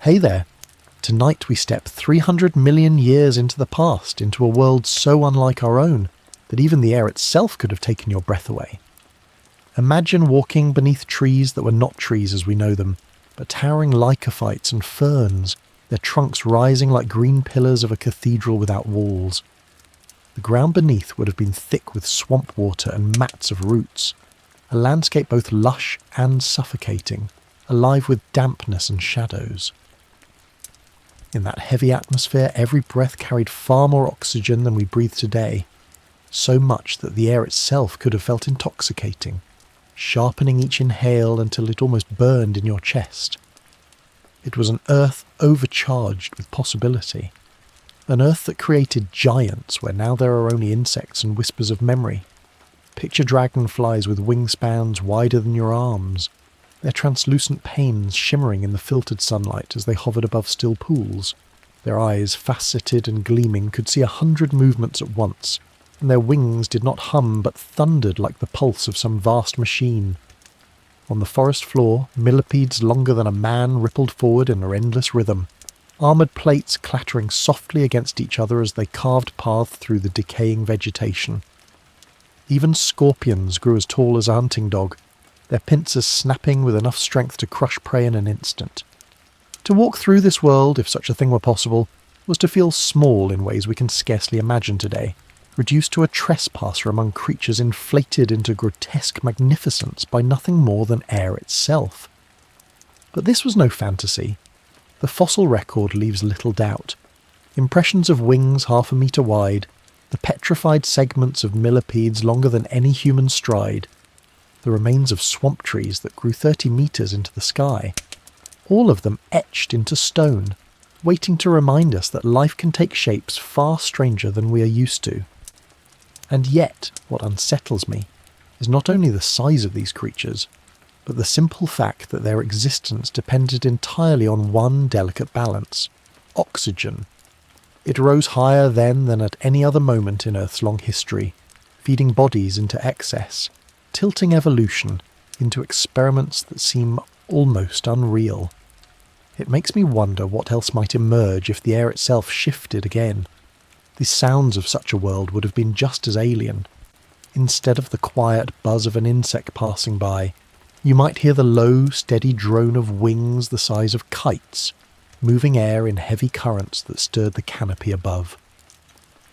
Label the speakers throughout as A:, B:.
A: Hey there! Tonight we step 300 million years into the past, into a world so unlike our own that even the air itself could have taken your breath away. Imagine walking beneath trees that were not trees as we know them, but towering lycophytes and ferns, their trunks rising like green pillars of a cathedral without walls. The ground beneath would have been thick with swamp water and mats of roots, a landscape both lush and suffocating, alive with dampness and shadows. In that heavy atmosphere, every breath carried far more oxygen than we breathe today, so much that the air itself could have felt intoxicating, sharpening each inhale until it almost burned in your chest. It was an earth overcharged with possibility, an earth that created giants where now there are only insects and whispers of memory. Picture dragonflies with wingspans wider than your arms, their translucent panes shimmering in the filtered sunlight as they hovered above still pools. Their eyes, faceted and gleaming, could see 100 movements at once, and their wings did not hum but thundered like the pulse of some vast machine. On the forest floor, millipedes longer than a man rippled forward in an endless rhythm, armoured plates clattering softly against each other as they carved paths through the decaying vegetation. Even scorpions grew as tall as a hunting dog, their pincers snapping with enough strength to crush prey in an instant. To walk through this world, if such a thing were possible, was to feel small in ways we can scarcely imagine today, reduced to a trespasser among creatures inflated into grotesque magnificence by nothing more than air itself. But this was no fantasy. The fossil record leaves little doubt. Impressions of wings 1/2 a metre wide, the petrified segments of millipedes longer than any human stride, the remains of swamp trees that grew 30 metres into the sky, all of them etched into stone, waiting to remind us that life can take shapes far stranger than we are used to. And yet, what unsettles me is not only the size of these creatures, but the simple fact that their existence depended entirely on one delicate balance: oxygen. It rose higher then than at any other moment in Earth's long history, feeding bodies into excess, tilting evolution into experiments that seem almost unreal. It makes me wonder what else might emerge if the air itself shifted again. The sounds of such a world would have been just as alien. Instead of the quiet buzz of an insect passing by, you might hear the low, steady drone of wings the size of kites, moving air in heavy currents that stirred the canopy above.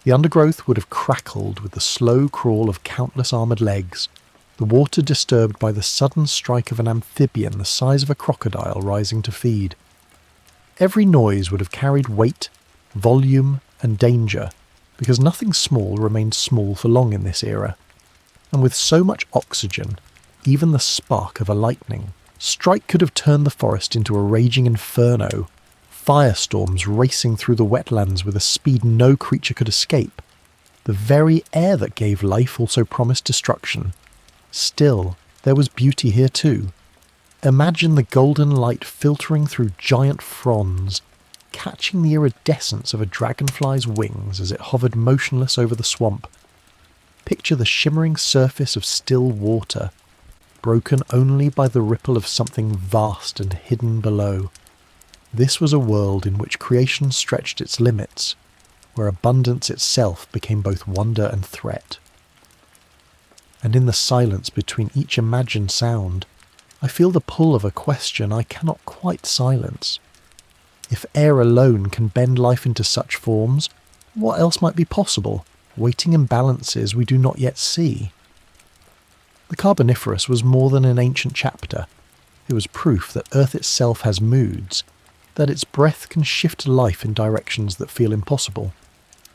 A: The undergrowth would have crackled with the slow crawl of countless armoured legs, the water disturbed by the sudden strike of an amphibian the size of a crocodile rising to feed. Every noise would have carried weight, volume, and danger, because nothing small remained small for long in this era. And with so much oxygen, even the spark of a lightning strike could have turned the forest into a raging inferno, firestorms racing through the wetlands with a speed no creature could escape. The very air that gave life also promised destruction. Still, there was beauty here too. Imagine the golden light filtering through giant fronds, catching the iridescence of a dragonfly's wings as it hovered motionless over the swamp. Picture the shimmering surface of still water, broken only by the ripple of something vast and hidden below. This was a world in which creation stretched its limits, where abundance itself became both wonder and threat. And in the silence between each imagined sound, I feel the pull of a question I cannot quite silence. If air alone can bend life into such forms, what else might be possible, waiting in balances we do not yet see? The Carboniferous was more than an ancient chapter. It was proof that Earth itself has moods, that its breath can shift life in directions that feel impossible.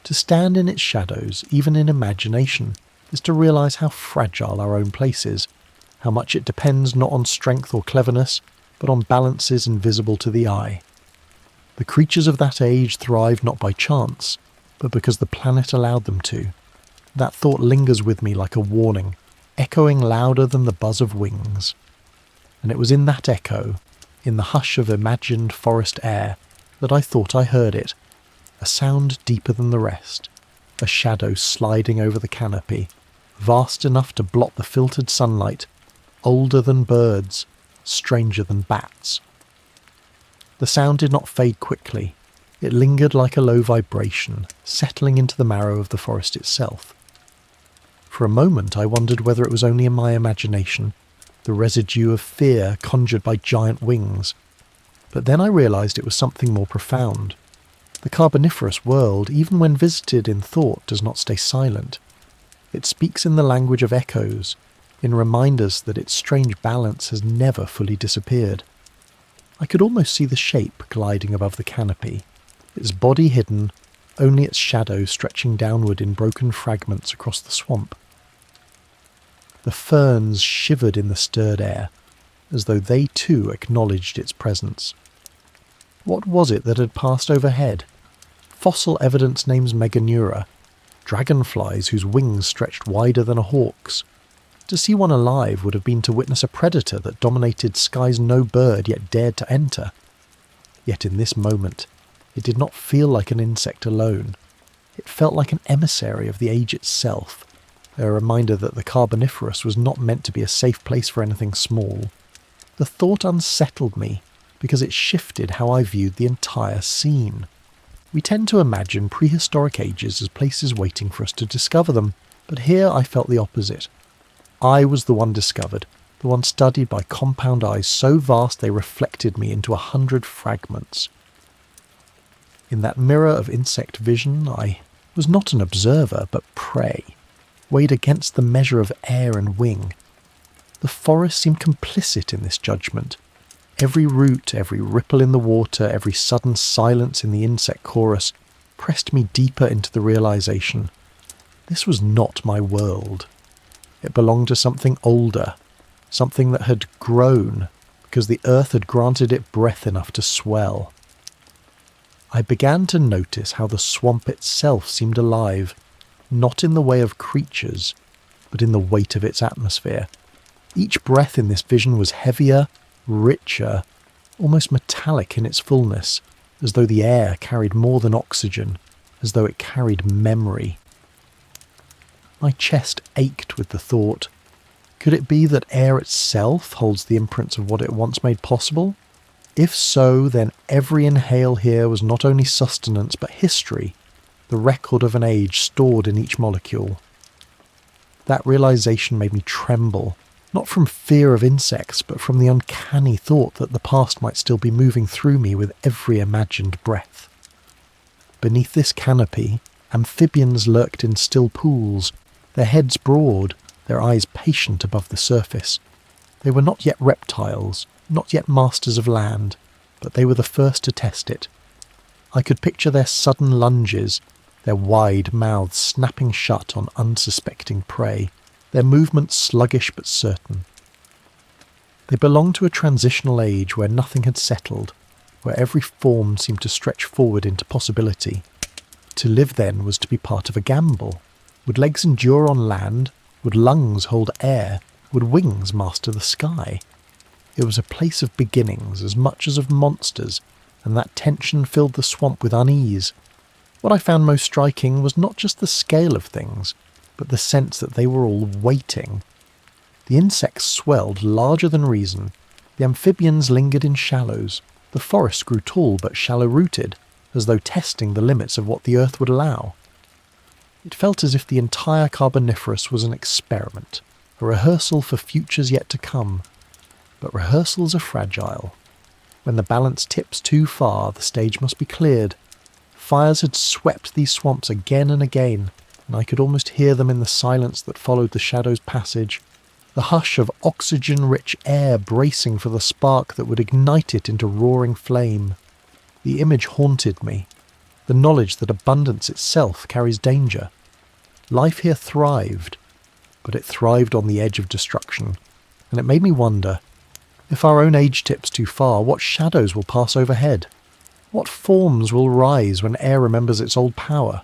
A: To stand in its shadows, even in imagination, is to realise how fragile our own place is, how much it depends not on strength or cleverness, but on balances invisible to the eye. The creatures of that age thrived not by chance, but because the planet allowed them to. That thought lingers with me like a warning, echoing louder than the buzz of wings. And it was in that echo, in the hush of imagined forest air, that I thought I heard it, a sound deeper than the rest, a shadow sliding over the canopy, vast enough to blot the filtered sunlight, older than birds, stranger than bats. The sound did not fade quickly. It lingered like a low vibration, settling into the marrow of the forest itself. For a moment I wondered whether it was only in my imagination, the residue of fear conjured by giant wings. But then I realised it was something more profound. The Carboniferous world, even when visited in thought, does not stay silent. It speaks in the language of echoes, in reminders that its strange balance has never fully disappeared. I could almost see the shape gliding above the canopy, its body hidden, only its shadow stretching downward in broken fragments across the swamp. The ferns shivered in the stirred air, as though they too acknowledged its presence. What was it that had passed overhead? Fossil evidence names Meganeura, dragonflies whose wings stretched wider than a hawk's. To see one alive would have been to witness a predator that dominated skies no bird yet dared to enter. Yet in this moment, it did not feel like an insect alone. It felt like an emissary of the age itself, a reminder that the Carboniferous was not meant to be a safe place for anything small. The thought unsettled me, because it shifted how I viewed the entire scene. We tend to imagine prehistoric ages as places waiting for us to discover them, but here I felt the opposite. I was the one discovered, the one studied by compound eyes so vast they reflected me into 100 fragments. In that mirror of insect vision, I was not an observer, but prey, weighed against the measure of air and wing. The forest seemed complicit in this judgment. Every root, every ripple in the water, every sudden silence in the insect chorus pressed me deeper into the realization. This was not my world. It belonged to something older, something that had grown, because the earth had granted it breath enough to swell. I began to notice how the swamp itself seemed alive, not in the way of creatures, but in the weight of its atmosphere. Each breath in this vision was heavier, richer, almost metallic in its fullness, as though the air carried more than oxygen, as though it carried memory. My chest ached with the thought. Could it be that air itself holds the imprints of what it once made possible? If so, then every inhale here was not only sustenance but history, the record of an age stored in each molecule. That realization made me tremble, not from fear of insects, but from the uncanny thought that the past might still be moving through me with every imagined breath. Beneath this canopy, amphibians lurked in still pools, their heads broad, their eyes patient above the surface. They were not yet reptiles, not yet masters of land, but they were the first to test it. I could picture their sudden lunges, their wide mouths snapping shut on unsuspecting prey, their movements sluggish but certain. They belonged to a transitional age where nothing had settled, where every form seemed to stretch forward into possibility. To live then was to be part of a gamble. Would legs endure on land? Would lungs hold air? Would wings master the sky? It was a place of beginnings as much as of monsters, and that tension filled the swamp with unease. What I found most striking was not just the scale of things, but the sense that they were all waiting. The insects swelled larger than reason. The amphibians lingered in shallows. The forest grew tall but shallow-rooted, as though testing the limits of what the earth would allow. It felt as if the entire Carboniferous was an experiment, a rehearsal for futures yet to come. But rehearsals are fragile. When the balance tips too far, the stage must be cleared. Fires had swept these swamps again and again, and I could almost hear them in the silence that followed the shadow's passage, the hush of oxygen-rich air bracing for the spark that would ignite it into roaring flame. The image haunted me, the knowledge that abundance itself carries danger. Life here thrived, but it thrived on the edge of destruction, and it made me wonder, if our own age tips too far, what shadows will pass overhead? What forms will rise when air remembers its old power?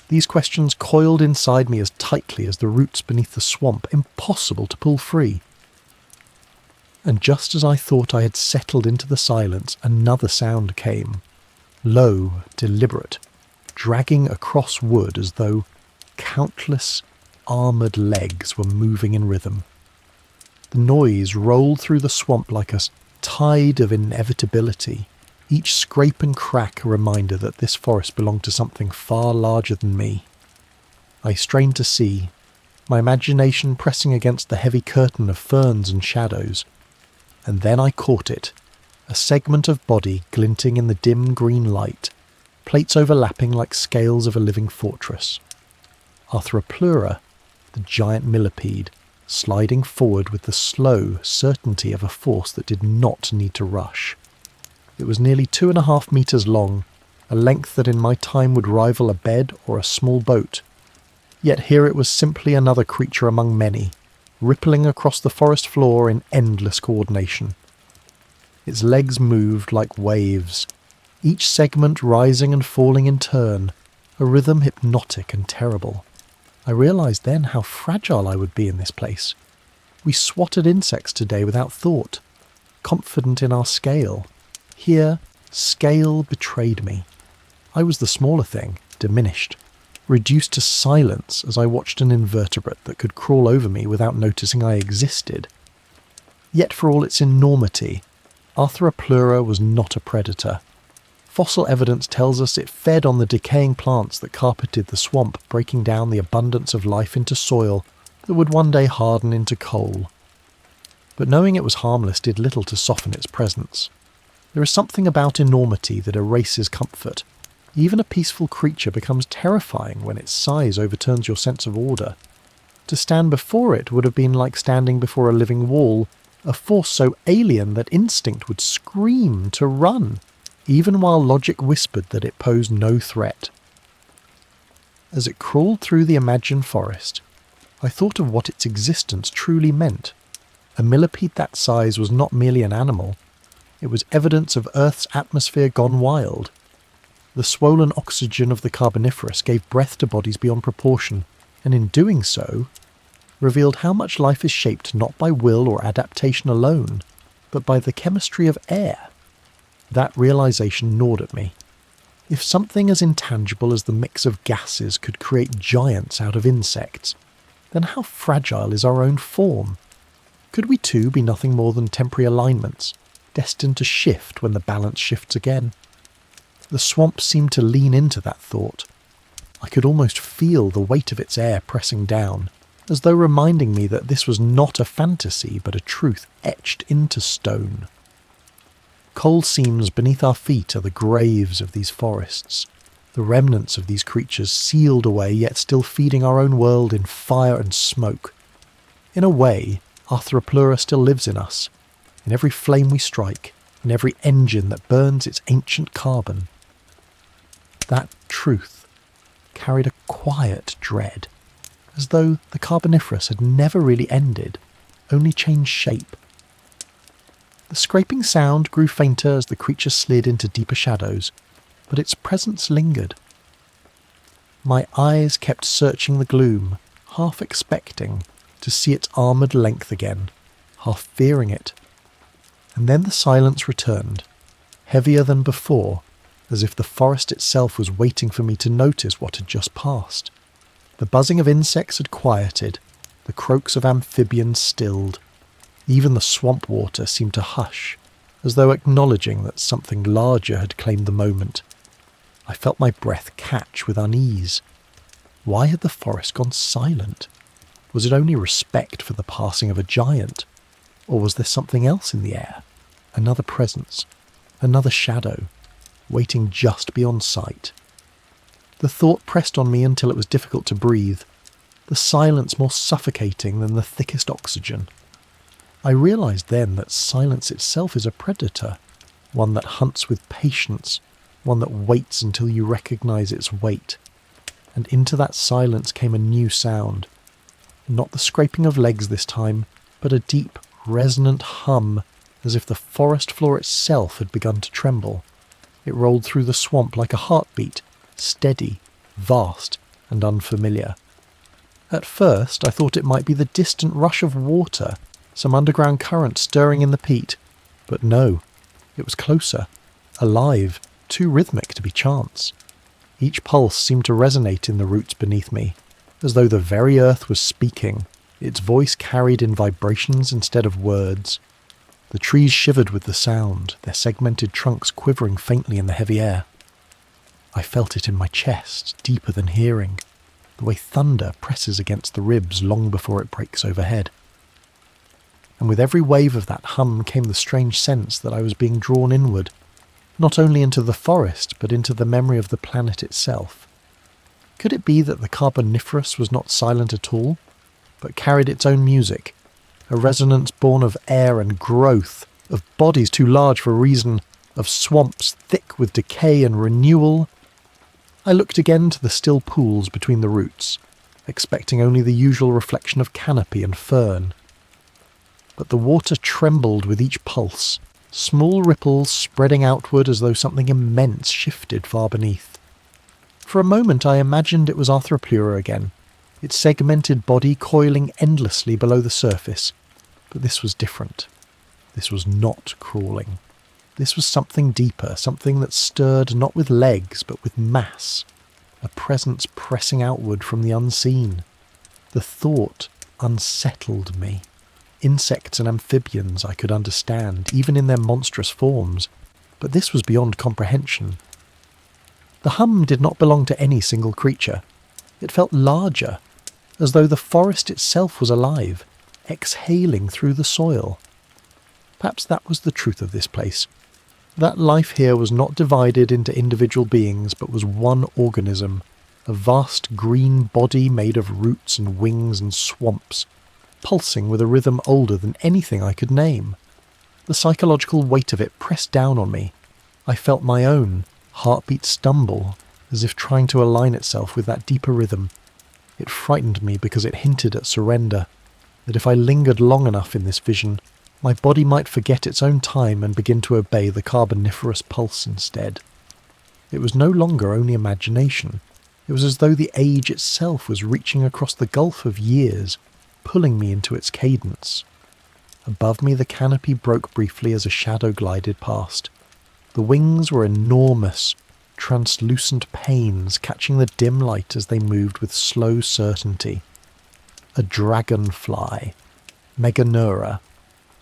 A: These questions coiled inside me as tightly as the roots beneath the swamp, impossible to pull free. And just as I thought I had settled into the silence, another sound came. Low, deliberate, dragging across wood as though countless armoured legs were moving in rhythm. The noise rolled through the swamp like a tide of inevitability, each scrape and crack a reminder that this forest belonged to something far larger than me. I strained to see, my imagination pressing against the heavy curtain of ferns and shadows, and then I caught it, a segment of body glinting in the dim green light, plates overlapping like scales of a living fortress. Arthropleura, the giant millipede, sliding forward with the slow certainty of a force that did not need to rush. It was nearly 2.5 meters long, a length that in my time would rival a bed or a small boat. Yet here it was simply another creature among many, rippling across the forest floor in endless coordination. Its legs moved like waves, each segment rising and falling in turn, a rhythm hypnotic and terrible. I realised then how fragile I would be in this place. We swatted insects today without thought, confident in our scale. Here, scale betrayed me. I was the smaller thing, diminished, reduced to silence as I watched an invertebrate that could crawl over me without noticing I existed. Yet for all its enormity, Arthropleura was not a predator. Fossil evidence tells us it fed on the decaying plants that carpeted the swamp, breaking down the abundance of life into soil that would one day harden into coal. But knowing it was harmless did little to soften its presence. There is something about enormity that erases comfort. Even a peaceful creature becomes terrifying when its size overturns your sense of order. To stand before it would have been like standing before a living wall, a force so alien that instinct would scream to run, even while logic whispered that it posed no threat. As it crawled through the imagined forest, I thought of what its existence truly meant. A millipede that size was not merely an animal, it was evidence of Earth's atmosphere gone wild. The swollen oxygen of the Carboniferous gave breath to bodies beyond proportion, and in doing so, revealed how much life is shaped not by will or adaptation alone, but by the chemistry of air. That realization gnawed at me. If something as intangible as the mix of gases could create giants out of insects, then how fragile is our own form? Could we too be nothing more than temporary alignments, destined to shift when the balance shifts again? The swamp seemed to lean into that thought. I could almost feel the weight of its air pressing down, as though reminding me that this was not a fantasy but a truth etched into stone. Coal seams beneath our feet are the graves of these forests, the remnants of these creatures sealed away yet still feeding our own world in fire and smoke. In a way, Arthropleura still lives in us, in every flame we strike, in every engine that burns its ancient carbon. That truth carried a quiet dread, as though the Carboniferous had never really ended, only changed shape. The scraping sound grew fainter as the creature slid into deeper shadows, but its presence lingered. My eyes kept searching the gloom, half expecting to see its armoured length again, half fearing it. And then the silence returned, heavier than before, as if the forest itself was waiting for me to notice what had just passed. The buzzing of insects had quieted, the croaks of amphibians stilled. Even the swamp water seemed to hush, as though acknowledging that something larger had claimed the moment. I felt my breath catch with unease. Why had the forest gone silent? Was it only respect for the passing of a giant? Or was there something else in the air? Another presence, another shadow, waiting just beyond sight. The thought pressed on me until it was difficult to breathe, the silence more suffocating than the thickest oxygen. I realized then that silence itself is a predator, one that hunts with patience, one that waits until you recognize its weight. And into that silence came a new sound. Not the scraping of legs this time, but a deep, resonant hum, as if the forest floor itself had begun to tremble. It rolled through the swamp like a heartbeat, steady, vast, and unfamiliar. At first I thought it might be the distant rush of water, some underground current stirring in the peat, but no, it was closer, alive, too rhythmic to be chance. Each pulse seemed to resonate in the roots beneath me, as though the very earth was speaking, its voice carried in vibrations instead of words. The The trees shivered with the sound, their segmented trunks quivering faintly in the heavy air. I felt it in my chest, deeper than hearing, the way thunder presses against the ribs long before it breaks overhead. And with every wave of that hum came the strange sense that I was being drawn inward, not only into the forest, but into the memory of the planet itself. Could it be that the Carboniferous was not silent at all, but carried its own music, a resonance born of air and growth, of bodies too large for reason, of swamps thick with decay and renewal? I looked again to the still pools between the roots, expecting only the usual reflection of canopy and fern. But the water trembled with each pulse, small ripples spreading outward as though something immense shifted far beneath. For a moment I imagined it was Arthropleura again, its segmented body coiling endlessly below the surface. But this was different. This was not crawling. This was something deeper, something that stirred not with legs but with mass, a presence pressing outward from the unseen. The thought unsettled me. Insects and amphibians I could understand, even in their monstrous forms, but this was beyond comprehension. The hum did not belong to any single creature. It felt larger, as though the forest itself was alive, exhaling through the soil. Perhaps that was the truth of this place. That life here was not divided into individual beings, but was one organism, a vast green body made of roots and wings and swamps, pulsing with a rhythm older than anything I could name. The psychological weight of it pressed down on me. I felt my own heartbeat stumble, as if trying to align itself with that deeper rhythm. It frightened me because it hinted at surrender, that if I lingered long enough in this vision, my body might forget its own time and begin to obey the Carboniferous pulse instead. It was no longer only imagination. It was as though the age itself was reaching across the gulf of years, pulling me into its cadence. Above me the canopy broke briefly as a shadow glided past. The wings were enormous, translucent panes catching the dim light as they moved with slow certainty. A dragonfly, Meganeura,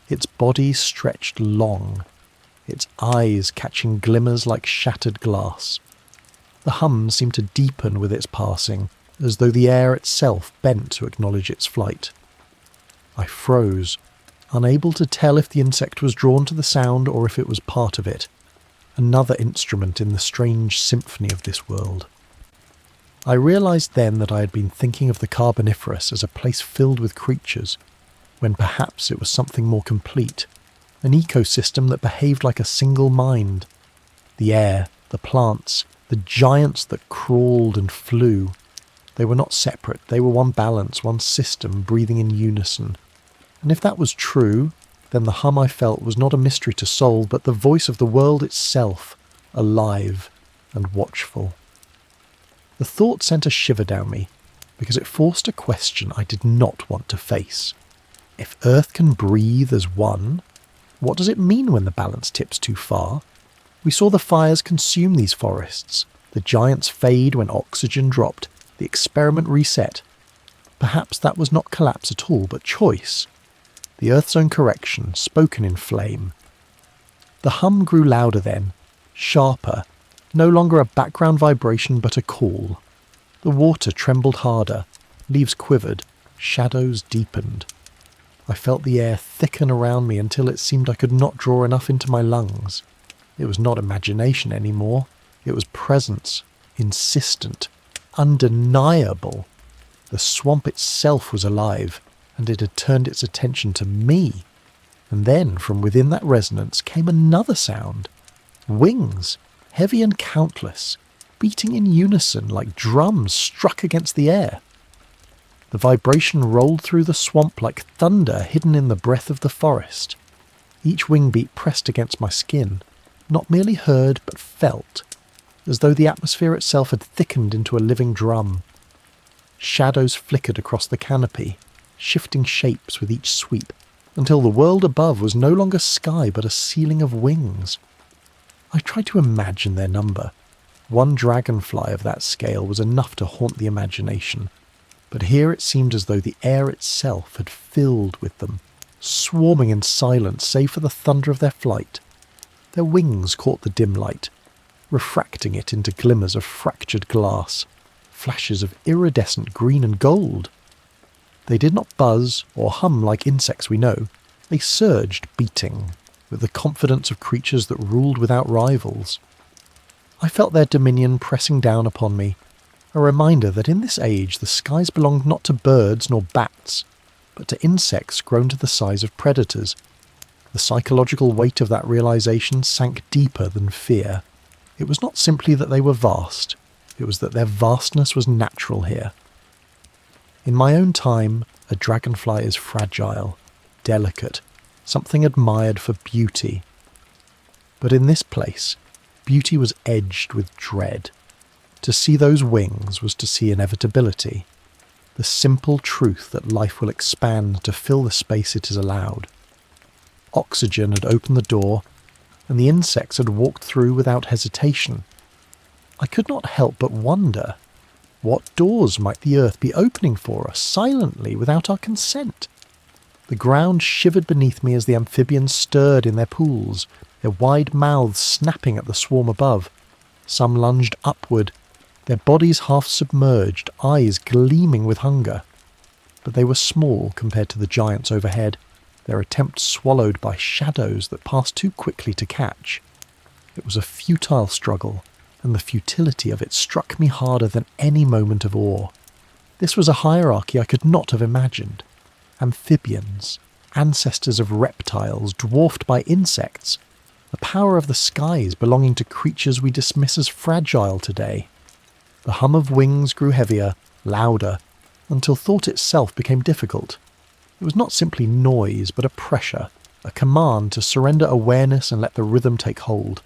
A: its body stretched long, its eyes catching glimmers like shattered glass. The hum seemed to deepen with its passing, as though the air itself bent to acknowledge its flight. I froze, unable to tell if the insect was drawn to the sound or if it was part of it, another instrument in the strange symphony of this world. I realized then that I had been thinking of the Carboniferous as a place filled with creatures, when perhaps it was something more complete, an ecosystem that behaved like a single mind. The air, the plants, the giants that crawled and flew, they were not separate, they were one balance, one system, breathing in unison. And if that was true, then the hum I felt was not a mystery to solve, but the voice of the world itself, alive and watchful. The thought sent a shiver down me, because it forced a question I did not want to face. If Earth can breathe as one, what does it mean when the balance tips too far? We saw the fires consume these forests, the giants fade when oxygen dropped, the experiment reset. Perhaps that was not collapse at all, but choice. The Earth's own correction, spoken in flame. The hum grew louder then, sharper, no longer a background vibration but a call. The water trembled harder, leaves quivered, shadows deepened. I felt the air thicken around me until it seemed I could not draw enough into my lungs. It was not imagination anymore. It was presence, insistent, undeniable. The swamp itself was alive, and it had turned its attention to me. And then, from within that resonance, came another sound. Wings, heavy and countless, beating in unison like drums struck against the air. The vibration rolled through the swamp like thunder hidden in the breath of the forest. Each wing beat pressed against my skin, not merely heard but felt, as though the atmosphere itself had thickened into a living drum. Shadows flickered across the canopy, shifting shapes with each sweep, until the world above was no longer sky but a ceiling of wings. I tried to imagine their number. One dragonfly of that scale was enough to haunt the imagination, but here it seemed as though the air itself had filled with them, swarming in silence save for the thunder of their flight. Their wings caught the dim light, refracting it into glimmers of fractured glass, flashes of iridescent green and gold. They did not buzz or hum like insects we know. They surged, beating, with the confidence of creatures that ruled without rivals. I felt their dominion pressing down upon me, a reminder that in this age the skies belonged not to birds nor bats, but to insects grown to the size of predators. The psychological weight of that realization sank deeper than fear. It was not simply that they were vast, it was that their vastness was natural here. In my own time, a dragonfly is fragile, delicate, something admired for beauty. But in this place, beauty was edged with dread. To see those wings was to see inevitability, the simple truth that life will expand to fill the space it is allowed. Oxygen had opened the door, and the insects had walked through without hesitation. I could not help but wonder, what doors might the earth be opening for us, silently, without our consent? The ground shivered beneath me as the amphibians stirred in their pools, their wide mouths snapping at the swarm above. Some lunged upward, their bodies half submerged, eyes gleaming with hunger. But they were small compared to the giants overhead, their attempt swallowed by shadows that passed too quickly to catch. It was a futile struggle, and the futility of it struck me harder than any moment of awe. This was a hierarchy I could not have imagined. Amphibians, ancestors of reptiles, dwarfed by insects, the power of the skies belonging to creatures we dismiss as fragile today. The hum of wings grew heavier, louder, until thought itself became difficult. It was not simply noise, but a pressure, a command to surrender awareness and let the rhythm take hold.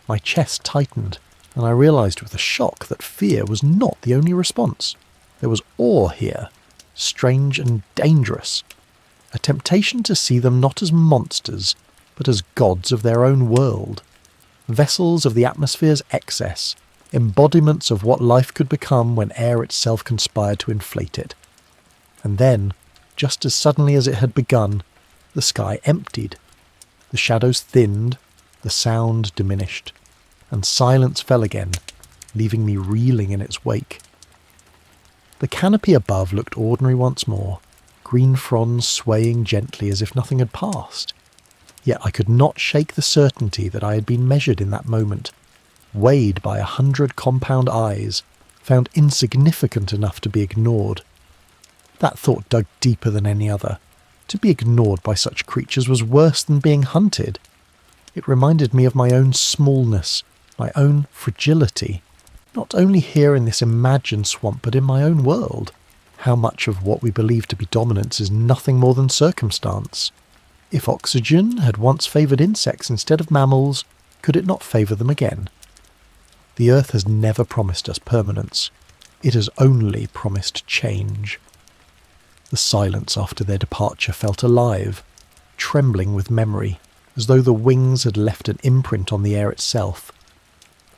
A: My chest tightened, and I realized with a shock that fear was not the only response. There was awe here, strange and dangerous. A temptation to see them not as monsters, but as gods of their own world. Vessels of the atmosphere's excess, embodiments of what life could become when air itself conspired to inflate it. And then, just as suddenly as it had begun, the sky emptied. The shadows thinned, the sound diminished, and silence fell again, leaving me reeling in its wake. The canopy above looked ordinary once more, green fronds swaying gently as if nothing had passed. Yet I could not shake the certainty that I had been measured in that moment, weighed by 100 compound eyes, found insignificant enough to be ignored. That thought dug deeper than any other. To be ignored by such creatures was worse than being hunted. It reminded me of my own smallness, my own fragility, not only here in this imagined swamp, but in my own world. How much of what we believe to be dominance is nothing more than circumstance? If oxygen had once favoured insects instead of mammals, could it not favour them again? The earth has never promised us permanence. It has only promised change. The silence after their departure felt alive, trembling with memory, as though the wings had left an imprint on the air itself.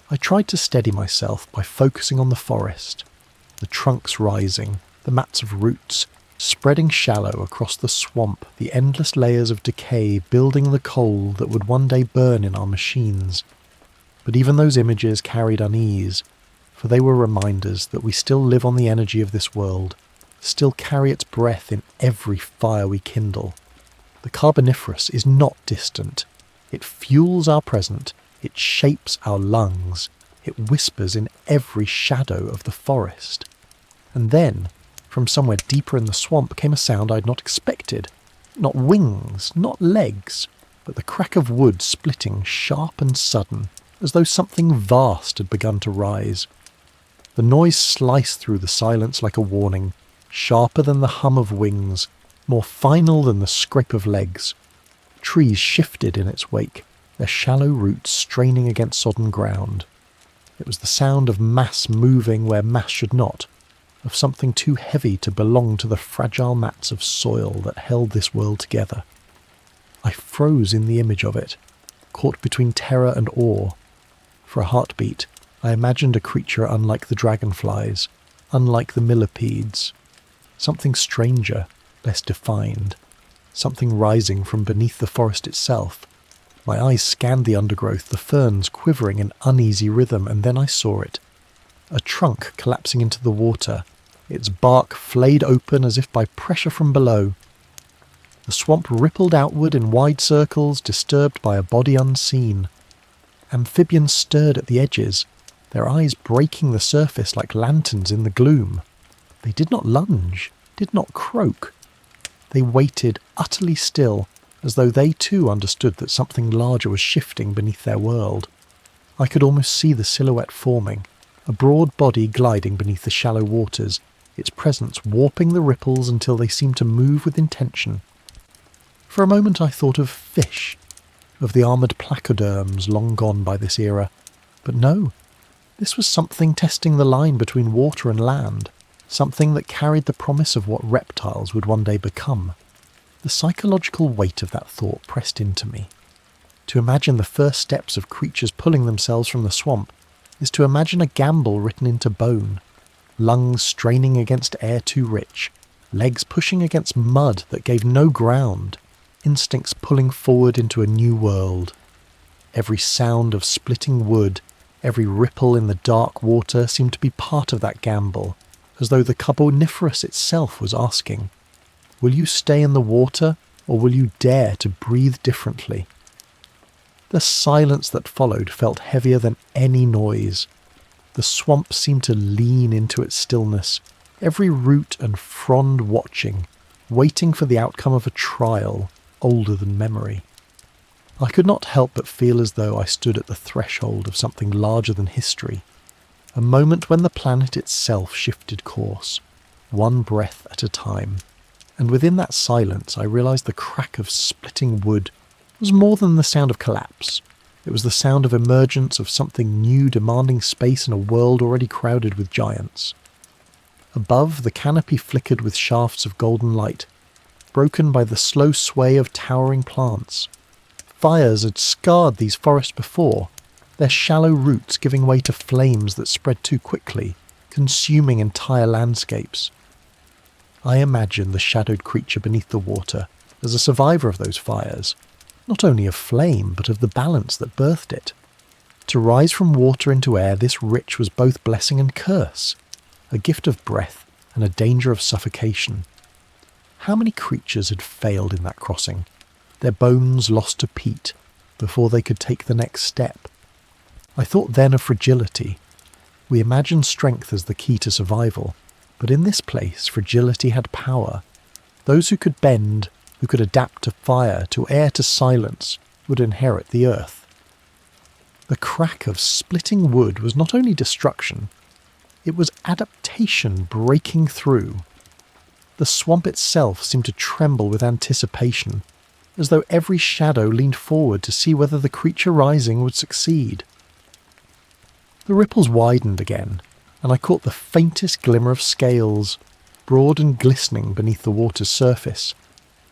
A: I tried to steady myself by focusing on the forest, the trunks rising, the mats of roots, spreading shallow across the swamp, the endless layers of decay building the coal that would one day burn in our machines. But even those images carried unease, for they were reminders that we still live on the energy of this world, still carry its breath in every fire we kindle. The Carboniferous is not distant. It fuels our present, it shapes our lungs, it whispers in every shadow of the forest. And then, from somewhere deeper in the swamp came a sound I'd not expected. Not wings, not legs, but the crack of wood splitting sharp and sudden, as though something vast had begun to rise. The noise sliced through the silence like a warning, sharper than the hum of wings, more final than the scrape of legs. Trees shifted in its wake, their shallow roots straining against sodden ground. It was the sound of mass moving where mass should not, of something too heavy to belong to the fragile mats of soil that held this world together. I froze in the image of it, caught between terror and awe. For a heartbeat, I imagined a creature unlike the dragonflies, unlike the millipedes, something stranger, less defined. something rising from beneath the forest itself. My eyes scanned the undergrowth, the ferns quivering in uneasy rhythm, and then I saw it. A trunk collapsing into the water, its bark flayed open as if by pressure from below. The swamp rippled outward in wide circles, disturbed by a body unseen. Amphibians stirred at the edges, their eyes breaking the surface like lanterns in the gloom. They did not lunge, did not croak. They waited utterly still, as though they too understood that something larger was shifting beneath their world. I could almost see the silhouette forming, a broad body gliding beneath the shallow waters, its presence warping the ripples until they seemed to move with intention. For a moment I thought of fish, of the armoured placoderms long gone by this era. But no, this was something testing the line between water and land, something that carried the promise of what reptiles would one day become. The psychological weight of that thought pressed into me. To imagine the first steps of creatures pulling themselves from the swamp is to imagine a gamble written into bone, lungs straining against air too rich, legs pushing against mud that gave no ground, instincts pulling forward into a new world. Every sound of splitting wood, every ripple in the dark water seemed to be part of that gamble, as though the Carboniferous itself was asking, "Will you stay in the water, or will you dare to breathe differently?" The silence that followed felt heavier than any noise. The swamp seemed to lean into its stillness, every root and frond watching, waiting for the outcome of a trial older than memory. I could not help but feel as though I stood at the threshold of something larger than history, a moment when the planet itself shifted course, one breath at a time. And within that silence I realized the crack of splitting wood was more than the sound of collapse. It was the sound of emergence of something new demanding space in a world already crowded with giants. Above, the canopy flickered with shafts of golden light, broken by the slow sway of towering plants. Fires had scarred these forests before, their shallow roots giving way to flames that spread too quickly, consuming entire landscapes. I imagined the shadowed creature beneath the water as a survivor of those fires, not only of flame, but of the balance that birthed it. To rise from water into air, this rich was both blessing and curse, a gift of breath and a danger of suffocation. How many creatures had failed in that crossing, their bones lost to peat before they could take the next step? I thought then of fragility. We imagined strength as the key to survival, but in this place fragility had power. Those who could bend, who could adapt to fire, to air, to silence, would inherit the earth. The crack of splitting wood was not only destruction, it was adaptation breaking through. The swamp itself seemed to tremble with anticipation, as though every shadow leaned forward to see whether the creature rising would succeed. The ripples widened again, and I caught the faintest glimmer of scales, broad and glistening beneath the water's surface.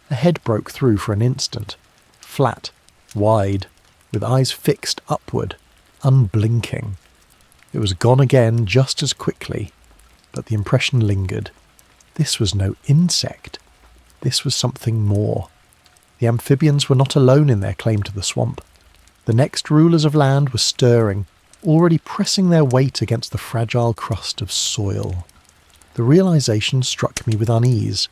A: A head broke through for an instant, flat, wide, with eyes fixed upward, unblinking. It was gone again just as quickly, but the impression lingered. This was no insect. This was something more. The amphibians were not alone in their claim to the swamp. The next rulers of land were stirring, already pressing their weight against the fragile crust of soil. The realization struck me with unease.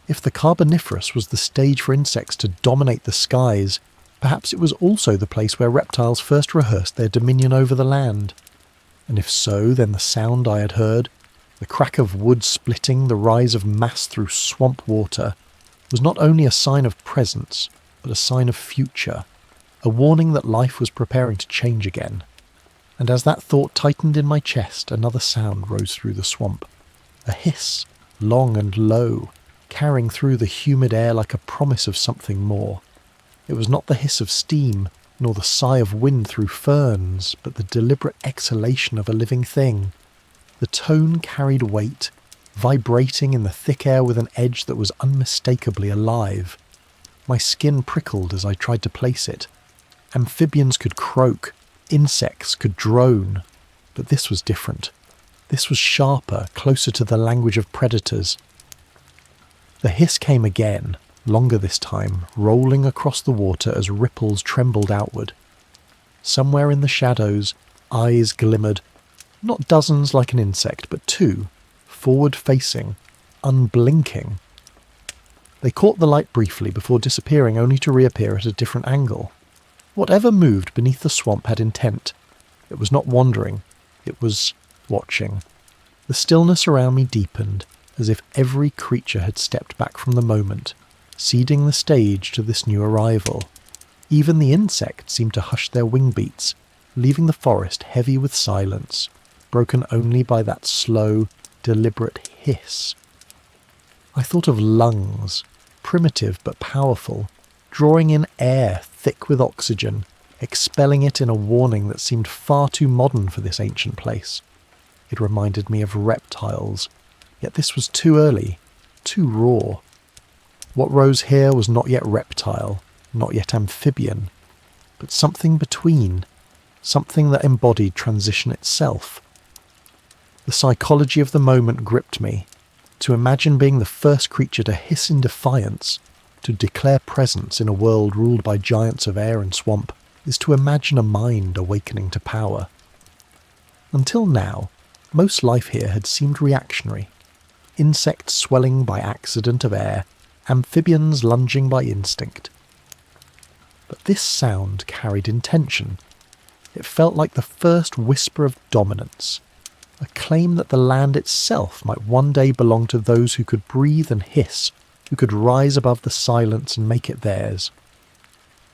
A: If the Carboniferous was the stage for insects to dominate the skies, perhaps it was also the place where reptiles first rehearsed their dominion over the land. And if so, then the sound I had heard, the crack of wood splitting, the rise of mass through swamp water, was not only a sign of presence, but a sign of future, a warning that life was preparing to change again. And as that thought tightened in my chest, another sound rose through the swamp. A hiss, long and low, carrying through the humid air like a promise of something more. It was not the hiss of steam, nor the sigh of wind through ferns, but the deliberate exhalation of a living thing. The tone carried weight, vibrating in the thick air with an edge that was unmistakably alive. My skin prickled as I tried to place it. Amphibians could croak, insects could drone, but this was different. This was sharper, closer to the language of predators. The hiss came again, longer this time, rolling across the water as ripples trembled outward. Somewhere in the shadows, eyes glimmered, not dozens like an insect, but two, forward-facing, unblinking. They caught the light briefly before disappearing, only to reappear at a different angle. Whatever moved beneath the swamp had intent. It was not wandering, it was watching. The stillness around me deepened, as if every creature had stepped back from the moment, ceding the stage to this new arrival. Even the insects seemed to hush their wing beats, leaving the forest heavy with silence, broken only by that slow, deliberate hiss. I thought of lungs, primitive but powerful, drawing in air thick with oxygen, expelling it in a warning that seemed far too modern for this ancient place. It reminded me of reptiles, yet this was too early, too raw. What rose here was not yet reptile, not yet amphibian, but something between, something that embodied transition itself. The psychology of the moment gripped me. To imagine being the first creature to hiss in defiance, to declare presence in a world ruled by giants of air and swamp, is to imagine a mind awakening to power. Until now, most life here had seemed reactionary. Insects swelling by accident of air, amphibians lunging by instinct. But this sound carried intention. It felt like the first whisper of dominance, a claim that the land itself might one day belong to those who could breathe and hiss, who could rise above the silence and make it theirs.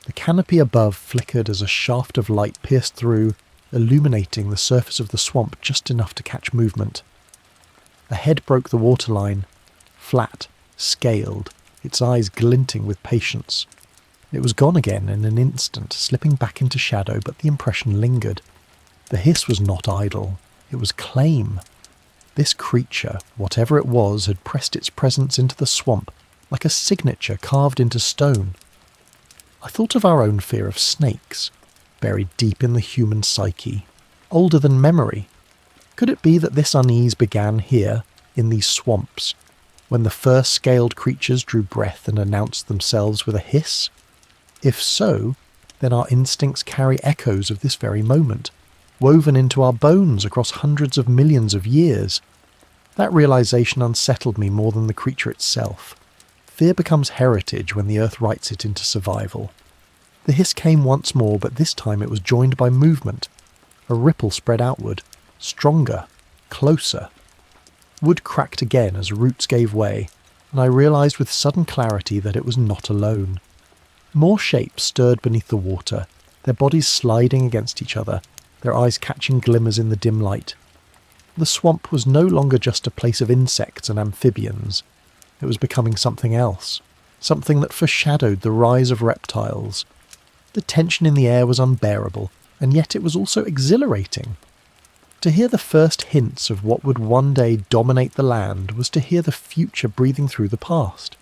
A: The canopy above flickered as a shaft of light pierced through, illuminating the surface of the swamp just enough to catch movement. A head broke the waterline, flat, scaled, its eyes glinting with patience. It was gone again in an instant, slipping back into shadow, but the impression lingered. The hiss was not idle. It was claim. This creature, whatever it was, had pressed its presence into the swamp, like a signature carved into stone. I thought of our own fear of snakes, buried deep in the human psyche, older than memory. Could it be that this unease began here, in these swamps, when the first scaled creatures drew breath and announced themselves with a hiss? If so, then our instincts carry echoes of this very moment, woven into our bones across hundreds of millions of years. That realization unsettled me more than the creature itself. Fear becomes heritage when the earth writes it into survival. The hiss came once more, but this time it was joined by movement. A ripple spread outward, stronger, closer. Wood cracked again as roots gave way, and I realized with sudden clarity that it was not alone. More shapes stirred beneath the water, their bodies sliding against each other, their eyes catching glimmers in the dim light. The swamp was no longer just a place of insects and amphibians. It was becoming something else, something that foreshadowed the rise of reptiles. The tension in the air was unbearable, and yet it was also exhilarating. To hear the first hints of what would one day dominate the land was to hear the future breathing through the past.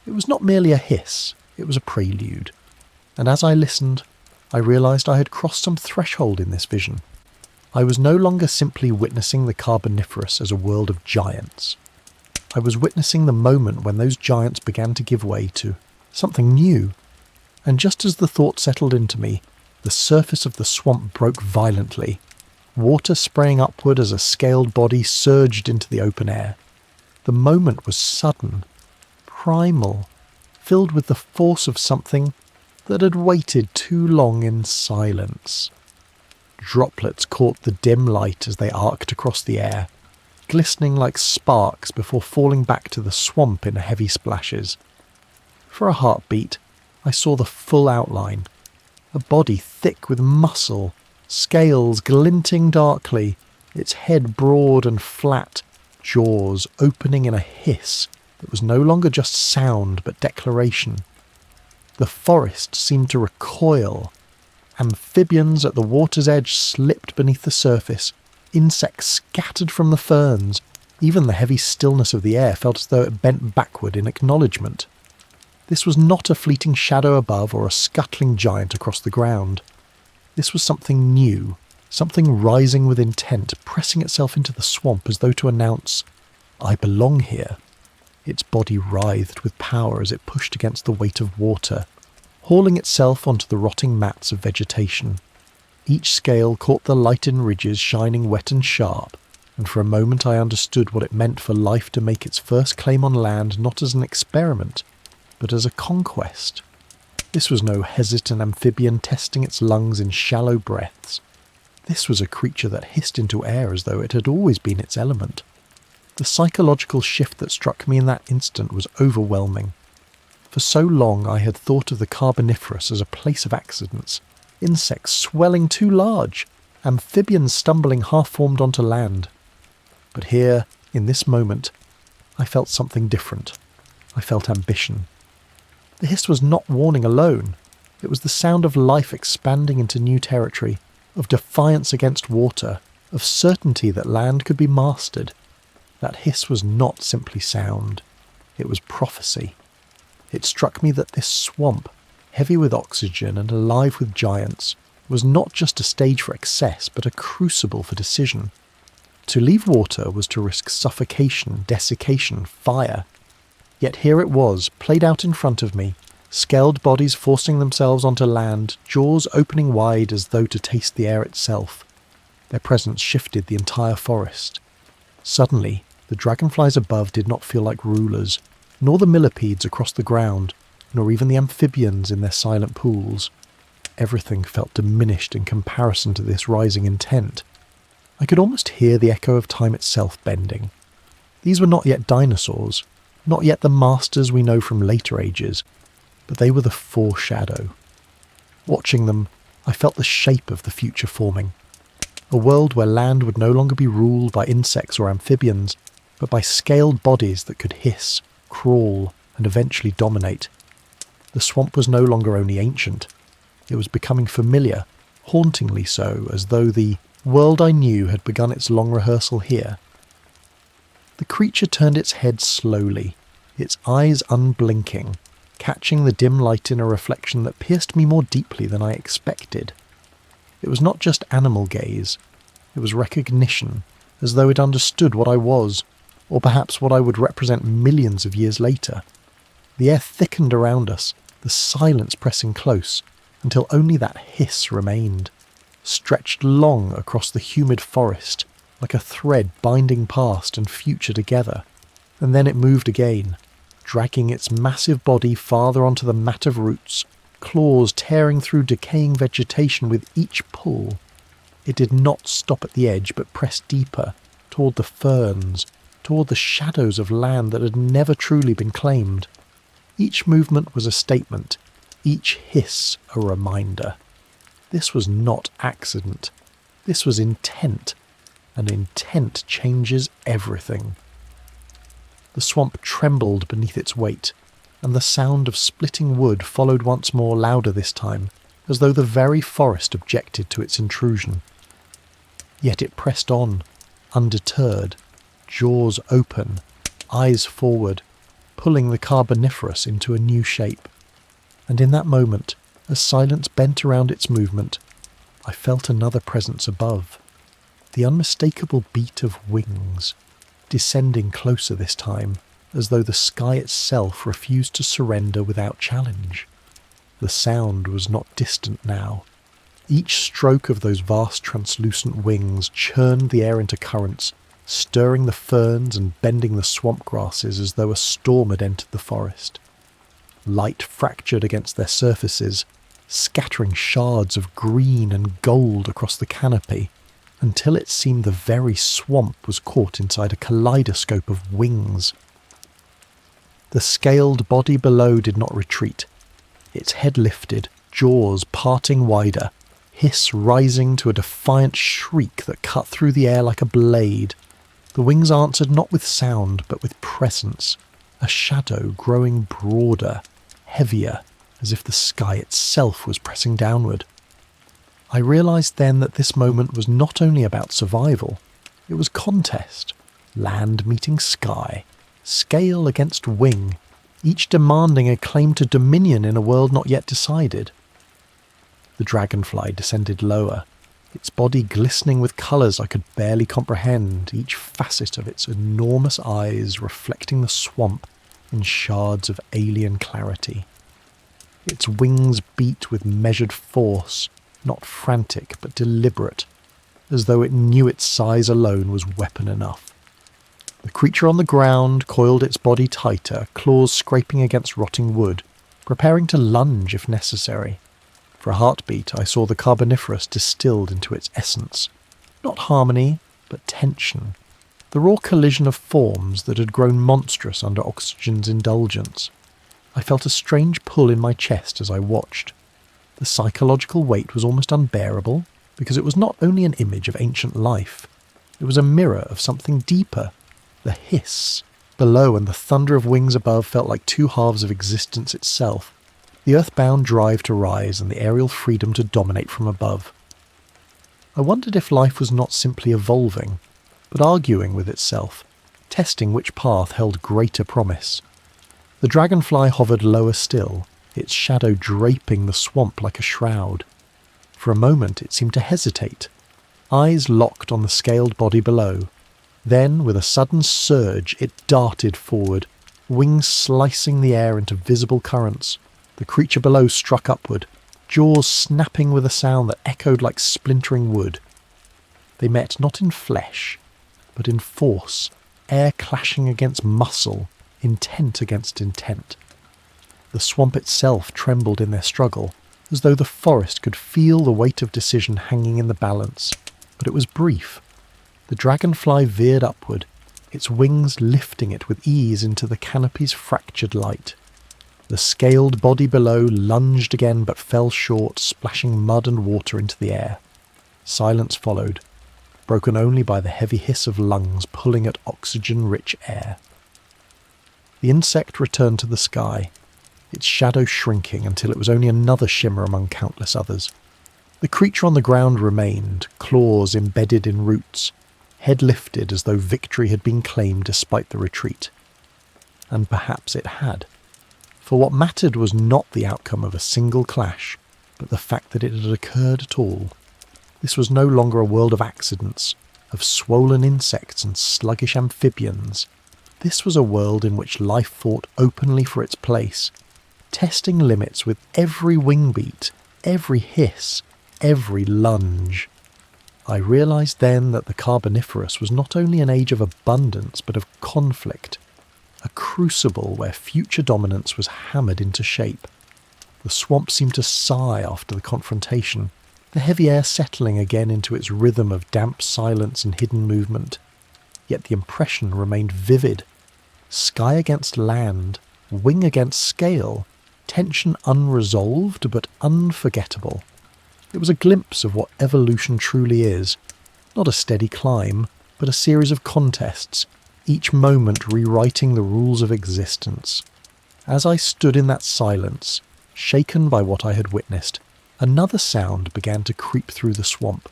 A: It was not merely a hiss, it was a prelude. And as I listened, I realized I had crossed some threshold in this vision. I was no longer simply witnessing the Carboniferous as a world of giants. I was witnessing the moment when those giants began to give way to something new. And just as the thought settled into me, the surface of the swamp broke violently, water spraying upward as a scaled body surged into the open air. The moment was sudden, primal, filled with the force of something that had waited too long in silence. Droplets caught the dim light as they arced across the air, glistening like sparks before falling back to the swamp in heavy splashes. For a heartbeat, I saw the full outline, a body thick with muscle, scales glinting darkly, its head broad and flat, jaws opening in a hiss that was no longer just sound but declaration. The forest seemed to recoil. Amphibians at the water's edge slipped beneath the surface. Insects scattered from the ferns. Even the heavy stillness of the air felt as though it bent backward in acknowledgement. This was not a fleeting shadow above or a scuttling giant across the ground. This was something new, something rising with intent, pressing itself into the swamp as though to announce, "I belong here." Its body writhed with power as it pushed against the weight of water, hauling itself onto the rotting mats of vegetation. Each scale caught the lightened ridges shining wet and sharp, and for a moment I understood what it meant for life to make its first claim on land not as an experiment, but as a conquest. This was no hesitant amphibian testing its lungs in shallow breaths. This was a creature that hissed into air as though it had always been its element. The psychological shift that struck me in that instant was overwhelming. For so long I had thought of the Carboniferous as a place of accidents, insects swelling too large, amphibians stumbling half-formed onto land. But here, in this moment, I felt something different. I felt ambition. The hiss was not warning alone. It was the sound of life expanding into new territory, of defiance against water, of certainty that land could be mastered. That hiss was not simply sound. It was prophecy. It struck me that this swamp, heavy with oxygen and alive with giants, was not just a stage for excess, but a crucible for decision. To leave water was to risk suffocation, desiccation, fire. Yet here it was, played out in front of me, scaled bodies forcing themselves onto land, jaws opening wide as though to taste the air itself. Their presence shifted the entire forest. Suddenly, the dragonflies above did not feel like rulers, nor the millipedes across the ground, nor even the amphibians in their silent pools. Everything felt diminished in comparison to this rising intent. I could almost hear the echo of time itself bending. These were not yet dinosaurs, not yet the masters we know from later ages, but they were the foreshadow. Watching them, I felt the shape of the future forming. A world where land would no longer be ruled by insects or amphibians, but by scaled bodies that could hiss, crawl, and eventually dominate. The swamp was no longer only ancient. It was becoming familiar, hauntingly so, as though the world I knew had begun its long rehearsal here. The creature turned its head slowly, its eyes unblinking, catching the dim light in a reflection that pierced me more deeply than I expected. It was not just animal gaze, it was recognition, as though it understood what I was, or perhaps what I would represent millions of years later. The air thickened around us, the silence pressing close, until only that hiss remained, stretched long across the humid forest, like a thread binding past and future together. And then it moved again, dragging its massive body farther onto the mat of roots, claws tearing through decaying vegetation with each pull. It did not stop at the edge, but pressed deeper, toward the ferns, toward the shadows of land that had never truly been claimed. Each movement was a statement, each hiss a reminder. This was not accident. This was intent, and intent changes everything. The swamp trembled beneath its weight, and the sound of splitting wood followed once more, louder this time, as though the very forest objected to its intrusion. Yet it pressed on, undeterred, jaws open, eyes forward, pulling the Carboniferous into a new shape. And in that moment, as silence bent around its movement, I felt another presence above. The unmistakable beat of wings, descending closer this time, as though the sky itself refused to surrender without challenge. The sound was not distant now. Each stroke of those vast translucent wings churned the air into currents, stirring the ferns and bending the swamp grasses as though a storm had entered the forest. Light fractured against their surfaces, scattering shards of green and gold across the canopy, until it seemed the very swamp was caught inside a kaleidoscope of wings. The scaled body below did not retreat. Its head lifted, jaws parting wider, hiss rising to a defiant shriek that cut through the air like a blade. The wings answered not with sound, but with presence, a shadow growing broader, heavier, as if the sky itself was pressing downward. I realised then that this moment was not only about survival, it was contest, land meeting sky, scale against wing, each demanding a claim to dominion in a world not yet decided. The dragonfly descended lower, its body glistening with colours I could barely comprehend, each facet of its enormous eyes reflecting the swamp in shards of alien clarity. Its wings beat with measured force, not frantic but deliberate, as though it knew its size alone was weapon enough. The creature on the ground coiled its body tighter, claws scraping against rotting wood, preparing to lunge if necessary. For a heartbeat, I saw the Carboniferous distilled into its essence. Not harmony, but tension. The raw collision of forms that had grown monstrous under oxygen's indulgence. I felt a strange pull in my chest as I watched. The psychological weight was almost unbearable, because it was not only an image of ancient life, it was a mirror of something deeper. The hiss below and the thunder of wings above felt like two halves of existence itself, the earthbound drive to rise and the aerial freedom to dominate from above. I wondered if life was not simply evolving, but arguing with itself, testing which path held greater promise. The dragonfly hovered lower still, its shadow draping the swamp like a shroud. For a moment it seemed to hesitate, eyes locked on the scaled body below. Then, with a sudden surge, it darted forward, wings slicing the air into visible currents. The creature below struck upward, jaws snapping with a sound that echoed like splintering wood. They met not in flesh, but in force, air clashing against muscle, intent against intent. The swamp itself trembled in their struggle, as though the forest could feel the weight of decision hanging in the balance, but it was brief. The dragonfly veered upward, its wings lifting it with ease into the canopy's fractured light. The scaled body below lunged again but fell short, splashing mud and water into the air. Silence followed, broken only by the heavy hiss of lungs pulling at oxygen-rich air. The insect returned to the sky, its shadow shrinking until it was only another shimmer among countless others. The creature on the ground remained, claws embedded in roots, head lifted as though victory had been claimed despite the retreat. And perhaps it had. For what mattered was not the outcome of a single clash, but the fact that it had occurred at all. This was no longer a world of accidents, of swollen insects and sluggish amphibians. This was a world in which life fought openly for its place, testing limits with every wing beat, every hiss, every lunge. I realised then that the Carboniferous was not only an age of abundance but of conflict, a crucible where future dominance was hammered into shape. The swamp seemed to sigh after the confrontation, the heavy air settling again into its rhythm of damp silence and hidden movement. Yet the impression remained vivid. Sky against land, wing against scale, tension unresolved but unforgettable. It was a glimpse of what evolution truly is, not a steady climb, but a series of contests, each moment rewriting the rules of existence. As I stood in that silence, shaken by what I had witnessed, another sound began to creep through the swamp.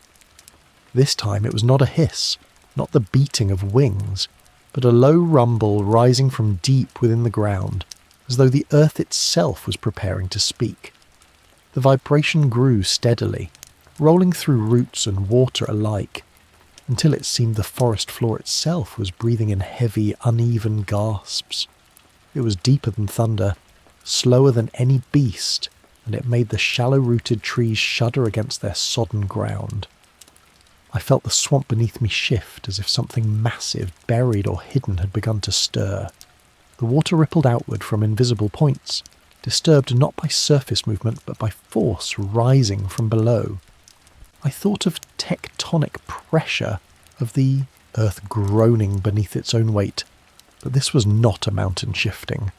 A: This time it was not a hiss, not the beating of wings, but a low rumble rising from deep within the ground, as though the earth itself was preparing to speak. The vibration grew steadily, rolling through roots and water alike, until it seemed the forest floor itself was breathing in heavy, uneven gasps. It was deeper than thunder, slower than any beast, and it made the shallow-rooted trees shudder against their sodden ground. I felt the swamp beneath me shift as if something massive, buried or hidden, had begun to stir. The water rippled outward from invisible points, disturbed not by surface movement but by force rising from below. I thought of tectonic pressure, of the earth groaning beneath its own weight, but this was not a mountain shifting.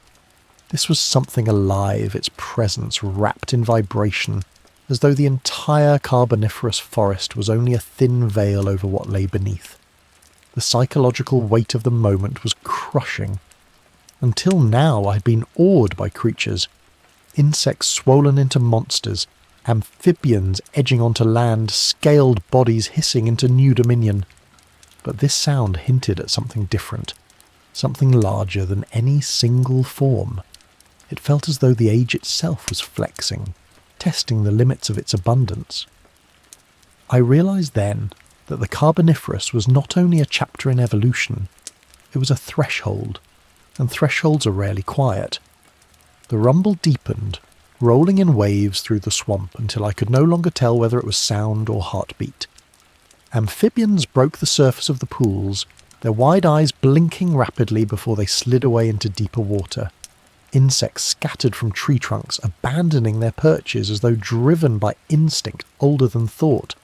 A: This was something alive, its presence wrapped in vibration, as though the entire Carboniferous forest was only a thin veil over what lay beneath. The psychological weight of the moment was crushing. Until now I had been awed by creatures, insects swollen into monsters, amphibians edging onto land, scaled bodies hissing into new dominion. But this sound hinted at something different, something larger than any single form. It felt as though the age itself was flexing, testing the limits of its abundance. I realised then that the Carboniferous was not only a chapter in evolution, it was a threshold, and thresholds are rarely quiet. The rumble deepened, rolling in waves through the swamp until I could no longer tell whether it was sound or heartbeat. Amphibians broke the surface of the pools, their wide eyes blinking rapidly before they slid away into deeper water. Insects scattered from tree trunks, abandoning their perches as though driven by instinct older than thought.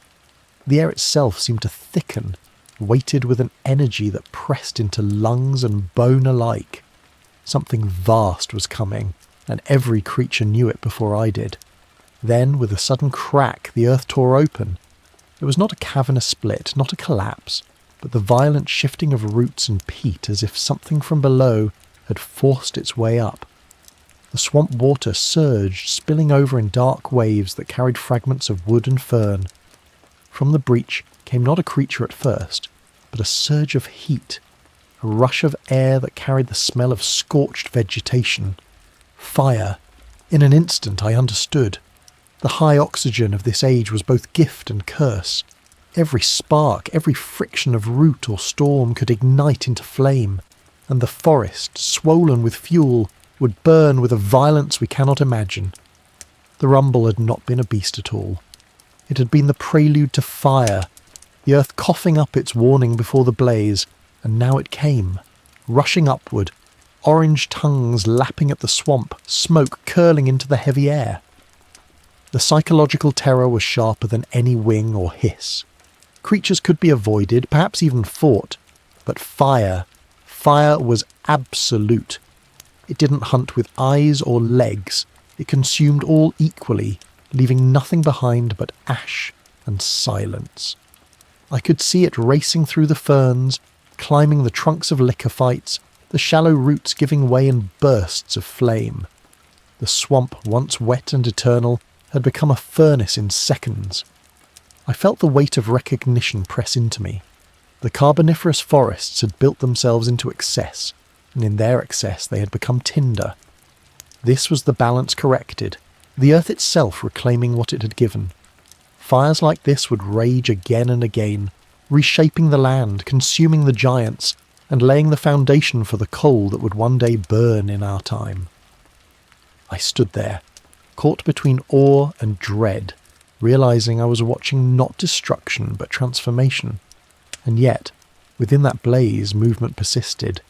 A: The air itself seemed to thicken, weighted with an energy that pressed into lungs and bone alike. Something vast was coming, and every creature knew it before I did. Then, with a sudden crack, the earth tore open. It was not a cavernous split, not a collapse, but the violent shifting of roots and peat as if something from below had forced its way up. The swamp water surged, spilling over in dark waves that carried fragments of wood and fern. From the breach came not a creature at first, but a surge of heat, a rush of air that carried the smell of scorched vegetation. Fire. In an instant I understood. The high oxygen of this age was both gift and curse. Every spark, every friction of root or storm could ignite into flame, and the forest, swollen with fuel, would burn with a violence we cannot imagine. The rumble had not been a beast at all. It had been the prelude to fire, the earth coughing up its warning before the blaze, and now it came, rushing upward, orange tongues lapping at the swamp, smoke curling into the heavy air. The psychological terror was sharper than any wing or hiss. Creatures could be avoided, perhaps even fought, but fire was absolute. It didn't hunt with eyes or legs. It consumed all equally, leaving nothing behind but ash and silence. I could see it racing through the ferns, climbing the trunks of lycophytes, the shallow roots giving way in bursts of flame. The swamp, once wet and eternal, had become a furnace in seconds. I felt the weight of recognition press into me. The Carboniferous forests had built themselves into excess, and in their excess they had become tinder. This was the balance corrected, the earth itself reclaiming what it had given. Fires like this would rage again and again, reshaping the land, consuming the giants, and laying the foundation for the coal that would one day burn in our time. I stood there, caught between awe and dread, realizing I was watching not destruction but transformation. And yet, within that blaze, movement persisted.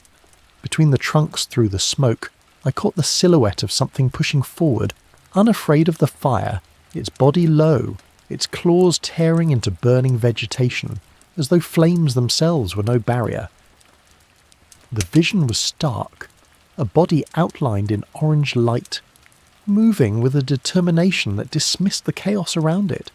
A: Between the trunks through the smoke, I caught the silhouette of something pushing forward, unafraid of the fire, its body low, its claws tearing into burning vegetation, as though flames themselves were no barrier. The vision was stark, a body outlined in orange light, moving with a determination that dismissed the chaos around it.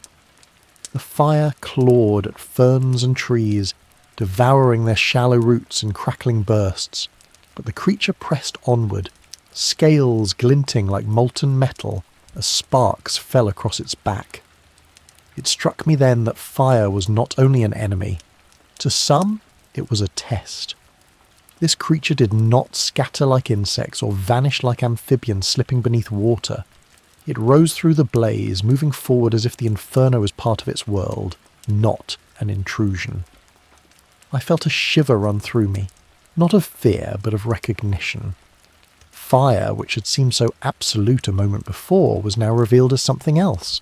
A: The fire clawed at ferns and trees, devouring their shallow roots in crackling bursts, but the creature pressed onward, scales glinting like molten metal as sparks fell across its back. It struck me then that fire was not only an enemy. To some, it was a test. This creature did not scatter like insects or vanish like amphibians slipping beneath water. It rose through the blaze, moving forward as if the inferno was part of its world, not an intrusion. I felt a shiver run through me, not of fear, but of recognition. Fire, which had seemed so absolute a moment before, was now revealed as something else,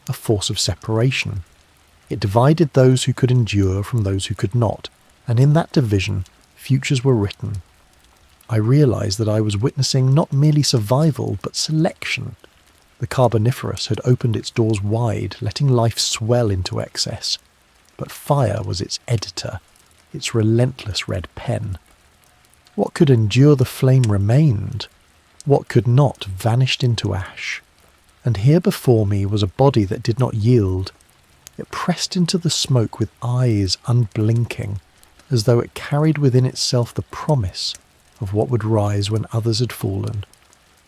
A: a force of separation. It divided those who could endure from those who could not, and in that division, futures were written. I realized that I was witnessing not merely survival, but selection. The Carboniferous had opened its doors wide, letting life swell into excess. But fire was its editor, its relentless red pen. What could endure the flame remained. What could not vanished into ash. And here before me was a body that did not yield. It pressed into the smoke with eyes unblinking, as though it carried within itself the promise of what would rise when others had fallen.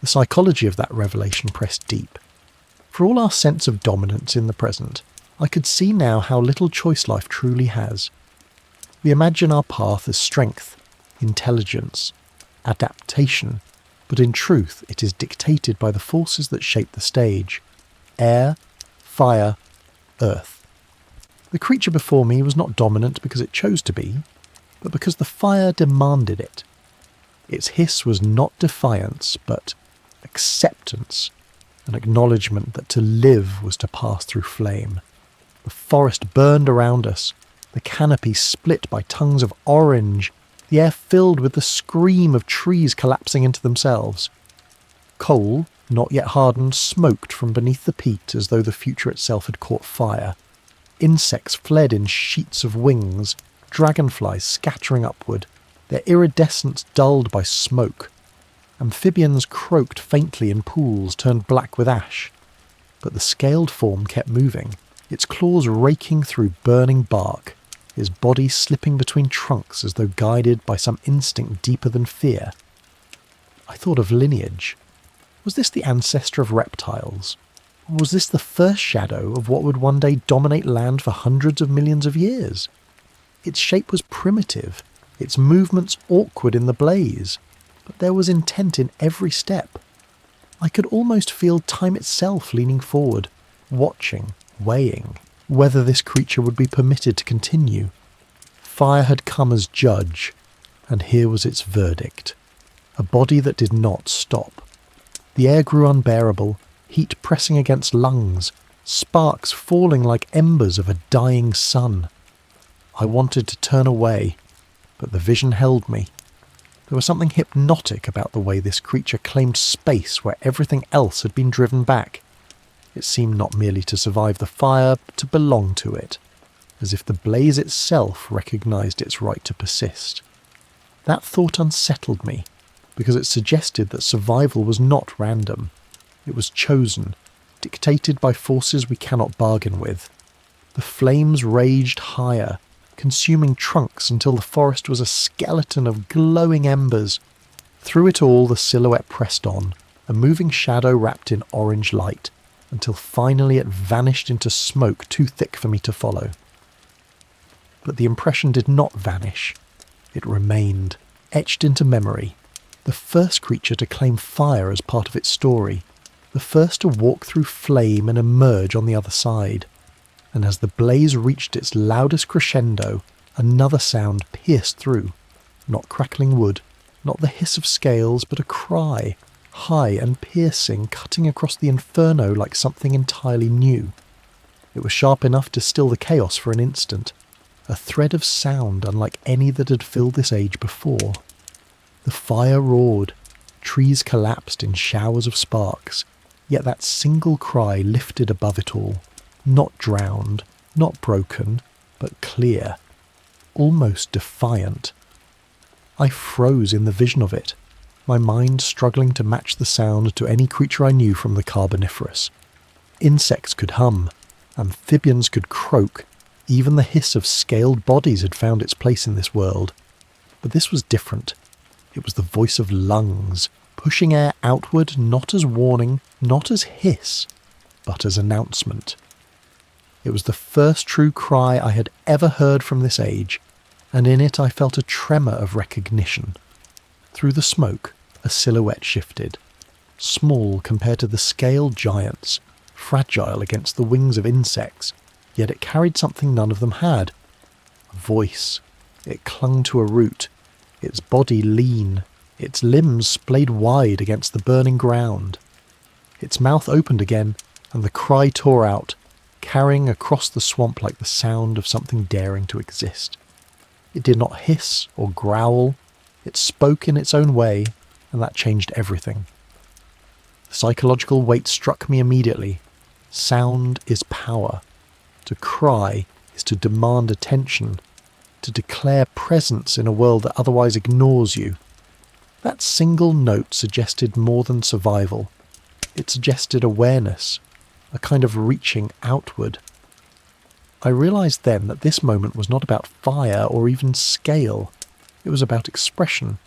A: The psychology of that revelation pressed deep. For all our sense of dominance in the present, I could see now how little choice life truly has. We imagine our path as strength, intelligence, adaptation, but in truth it is dictated by the forces that shape the stage: air, fire, earth. The creature before me was not dominant because it chose to be, but because the fire demanded it. Its hiss was not defiance, but acceptance, an acknowledgement that to live was to pass through flame. The forest burned around us, the canopy split by tongues of orange, the air filled with the scream of trees collapsing into themselves. Coal, not yet hardened, smoked from beneath the peat as though the future itself had caught fire. Insects fled in sheets of wings, dragonflies scattering upward, their iridescence dulled by smoke. Amphibians croaked faintly in pools turned black with ash. But the scaled form kept moving, its claws raking through burning bark, his body slipping between trunks as though guided by some instinct deeper than fear. I thought of lineage. Was this the ancestor of reptiles? Or was this the first shadow of what would one day dominate land for hundreds of millions of years? Its shape was primitive, its movements awkward in the blaze, but there was intent in every step. I could almost feel time itself leaning forward, watching, weighing, whether this creature would be permitted to continue. Fire had come as judge, and here was its verdict. A body that did not stop. The air grew unbearable, heat pressing against lungs, sparks falling like embers of a dying sun. I wanted to turn away, but the vision held me. There was something hypnotic about the way this creature claimed space where everything else had been driven back. It seemed not merely to survive the fire, but to belong to it, as if the blaze itself recognized its right to persist. That thought unsettled me, because it suggested that survival was not random. It was chosen, dictated by forces we cannot bargain with. The flames raged higher, consuming trunks until the forest was a skeleton of glowing embers. Through it all the silhouette pressed on, a moving shadow wrapped in orange light, until finally it vanished into smoke too thick for me to follow. But the impression did not vanish. It remained, etched into memory. The first creature to claim fire as part of its story, the first to walk through flame and emerge on the other side. And as the blaze reached its loudest crescendo, another sound pierced through. Not crackling wood, not the hiss of scales, but a cry, high and piercing, cutting across the inferno like something entirely new. It was sharp enough to still the chaos for an instant, a thread of sound unlike any that had filled this age before. The fire roared, trees collapsed in showers of sparks, yet that single cry lifted above it all. Not drowned, not broken, but clear, almost defiant. I froze in the vision of it, my mind struggling to match the sound to any creature I knew from the Carboniferous. Insects could hum, amphibians could croak, even the hiss of scaled bodies had found its place in this world. But this was different. It was the voice of lungs, pushing air outward not as warning, not as hiss, but as announcement. It was the first true cry I had ever heard from this age, and in it I felt a tremor of recognition. Through the smoke, a silhouette shifted, small compared to the scaled giants, fragile against the wings of insects, yet it carried something none of them had. A voice. It clung to a root, its body lean, its limbs splayed wide against the burning ground. Its mouth opened again, and the cry tore out, carrying across the swamp like the sound of something daring to exist. It did not hiss or growl. It spoke in its own way, and that changed everything. The psychological weight struck me immediately. Sound is power. To cry is to demand attention, to declare presence in a world that otherwise ignores you. That single note suggested more than survival. It suggested awareness, a kind of reaching outward. I realised then that this moment was not about fire or even scale. It was about expression.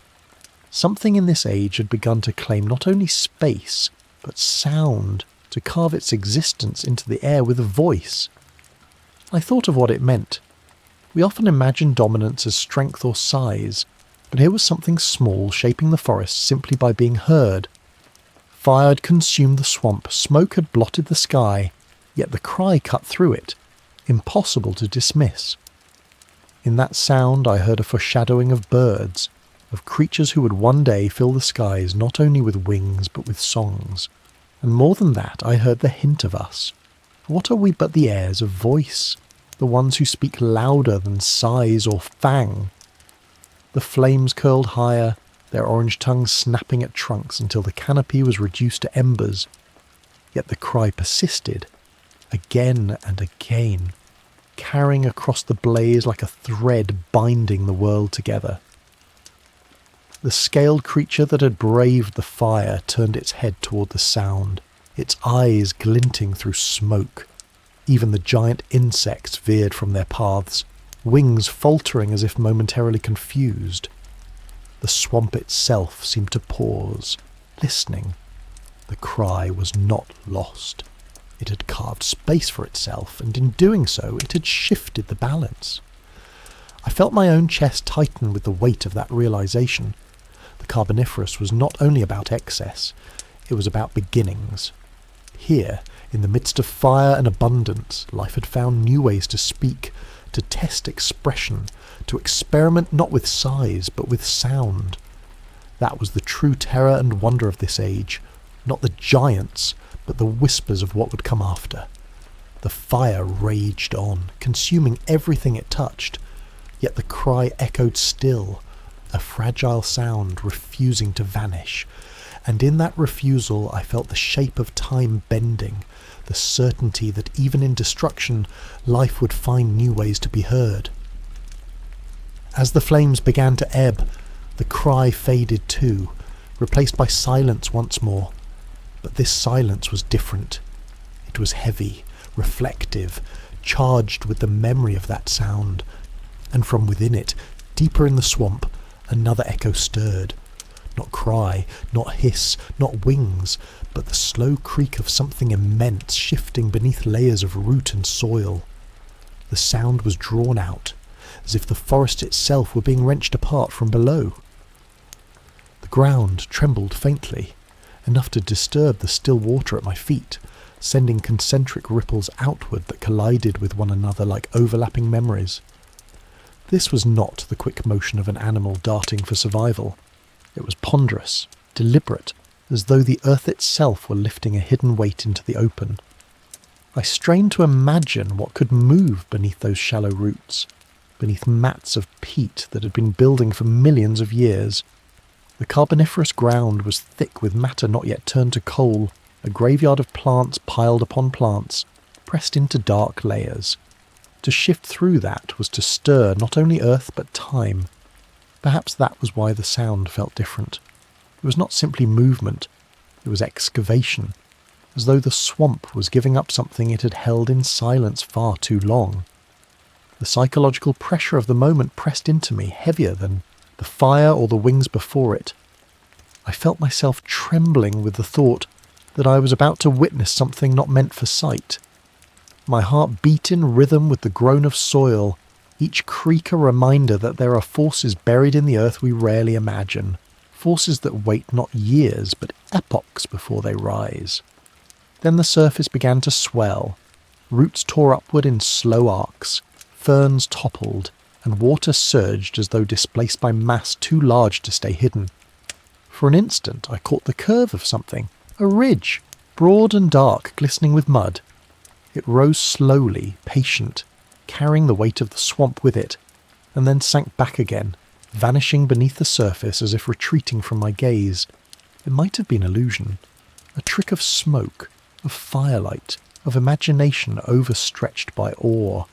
A: Something in this age had begun to claim not only space, but sound, to carve its existence into the air with a voice. I thought of what it meant. We often imagine dominance as strength or size, but here was something small shaping the forest simply by being heard. Fire had consumed the swamp, smoke had blotted the sky, yet the cry cut through it, impossible to dismiss. In that sound I heard a foreshadowing of birds, of creatures who would one day fill the skies not only with wings but with songs. And more than that, I heard the hint of us. What are we but the heirs of voice, the ones who speak louder than sighs or fang? The flames curled higher, their orange tongues snapping at trunks until the canopy was reduced to embers. Yet the cry persisted, again and again, carrying across the blaze like a thread binding the world together. The scaled creature that had braved the fire turned its head toward the sound, its eyes glinting through smoke. Even the giant insects veered from their paths, wings faltering as if momentarily confused. The swamp itself seemed to pause, listening. The cry was not lost. It had carved space for itself, and in doing so it had shifted the balance. I felt my own chest tighten with the weight of that realization. The Carboniferous was not only about excess, it was about beginnings. Here, in the midst of fire and abundance, life had found new ways to speak, to test expression, to experiment not with size but with sound. That was the true terror and wonder of this age, not the giants, but the whispers of what would come after. The fire raged on, consuming everything it touched, yet the cry echoed still, a fragile sound refusing to vanish, and in that refusal I felt the shape of time bending, the certainty that even in destruction, life would find new ways to be heard. As the flames began to ebb, the cry faded too, replaced by silence once more. But this silence was different. It was heavy, reflective, charged with the memory of that sound, and from within it, deeper in the swamp, another echo stirred. Not cry, not hiss, not wings, but the slow creak of something immense shifting beneath layers of root and soil. The sound was drawn out, as if the forest itself were being wrenched apart from below. The ground trembled faintly, enough to disturb the still water at my feet, sending concentric ripples outward that collided with one another like overlapping memories. This was not the quick motion of an animal darting for survival. It was ponderous, deliberate, as though the earth itself were lifting a hidden weight into the open. I strained to imagine what could move beneath those shallow roots, beneath mats of peat that had been building for millions of years. The Carboniferous ground was thick with matter not yet turned to coal, a graveyard of plants piled upon plants, pressed into dark layers. To shift through that was to stir not only earth but time. Perhaps that was why the sound felt different. It was not simply movement, it was excavation, as though the swamp was giving up something it had held in silence far too long. The psychological pressure of the moment pressed into me, heavier than the fire or the wings before it. I felt myself trembling with the thought that I was about to witness something not meant for sight. My heart beat in rhythm with the groan of soil, each creak a reminder that there are forces buried in the earth we rarely imagine, forces that wait not years but epochs before they rise. Then the surface began to swell, roots tore upward in slow arcs, ferns toppled, and water surged as though displaced by mass too large to stay hidden. For an instant I caught the curve of something, a ridge, broad and dark, glistening with mud. It rose slowly, patient, carrying the weight of the swamp with it, and then sank back again, vanishing beneath the surface as if retreating from my gaze. It might have been illusion, a trick of smoke, of firelight, of imagination overstretched by awe.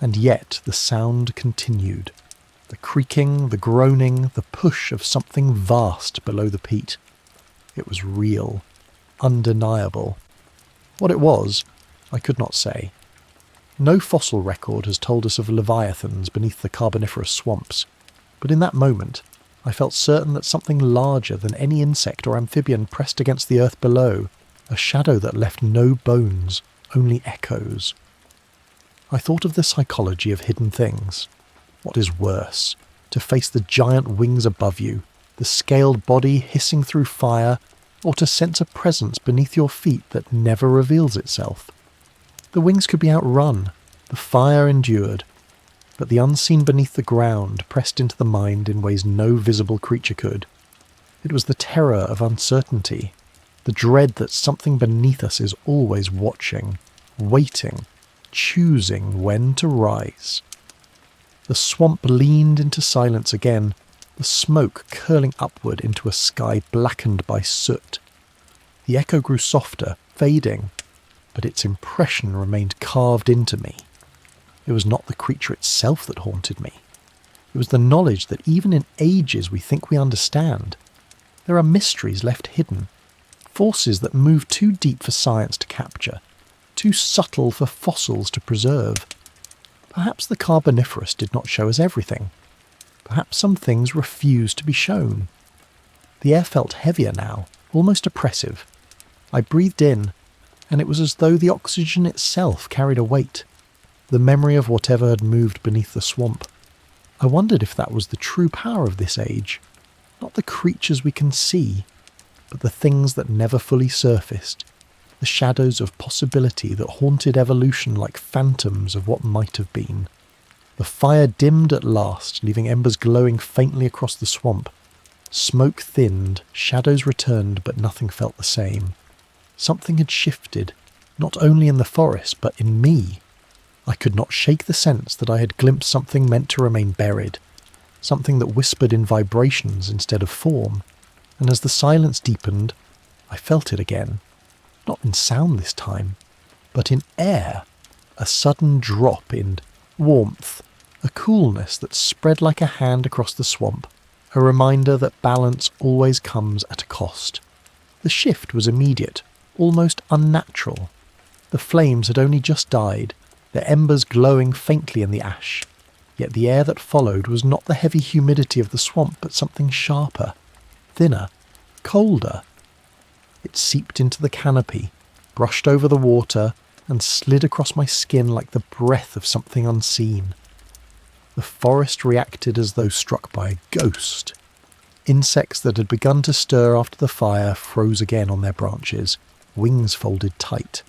A: And yet the sound continued, the creaking, the groaning, the push of something vast below the peat. It was real, undeniable. What it was, I could not say. No fossil record has told us of leviathans beneath the Carboniferous swamps, but in that moment I felt certain that something larger than any insect or amphibian pressed against the earth below, a shadow that left no bones, only echoes. I thought of the psychology of hidden things. What is worse, to face the giant wings above you, the scaled body hissing through fire, or to sense a presence beneath your feet that never reveals itself? The wings could be outrun, the fire endured, but the unseen beneath the ground pressed into the mind in ways no visible creature could. It was the terror of uncertainty, the dread that something beneath us is always watching, waiting, choosing when to rise. The swamp leaned into silence again, the smoke curling upward into a sky blackened by soot. The echo grew softer, fading, but its impression remained carved into me. It was not the creature itself that haunted me. It was the knowledge that even in ages we think we understand, there are mysteries left hidden, forces that move too deep for science to capture, too subtle for fossils to preserve. Perhaps the Carboniferous did not show us everything. Perhaps some things refused to be shown. The air felt heavier now, almost oppressive. I breathed in, and it was as though the oxygen itself carried a weight, the memory of whatever had moved beneath the swamp. I wondered if that was the true power of this age, not the creatures we can see, but the things that never fully surfaced, the shadows of possibility that haunted evolution like phantoms of what might have been. The fire dimmed at last, leaving embers glowing faintly across the swamp. Smoke thinned, shadows returned, but nothing felt the same. Something had shifted, not only in the forest, but in me. I could not shake the sense that I had glimpsed something meant to remain buried, something that whispered in vibrations instead of form, and as the silence deepened, I felt it again. Not in sound this time, but in air, a sudden drop in warmth, a coolness that spread like a hand across the swamp, a reminder that balance always comes at a cost. The shift was immediate, almost unnatural. The flames had only just died, their embers glowing faintly in the ash, yet the air that followed was not the heavy humidity of the swamp, but something sharper, thinner, colder. It seeped into the canopy, brushed over the water, and slid across my skin like the breath of something unseen. The forest reacted as though struck by a ghost. Insects that had begun to stir after the fire froze again on their branches, wings folded tight.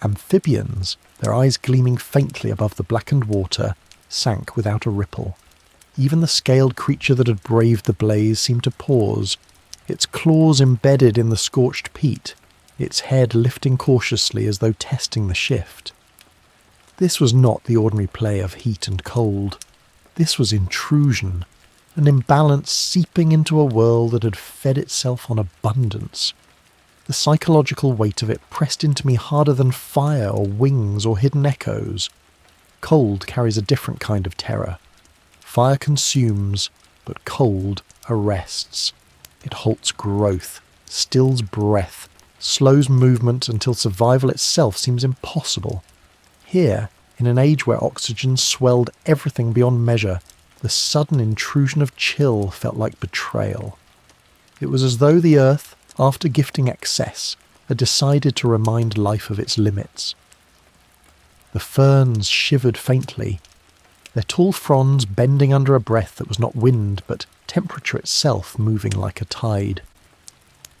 A: Amphibians, their eyes gleaming faintly above the blackened water, sank without a ripple. Even the scaled creature that had braved the blaze seemed to pause, its claws embedded in the scorched peat, its head lifting cautiously as though testing the shift. This was not the ordinary play of heat and cold. This was intrusion, an imbalance seeping into a world that had fed itself on abundance. The psychological weight of it pressed into me harder than fire or wings or hidden echoes. Cold carries a different kind of terror. Fire consumes, but cold arrests. It halts growth, stills breath, slows movement until survival itself seems impossible. Here, in an age where oxygen swelled everything beyond measure, the sudden intrusion of chill felt like betrayal. It was as though the earth, after gifting excess, had decided to remind life of its limits. The ferns shivered faintly, their tall fronds bending under a breath that was not wind but temperature itself moving like a tide.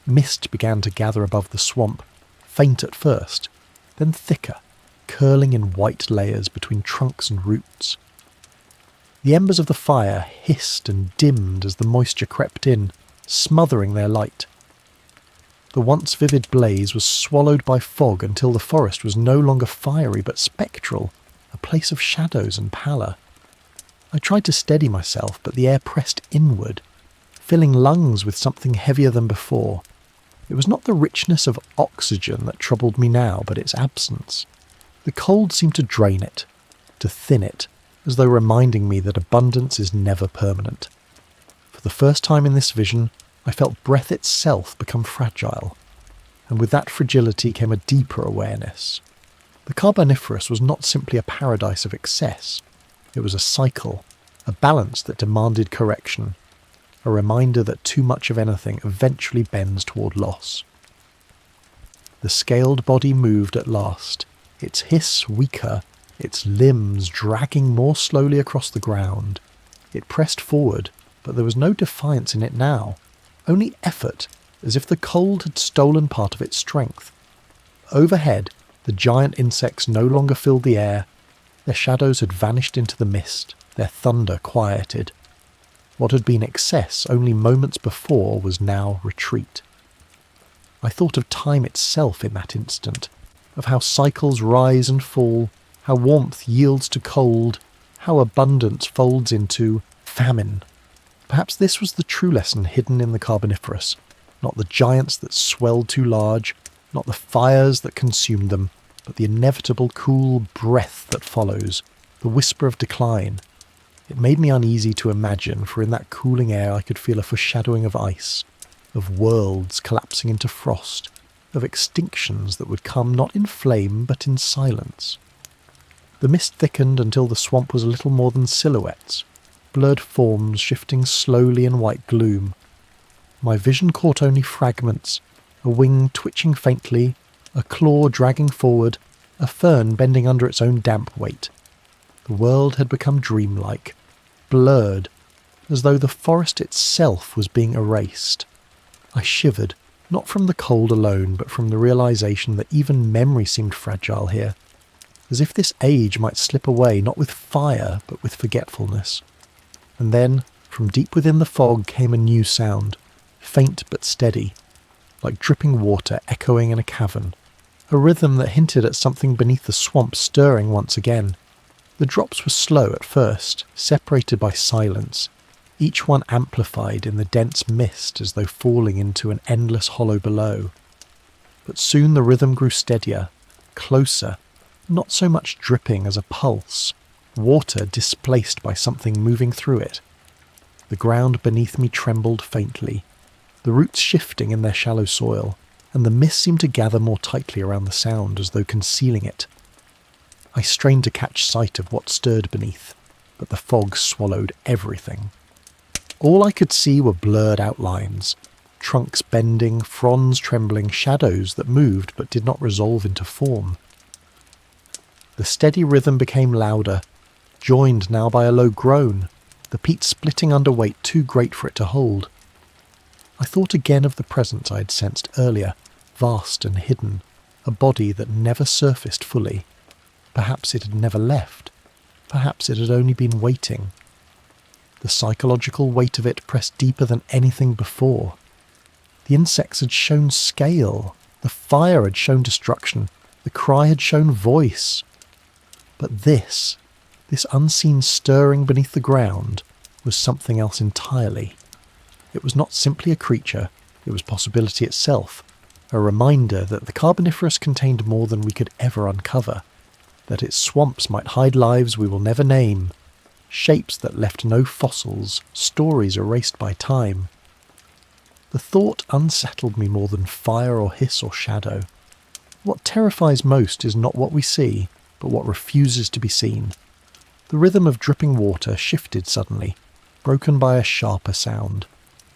A: Mist began to gather above the swamp, faint at first, then thicker, curling in white layers between trunks and roots. The embers of the fire hissed and dimmed as the moisture crept in, smothering their light. The once vivid blaze was swallowed by fog until the forest was no longer fiery but spectral, a place of shadows and pallor. I tried to steady myself, but the air pressed inward, filling lungs with something heavier than before. It was not the richness of oxygen that troubled me now, but its absence. The cold seemed to drain it, to thin it, as though reminding me that abundance is never permanent. For the first time in this vision, I felt breath itself become fragile, and with that fragility came a deeper awareness. The Carboniferous was not simply a paradise of excess. It was a cycle, a balance that demanded correction, a reminder that too much of anything eventually bends toward loss. The scaled body moved at last, its hiss weaker, its limbs dragging more slowly across the ground. It pressed forward, but there was no defiance in it now, only effort, as if the cold had stolen part of its strength. Overhead, the giant insects no longer filled the air. Their shadows had vanished into the mist, their thunder quieted. What had been excess only moments before was now retreat. I thought of time itself in that instant, of how cycles rise and fall, how warmth yields to cold, how abundance folds into famine. Perhaps this was the true lesson hidden in the Carboniferous, not the giants that swelled too large, not the fires that consumed them, but the inevitable cool breath that follows, the whisper of decline. It made me uneasy to imagine, for in that cooling air I could feel a foreshadowing of ice, of worlds collapsing into frost, of extinctions that would come not in flame but in silence. The mist thickened until the swamp was little more than silhouettes, blurred forms shifting slowly in white gloom. My vision caught only fragments, a wing twitching faintly, a claw dragging forward, a fern bending under its own damp weight. The world had become dreamlike, blurred, as though the forest itself was being erased. I shivered, not from the cold alone, but from the realization that even memory seemed fragile here, as if this age might slip away not with fire, but with forgetfulness. And then, from deep within the fog came a new sound, faint but steady, like dripping water echoing in a cavern, a rhythm that hinted at something beneath the swamp stirring once again. The drops were slow at first, separated by silence, each one amplified in the dense mist as though falling into an endless hollow below. But soon the rhythm grew steadier, closer, not so much dripping as a pulse, water displaced by something moving through it. The ground beneath me trembled faintly, the roots shifting in their shallow soil, and the mist seemed to gather more tightly around the sound as though concealing it. I strained to catch sight of what stirred beneath, but the fog swallowed everything. All I could see were blurred outlines, trunks bending, fronds trembling, shadows that moved but did not resolve into form. The steady rhythm became louder, joined now by a low groan, the peat splitting under weight too great for it to hold. I thought again of the presence I had sensed earlier, vast and hidden, a body that never surfaced fully. Perhaps it had never left. Perhaps it had only been waiting. The psychological weight of it pressed deeper than anything before. The insects had shown scale. The fire had shown destruction. The cry had shown voice. But this unseen stirring beneath the ground, was something else entirely. It was not simply a creature, it was possibility itself, a reminder that the Carboniferous contained more than we could ever uncover, that its swamps might hide lives we will never name, shapes that left no fossils, stories erased by time. The thought unsettled me more than fire or hiss or shadow. What terrifies most is not what we see, but what refuses to be seen. The rhythm of dripping water shifted suddenly, broken by a sharper sound.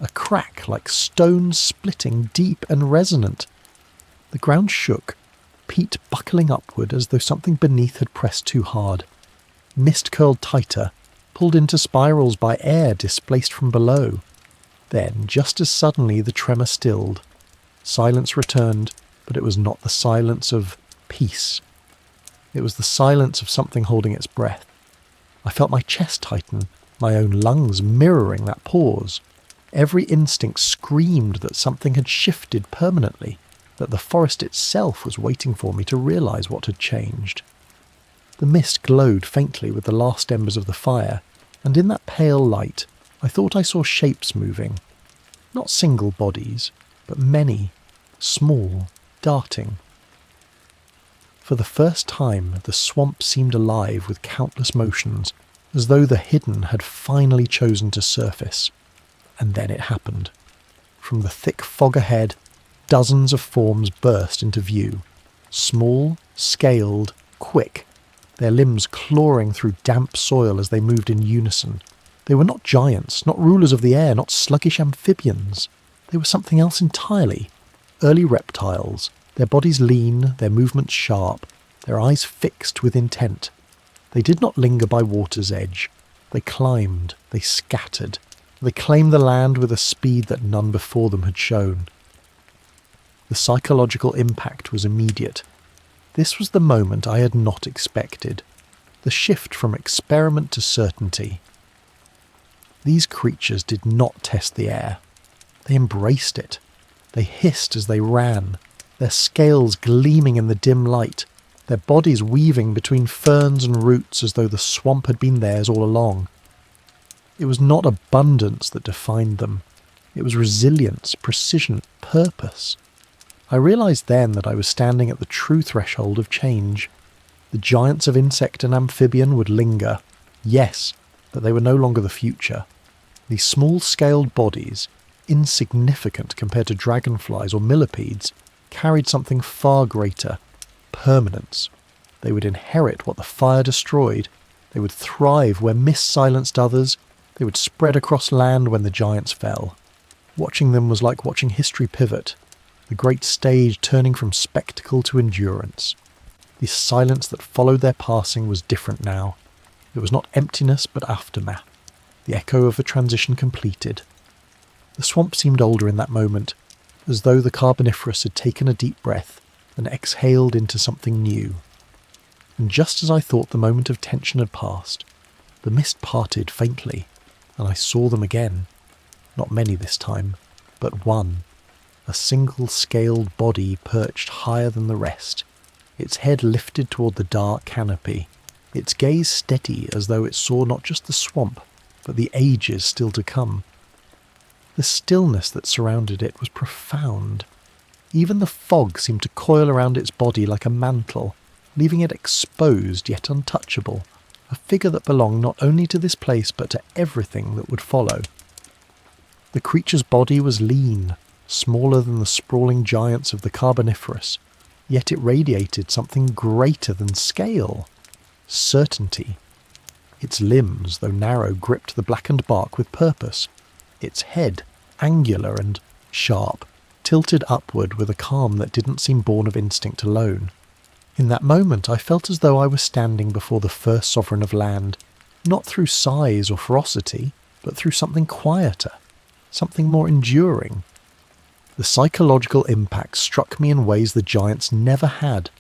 A: A crack like stones splitting, deep and resonant. The ground shook, peat buckling upward as though something beneath had pressed too hard. Mist curled tighter, pulled into spirals by air displaced from below. Then, just as suddenly, the tremor stilled. Silence returned, but it was not the silence of peace. It was the silence of something holding its breath. I felt my chest tighten, my own lungs mirroring that pause. Every instinct screamed that something had shifted permanently, that the forest itself was waiting for me to realize what had changed. The mist glowed faintly with the last embers of the fire, and in that pale light I thought I saw shapes moving. Not single bodies, but many, small, darting. For the first time the swamp seemed alive with countless motions, as though the hidden had finally chosen to surface. And then it happened. From the thick fog ahead, dozens of forms burst into view. Small, scaled, quick, their limbs clawing through damp soil as they moved in unison. They were not giants, not rulers of the air, not sluggish amphibians. They were something else entirely. Early reptiles, their bodies lean, their movements sharp, their eyes fixed with intent. They did not linger by water's edge. They climbed, they scattered. They claimed the land with a speed that none before them had shown. The psychological impact was immediate. This was the moment I had not expected. the shift from experiment to certainty. These creatures did not test the air. They embraced it. They hissed as they ran, their scales gleaming in the dim light, their bodies weaving between ferns and roots as though the swamp had been theirs all along. It was not abundance that defined them. It was resilience, precision, purpose. I realised then that I was standing at the true threshold of change. The giants of insect and amphibian would linger, yes, but they were no longer the future. These small-scaled bodies, insignificant compared to dragonflies or millipedes, carried something far greater, permanence. They would inherit what the fire destroyed. They would thrive where mist silenced others. They would spread across land when the giants fell. Watching them was like watching history pivot, the great stage turning from spectacle to endurance. The silence that followed their passing was different now. It was not emptiness but aftermath, the echo of a transition completed. The swamp seemed older in that moment, as though the Carboniferous had taken a deep breath and exhaled into something new. And just as I thought the moment of tension had passed, the mist parted faintly, and I saw them again. Not many this time, but one. A single-scaled body perched higher than the rest, its head lifted toward the dark canopy, its gaze steady as though it saw not just the swamp, but the ages still to come. The stillness that surrounded it was profound. Even the fog seemed to coil around its body like a mantle, leaving it exposed yet untouchable, a figure that belonged not only to this place but to everything that would follow. The creature's body was lean, smaller than the sprawling giants of the Carboniferous, yet it radiated something greater than scale. Certainty. Its limbs, though narrow, gripped the blackened bark with purpose. Its head, angular and sharp, tilted upward with a calm that didn't seem born of instinct alone. In that moment I felt as though I was standing before the first sovereign of land, not through size or ferocity, but through something quieter, something more enduring. The psychological impact struck me in ways the giants never had.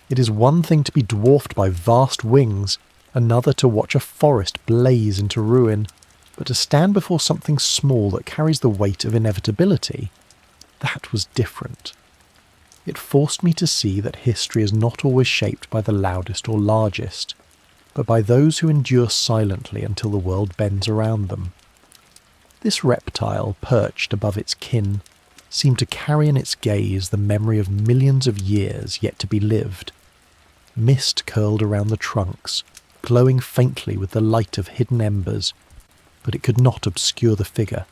A: It is one thing to be dwarfed by vast wings, another to watch a forest blaze into ruin, but to stand before something small that carries the weight of inevitability, that was different. It forced me to see that history is not always shaped by the loudest or largest, but by those who endure silently until the world bends around them. This reptile, perched above its kin, seemed to carry in its gaze the memory of millions of years yet to be lived. Mist curled around the trunks, glowing faintly with the light of hidden embers, but it could not obscure the figure.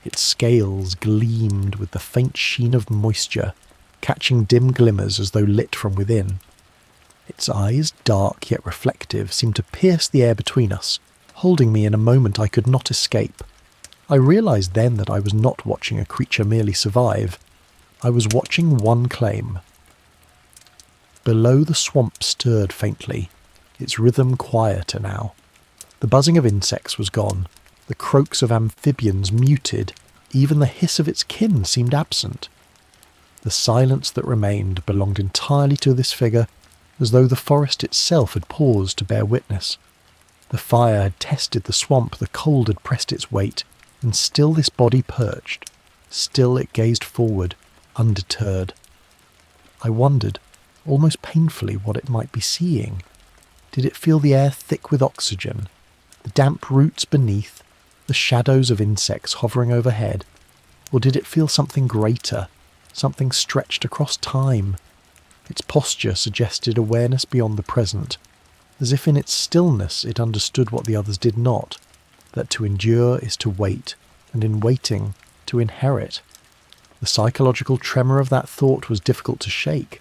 A: Its scales gleamed with the faint sheen of moisture, catching dim glimmers as though lit from within. Its eyes, dark yet reflective, seemed to pierce the air between us, holding me in a moment I could not escape. I realised then that I was not watching a creature merely survive. I was watching one claim. Below, the swamp stirred faintly, its rhythm quieter now. The buzzing of insects was gone, the croaks of amphibians muted, even the hiss of its kin seemed absent. The silence that remained belonged entirely to this figure, as though the forest itself had paused to bear witness. The fire had tested the swamp, the cold had pressed its weight, and still this body perched, still it gazed forward, undeterred. I wondered, almost painfully, what it might be seeing. Did it feel the air thick with oxygen, the damp roots beneath, the shadows of insects hovering overhead, or did it feel something greater, something stretched across time? Its posture suggested awareness beyond the present, as if in its stillness it understood what the others did not, that to endure is to wait, and in waiting, to inherit. The psychological tremor of that thought was difficult to shake.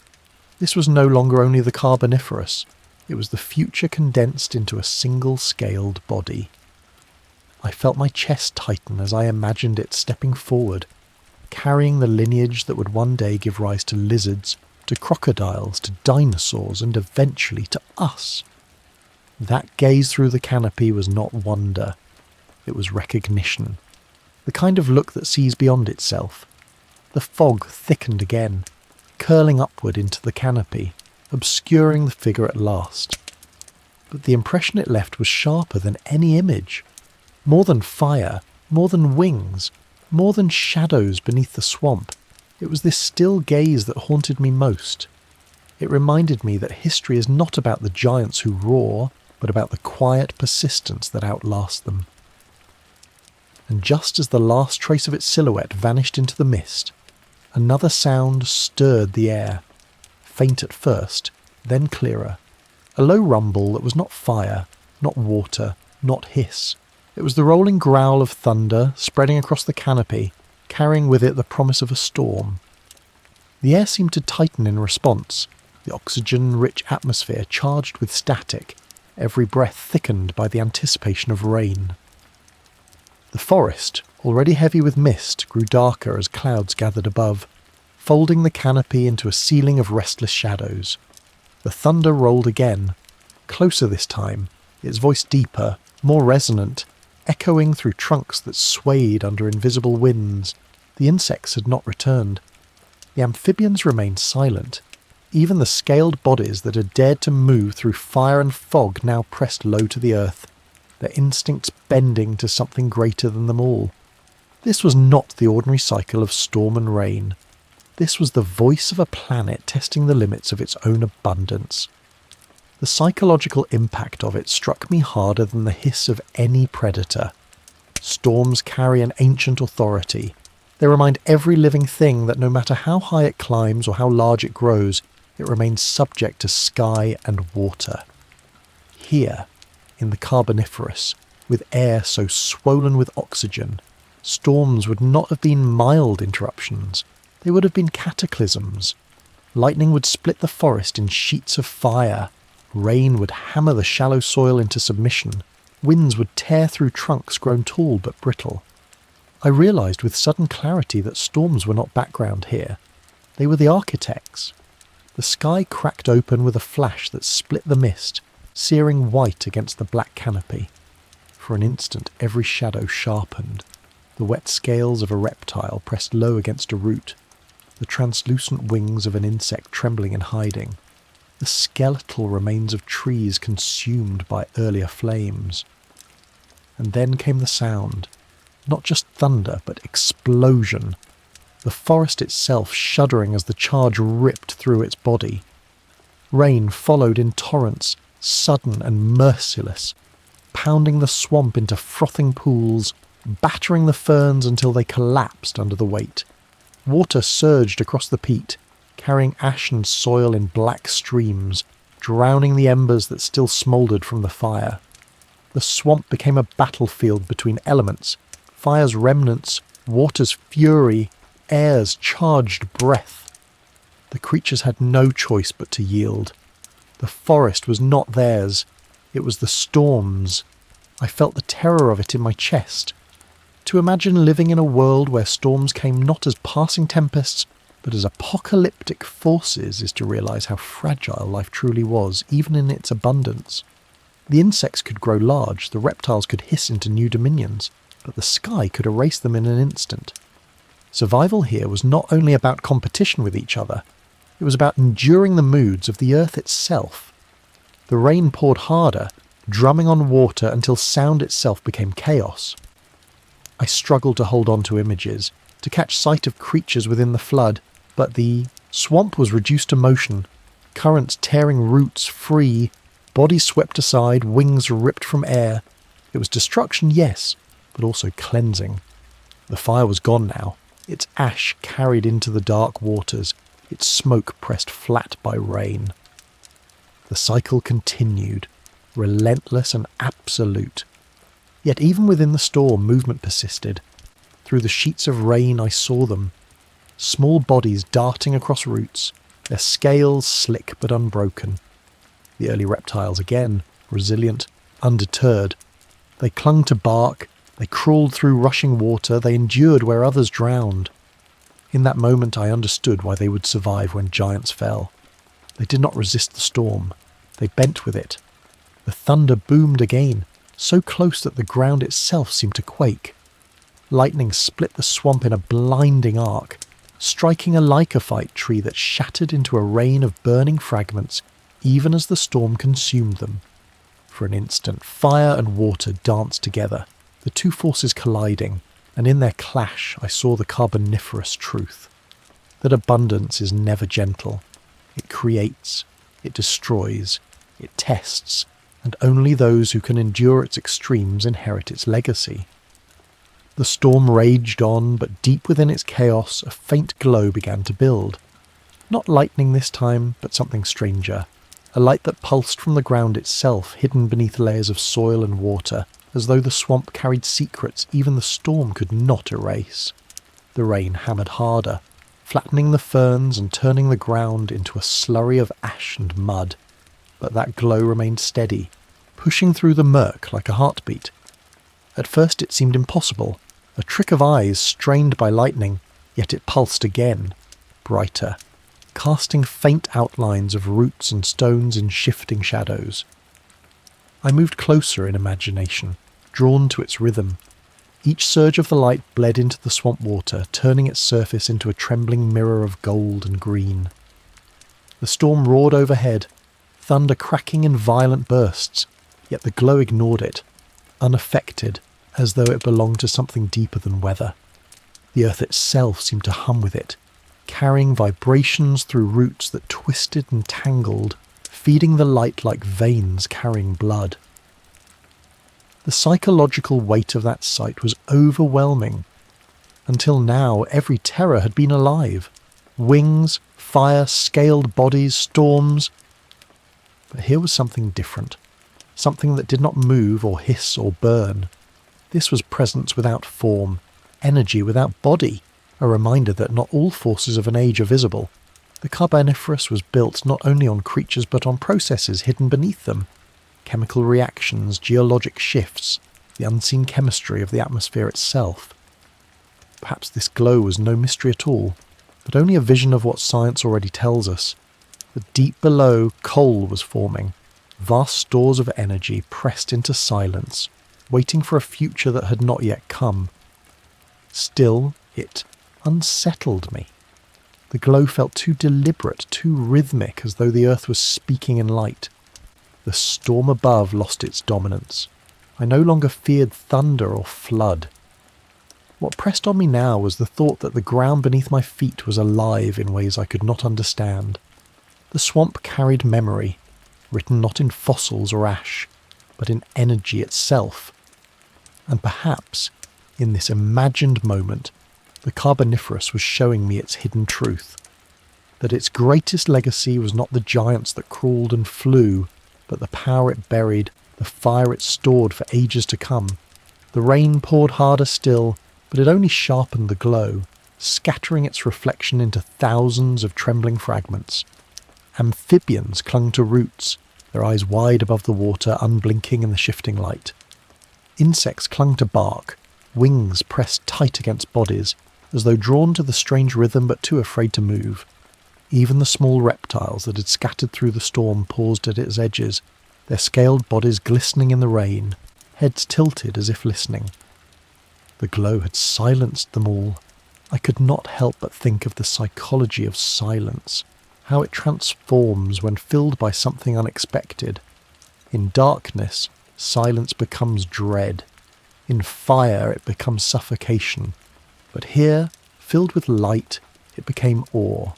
A: This was no longer only the Carboniferous, it was the future condensed into a single-scaled body. I felt my chest tighten as I imagined it stepping forward, carrying the lineage that would one day give rise to lizards, to crocodiles, to dinosaurs, and eventually to us. That gaze through the canopy was not wonder, it was recognition, the kind of look that sees beyond itself. The fog thickened again, curling upward into the canopy, obscuring the figure at last. but the impression it left was sharper than any image. More than fire, more than wings, more than shadows beneath the swamp, it was this still gaze that haunted me most. It reminded me that history is not about the giants who roar, but about the quiet persistence that outlasts them. And just as the last trace of its silhouette vanished into the mist, another sound stirred the air, faint at first, then clearer. A low rumble that was not fire, not water, not hiss. It was the rolling growl of thunder spreading across the canopy, carrying with it the promise of a storm. The air seemed to tighten in response, the oxygen-rich atmosphere charged with static, every breath thickened by the anticipation of rain. The forest, already heavy with mist, grew darker as clouds gathered above, folding the canopy into a ceiling of restless shadows. The thunder rolled again, closer this time, its voice deeper, more resonant, echoing through trunks that swayed under invisible winds. The insects had not returned. The amphibians remained silent. Even the scaled bodies that had dared to move through fire and fog now pressed low to the earth, their instincts bending to something greater than them all. This was not the ordinary cycle of storm and rain. This was the voice of a planet testing the limits of its own abundance. The psychological impact of it struck me harder than the hiss of any predator. Storms carry an ancient authority. They remind every living thing that no matter how high it climbs or how large it grows, it remains subject to sky and water. Here, in the Carboniferous, with air so swollen with oxygen, storms would not have been mild interruptions. They would have been cataclysms. Lightning would split the forest in sheets of fire. Rain would hammer the shallow soil into submission. Winds would tear through trunks grown tall but brittle. I realised with sudden clarity that storms were not background here. They were the architects. The sky cracked open with a flash that split the mist, searing white against the black canopy. For an instant every shadow sharpened. The wet scales of a reptile pressed low against a root. The translucent wings of an insect trembling in hiding. The skeletal remains of trees consumed by earlier flames. And then came the sound. Not just thunder, but explosion. The forest itself shuddering as the charge ripped through its body. Rain followed in torrents, sudden and merciless, pounding the swamp into frothing pools, battering the ferns until they collapsed under the weight. Water surged across the peat, carrying ash and soil in black streams, drowning the embers that still smouldered from the fire. The swamp became a battlefield between elements, fire's remnants, water's fury, air's charged breath. The creatures had no choice but to yield. The forest was not theirs. It was the storm's. I felt the terror of it in my chest. To imagine living in a world where storms came not as passing tempests, but as apocalyptic forces is to realise how fragile life truly was, even in its abundance. The insects could grow large, the reptiles could hiss into new dominions, but the sky could erase them in an instant. Survival here was not only about competition with each other, it was about enduring the moods of the earth itself. The rain poured harder, drumming on water until sound itself became chaos. I struggled to hold on to images, to catch sight of creatures within the flood, but the swamp was reduced to motion, currents tearing roots free, bodies swept aside, wings ripped from air. It was destruction, yes, but also cleansing. The fire was gone now, its ash carried into the dark waters, its smoke pressed flat by rain. The cycle continued, relentless and absolute. Yet even within the storm, movement persisted. Through the sheets of rain I saw them, small bodies darting across roots, their scales slick but unbroken. The early reptiles again, resilient, undeterred. They clung to bark, they crawled through rushing water, they endured where others drowned. In that moment I understood why they would survive when giants fell. They did not resist the storm. They bent with it. The thunder boomed again, so close that the ground itself seemed to quake. Lightning split the swamp in a blinding arc, striking a lycophyte tree that shattered into a rain of burning fragments even as the storm consumed them. For an instant, fire and water danced together, the two forces colliding, and in their clash I saw the Carboniferous truth. That abundance is never gentle. It creates, it destroys, it tests, and only those who can endure its extremes inherit its legacy. The storm raged on, but deep within its chaos a faint glow began to build. Not lightning this time, but something stranger. A light that pulsed from the ground itself, hidden beneath layers of soil and water, as though the swamp carried secrets even the storm could not erase. The rain hammered harder, flattening the ferns and turning the ground into a slurry of ash and mud. But that glow remained steady, pushing through the murk like a heartbeat. At first it seemed impossible, a trick of eyes strained by lightning, yet it pulsed again, brighter, casting faint outlines of roots and stones in shifting shadows. I moved closer in imagination, drawn to its rhythm. Each surge of the light bled into the swamp water, turning its surface into a trembling mirror of gold and green. The storm roared overhead, thunder cracking in violent bursts, yet the glow ignored it, unaffected, as though it belonged to something deeper than weather. The earth itself seemed to hum with it, carrying vibrations through roots that twisted and tangled, feeding the light like veins carrying blood. The psychological weight of that sight was overwhelming. Until now, every terror had been alive. Wings, fire, scaled bodies, storms. But here was something different. Something that did not move or hiss or burn. This was presence without form, energy without body, a reminder that not all forces of an age are visible. The Carboniferous was built not only on creatures but on processes hidden beneath them. Chemical reactions, geologic shifts, the unseen chemistry of the atmosphere itself. Perhaps this glow was no mystery at all, but only a vision of what science already tells us. That deep below, coal was forming, vast stores of energy pressed into silence, waiting for a future that had not yet come. Still, it unsettled me. The glow felt too deliberate, too rhythmic, as though the earth was speaking in light. The storm above lost its dominance. I no longer feared thunder or flood. What pressed on me now was the thought that the ground beneath my feet was alive in ways I could not understand. The swamp carried memory, written not in fossils or ash, but in energy itself. And perhaps, in this imagined moment, the Carboniferous was showing me its hidden truth. That its greatest legacy was not the giants that crawled and flew, but the power it buried, the fire it stored for ages to come. The rain poured harder still, but it only sharpened the glow, scattering its reflection into thousands of trembling fragments. Amphibians clung to roots, their eyes wide above the water, unblinking in the shifting light. Insects clung to bark, wings pressed tight against bodies, as though drawn to the strange rhythm but too afraid to move. Even the small reptiles that had scattered through the storm paused at its edges, their scaled bodies glistening in the rain, heads tilted as if listening. The glow had silenced them all. I could not help but think of the psychology of silence, how it transforms when filled by something unexpected. In darkness, silence becomes dread. In fire, it becomes suffocation. But here, filled with light, it became awe.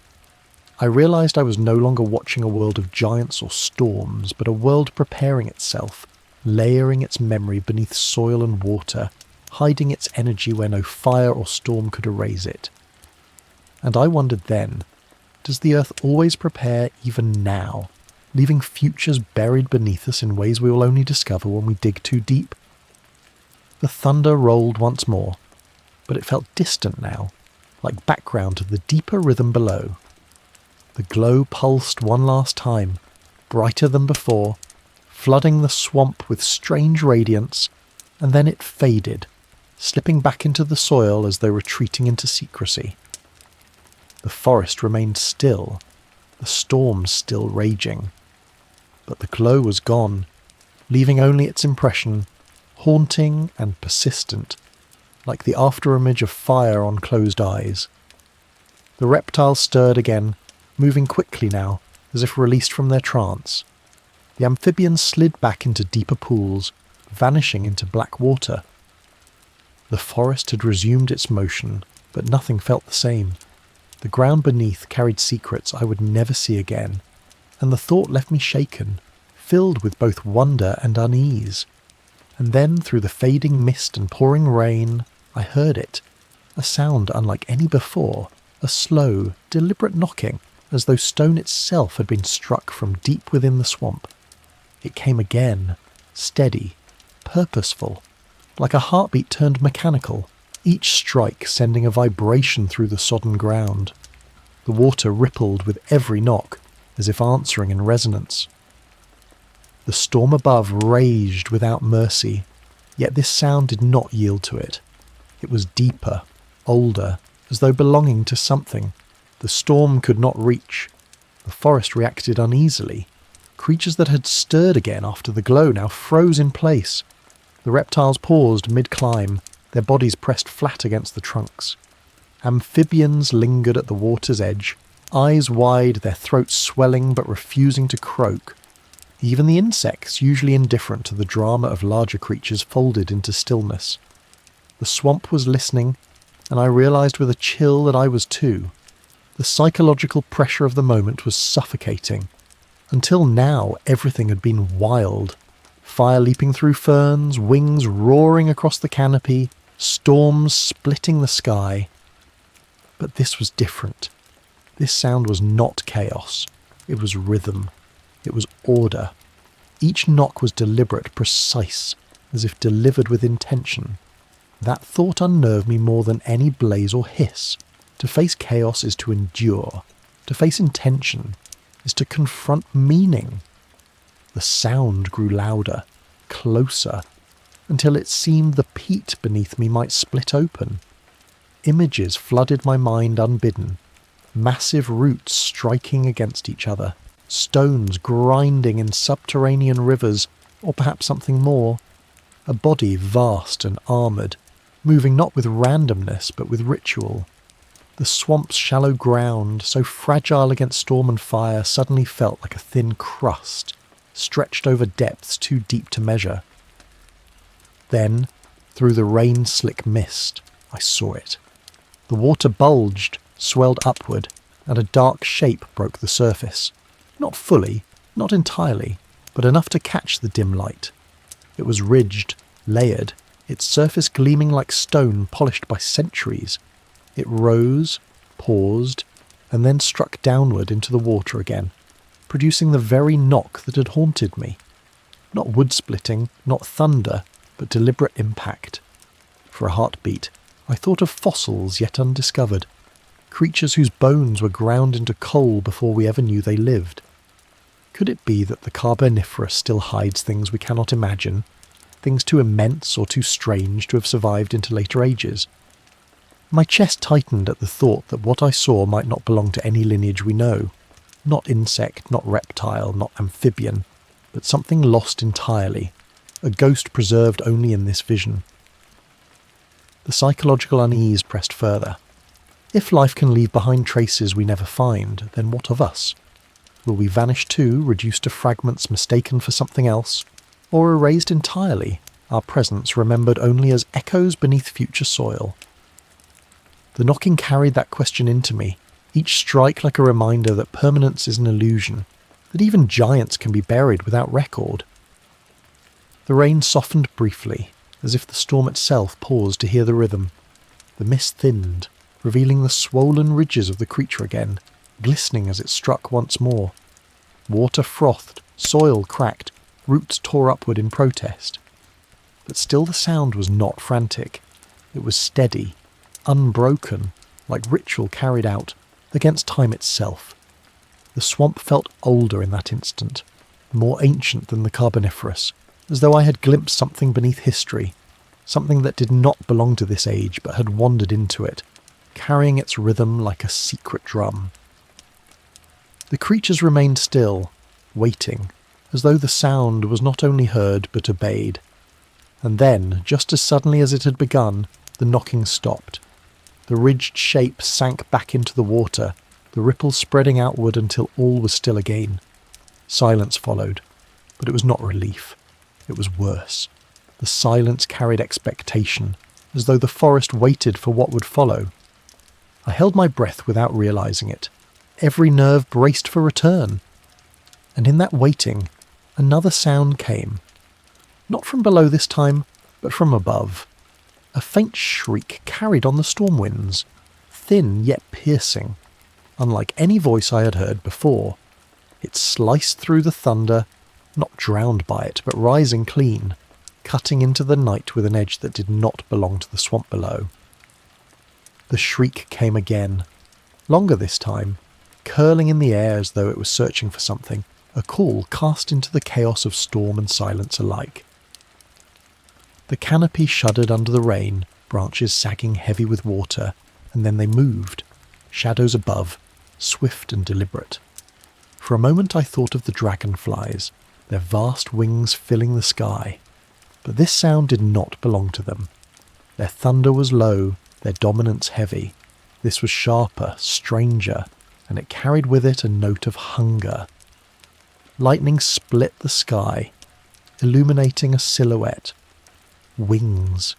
A: I realized I was no longer watching a world of giants or storms, but a world preparing itself, layering its memory beneath soil and water, hiding its energy where no fire or storm could erase it. And I wondered then, does the earth always prepare even now, leaving futures buried beneath us in ways we will only discover when we dig too deep? The thunder rolled once more, but it felt distant now, like background to the deeper rhythm below. The glow pulsed one last time, brighter than before, flooding the swamp with strange radiance, and then it faded, slipping back into the soil as though retreating into secrecy. The forest remained still, the storm still raging. But the glow was gone, leaving only its impression, haunting and persistent, like the afterimage of fire on closed eyes. The reptiles stirred again, moving quickly now, as if released from their trance. The amphibians slid back into deeper pools, vanishing into black water. The forest had resumed its motion, but nothing felt the same. The ground beneath carried secrets I would never see again, and the thought left me shaken, filled with both wonder and unease. And then, through the fading mist and pouring rain, I heard it, a sound unlike any before, a slow, deliberate knocking, as though stone itself had been struck from deep within the swamp. It came again, steady, purposeful, like a heartbeat turned mechanical, each strike sending a vibration through the sodden ground. The water rippled with every knock, as if answering in resonance. The storm above raged without mercy, yet this sound did not yield to it. It was deeper, older, as though belonging to something the storm could not reach. The forest reacted uneasily. Creatures that had stirred again after the glow now froze in place. The reptiles paused mid-climb, their bodies pressed flat against the trunks. Amphibians lingered at the water's edge, eyes wide, their throats swelling but refusing to croak. Even the insects, usually indifferent to the drama of larger creatures, folded into stillness. The swamp was listening, and I realised with a chill that I was too. The psychological pressure of the moment was suffocating. Until now, everything had been wild. Fire leaping through ferns, wings roaring across the canopy, storms splitting the sky. But this was different. This sound was not chaos. It was rhythm. It was order. Each knock was deliberate, precise, as if delivered with intention. That thought unnerved me more than any blaze or hiss. To face chaos is to endure. To face intention is to confront meaning. The sound grew louder, closer, until it seemed the peat beneath me might split open. Images flooded my mind unbidden, massive roots striking against each other, stones grinding in subterranean rivers, or perhaps something more. A body vast and armoured, moving not with randomness but with ritual. The swamp's shallow ground, so fragile against storm and fire, suddenly felt like a thin crust, stretched over depths too deep to measure. Then, through the rain-slick mist, I saw it. The water bulged, swelled upward, and a dark shape broke the surface. Not fully, not entirely, but enough to catch the dim light. It was ridged, layered, its surface gleaming like stone polished by centuries. It rose, paused, and then struck downward into the water again, producing the very knock that had haunted me. Not wood-splitting, not thunder, but deliberate impact. For a heartbeat, I thought of fossils yet undiscovered, creatures whose bones were ground into coal before we ever knew they lived. Could it be that the Carboniferous still hides things we cannot imagine, things too immense or too strange to have survived into later ages? My chest tightened at the thought that what I saw might not belong to any lineage we know. Not insect, not reptile, not amphibian, but something lost entirely, a ghost preserved only in this vision. The psychological unease pressed further. If life can leave behind traces we never find, then what of us? Will we vanish too, reduced to fragments mistaken for something else, or erased entirely, our presence remembered only as echoes beneath future soil? The knocking carried that question into me, each strike like a reminder that permanence is an illusion, that even giants can be buried without record. The rain softened briefly, as if the storm itself paused to hear the rhythm. The mist thinned, revealing the swollen ridges of the creature again, glistening as it struck once more. Water frothed, soil cracked, roots tore upward in protest. But still the sound was not frantic. It was steady, unbroken, like ritual carried out, against time itself. The swamp felt older in that instant, more ancient than the Carboniferous, as though I had glimpsed something beneath history, something that did not belong to this age but had wandered into it, carrying its rhythm like a secret drum. The creatures remained still, waiting, as though the sound was not only heard but obeyed. And then, just as suddenly as it had begun, the knocking stopped. The ridged shape sank back into the water, the ripples spreading outward until all was still again. Silence followed. But it was not relief. It was worse. The silence carried expectation, as though the forest waited for what would follow. I held my breath without realizing it. Every nerve braced for return. And in that waiting, another sound came. Not from below this time, but from above. A faint shriek carried on the storm winds, thin yet piercing, unlike any voice I had heard before. It sliced through the thunder, not drowned by it, but rising clean, cutting into the night with an edge that did not belong to the swamp below. The shriek came again, longer this time, curling in the air as though it was searching for something, a call cast into the chaos of storm and silence alike. The canopy shuddered under the rain, branches sagging heavy with water, and then they moved, shadows above, swift and deliberate. For a moment I thought of the dragonflies, their vast wings filling the sky, but this sound did not belong to them. Their thunder was low, their dominance heavy. This was sharper, stranger, and it carried with it a note of hunger. Lightning split the sky, illuminating a silhouette. Wings,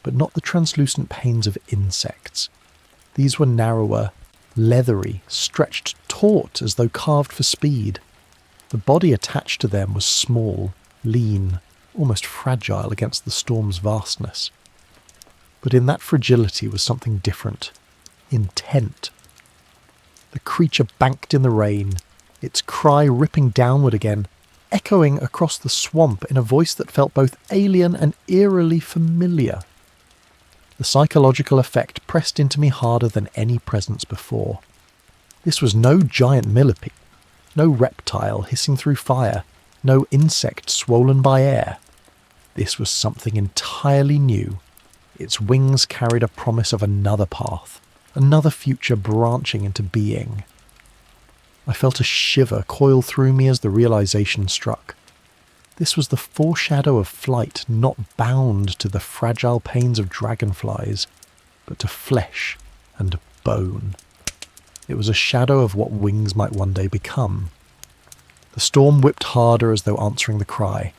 A: but not the translucent panes of insects. These were narrower, leathery, stretched taut as though carved for speed. The body attached to them was small, lean, almost fragile against the storm's vastness. But in that fragility was something different, intent. The creature banked in the rain, its cry ripping downward again, echoing across the swamp in a voice that felt both alien and eerily familiar. The psychological effect pressed into me harder than any presence before. This was no giant millipede, no reptile hissing through fire, no insect swollen by air. This was something entirely new. Its wings carried a promise of another path, another future branching into being. I felt a shiver coil through me as the realization struck. This was the foreshadow of flight, not bound to the fragile pains of dragonflies, but to flesh and bone. It was a shadow of what wings might one day become. The storm whipped harder as though answering the cry.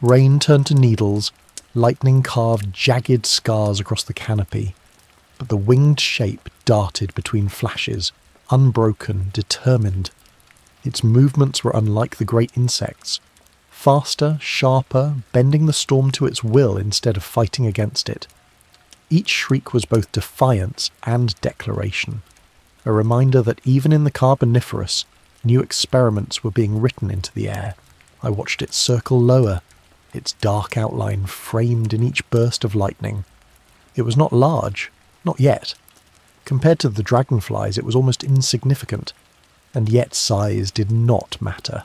A: Rain turned to needles, lightning carved jagged scars across the canopy, but the winged shape darted between flashes, unbroken, determined. Its movements were unlike the great insects, faster, sharper, bending the storm to its will instead of fighting against it. Each shriek was both defiance and declaration, a reminder that even in the Carboniferous, new experiments were being written into the air. I watched it circle lower, its dark outline framed in each burst of lightning. It was not large, not yet. Compared to the dragonflies, it was almost insignificant, and yet size did not matter.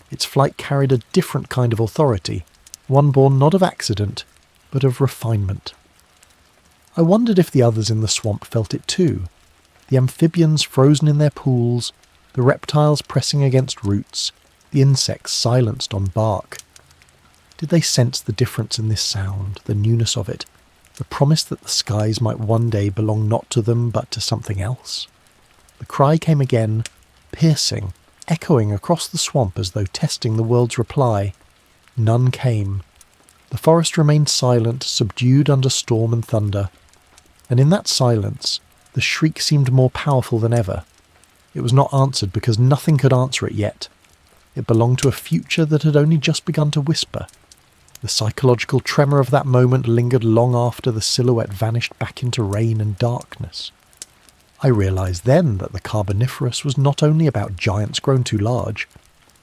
A: Its flight carried a different kind of authority, one born not of accident, but of refinement. I wondered if the others in the swamp felt it too. The amphibians frozen in their pools, the reptiles pressing against roots, the insects silenced on bark. Did they sense the difference in this sound, the newness of it, the promise that the skies might one day belong not to them but to something else? The cry came again, piercing, echoing across the swamp as though testing the world's reply. None came. The forest remained silent, subdued under storm and thunder. And in that silence, the shriek seemed more powerful than ever. It was not answered because nothing could answer it yet. It belonged to a future that had only just begun to whisper. The psychological tremor of that moment lingered long after the silhouette vanished back into rain and darkness. I realized then that the Carboniferous was not only about giants grown too large.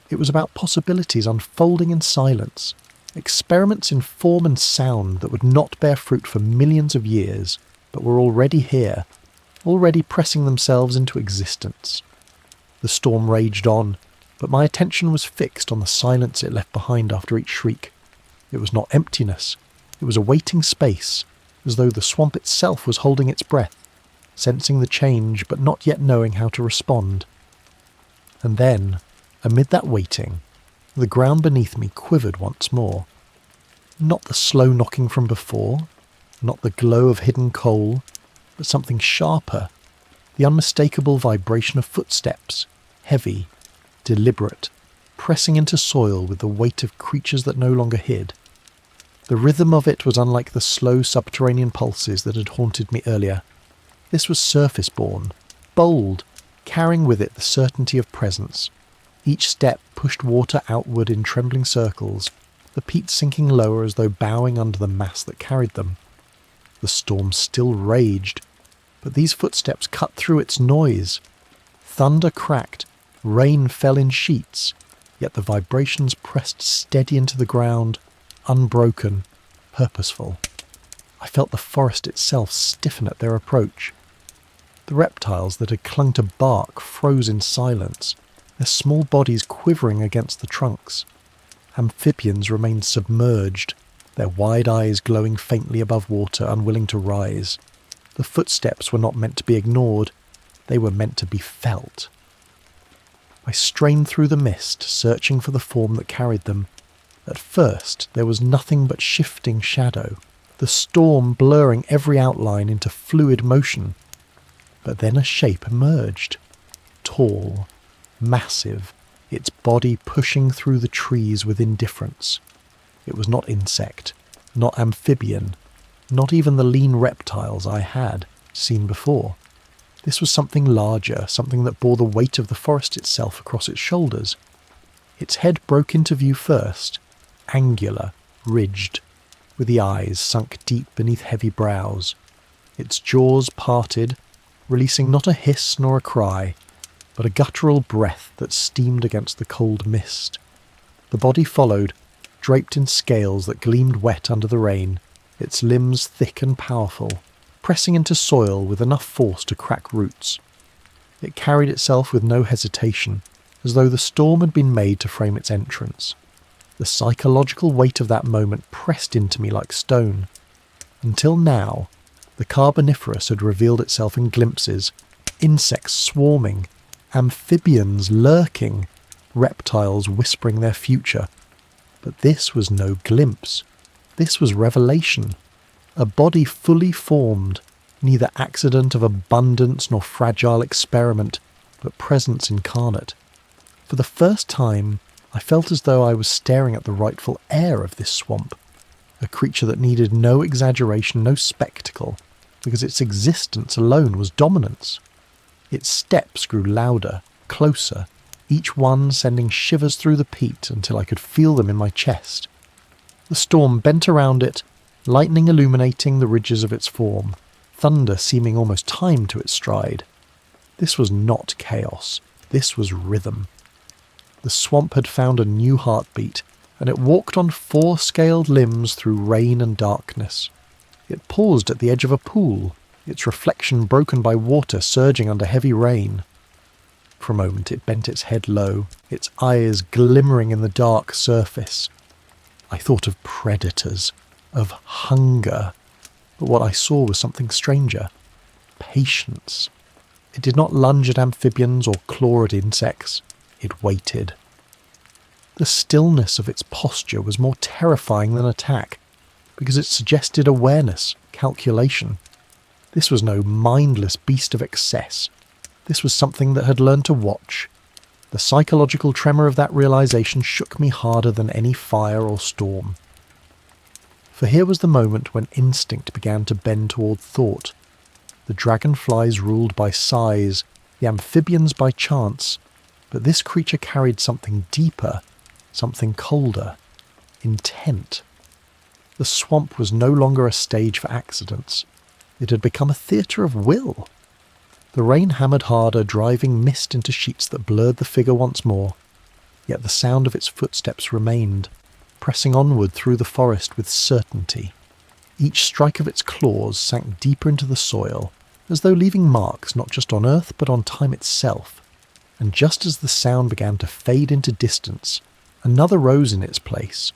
A: It was about possibilities unfolding in silence, experiments in form and sound that would not bear fruit for millions of years, but were already here, already pressing themselves into existence. The storm raged on, but my attention was fixed on the silence it left behind after each shriek. It was not emptiness, it was a waiting space, as though the swamp itself was holding its breath, sensing the change but not yet knowing how to respond. And then, amid that waiting, the ground beneath me quivered once more. Not the slow knocking from before, not the glow of hidden coal, but something sharper, the unmistakable vibration of footsteps, heavy, deliberate, pressing into soil with the weight of creatures that no longer hid. The rhythm of it was unlike the slow subterranean pulses that had haunted me earlier. This was surface-born, bold, carrying with it the certainty of presence. Each step pushed water outward in trembling circles, the peat sinking lower as though bowing under the mass that carried them. The storm still raged, but these footsteps cut through its noise. Thunder cracked, rain fell in sheets, yet the vibrations pressed steady into the ground, unbroken, purposeful. I felt the forest itself stiffen at their approach. The reptiles that had clung to bark froze in silence, their small bodies quivering against the trunks. Amphibians remained submerged, their wide eyes glowing faintly above water, unwilling to rise. The footsteps were not meant to be ignored, they were meant to be felt. I strained through the mist, searching for the form that carried them. At first, there was nothing but shifting shadow, the storm blurring every outline into fluid motion. But then a shape emerged, tall, massive, its body pushing through the trees with indifference. It was not insect, not amphibian, not even the lean reptiles I had seen before. This was something larger, something that bore the weight of the forest itself across its shoulders. Its head broke into view first, angular, ridged, with the eyes sunk deep beneath heavy brows. Its jaws parted, releasing not a hiss nor a cry, but a guttural breath that steamed against the cold mist. The body followed, draped in scales that gleamed wet under the rain, its limbs thick and powerful, pressing into soil with enough force to crack roots. It carried itself with no hesitation, as though the storm had been made to frame its entrance. The psychological weight of that moment pressed into me like stone. Until now, the Carboniferous had revealed itself in glimpses, insects swarming, amphibians lurking, reptiles whispering their future. But this was no glimpse. This was revelation. A body fully formed, neither accident of abundance nor fragile experiment, but presence incarnate. For the first time, I felt as though I was staring at the rightful heir of this swamp, a creature that needed no exaggeration, no spectacle, because its existence alone was dominance. Its steps grew louder, closer, each one sending shivers through the peat until I could feel them in my chest. The storm bent around it, lightning illuminating the ridges of its form, thunder seeming almost timed to its stride. This was not chaos, this was rhythm. The swamp had found a new heartbeat, and it walked on four scaled limbs through rain and darkness. It paused at the edge of a pool, its reflection broken by water surging under heavy rain. For a moment it bent its head low, its eyes glimmering in the dark surface. I thought of predators, of hunger, but what I saw was something stranger. Patience. It did not lunge at amphibians or claw at insects. It waited. The stillness of its posture was more terrifying than attack, because it suggested awareness, calculation. This was no mindless beast of excess. This was something that had learned to watch. The psychological tremor of that realization shook me harder than any fire or storm. For here was the moment when instinct began to bend toward thought. The dragonflies ruled by size, the amphibians by chance, but this creature carried something deeper, something colder, intent. The swamp was no longer a stage for accidents. It had become a theatre of will. The rain hammered harder, driving mist into sheets that blurred the figure once more, yet the sound of its footsteps remained, pressing onward through the forest with certainty. Each strike of its claws sank deeper into the soil, as though leaving marks not just on earth but on time itself. And just as the sound began to fade into distance, another rose in its place,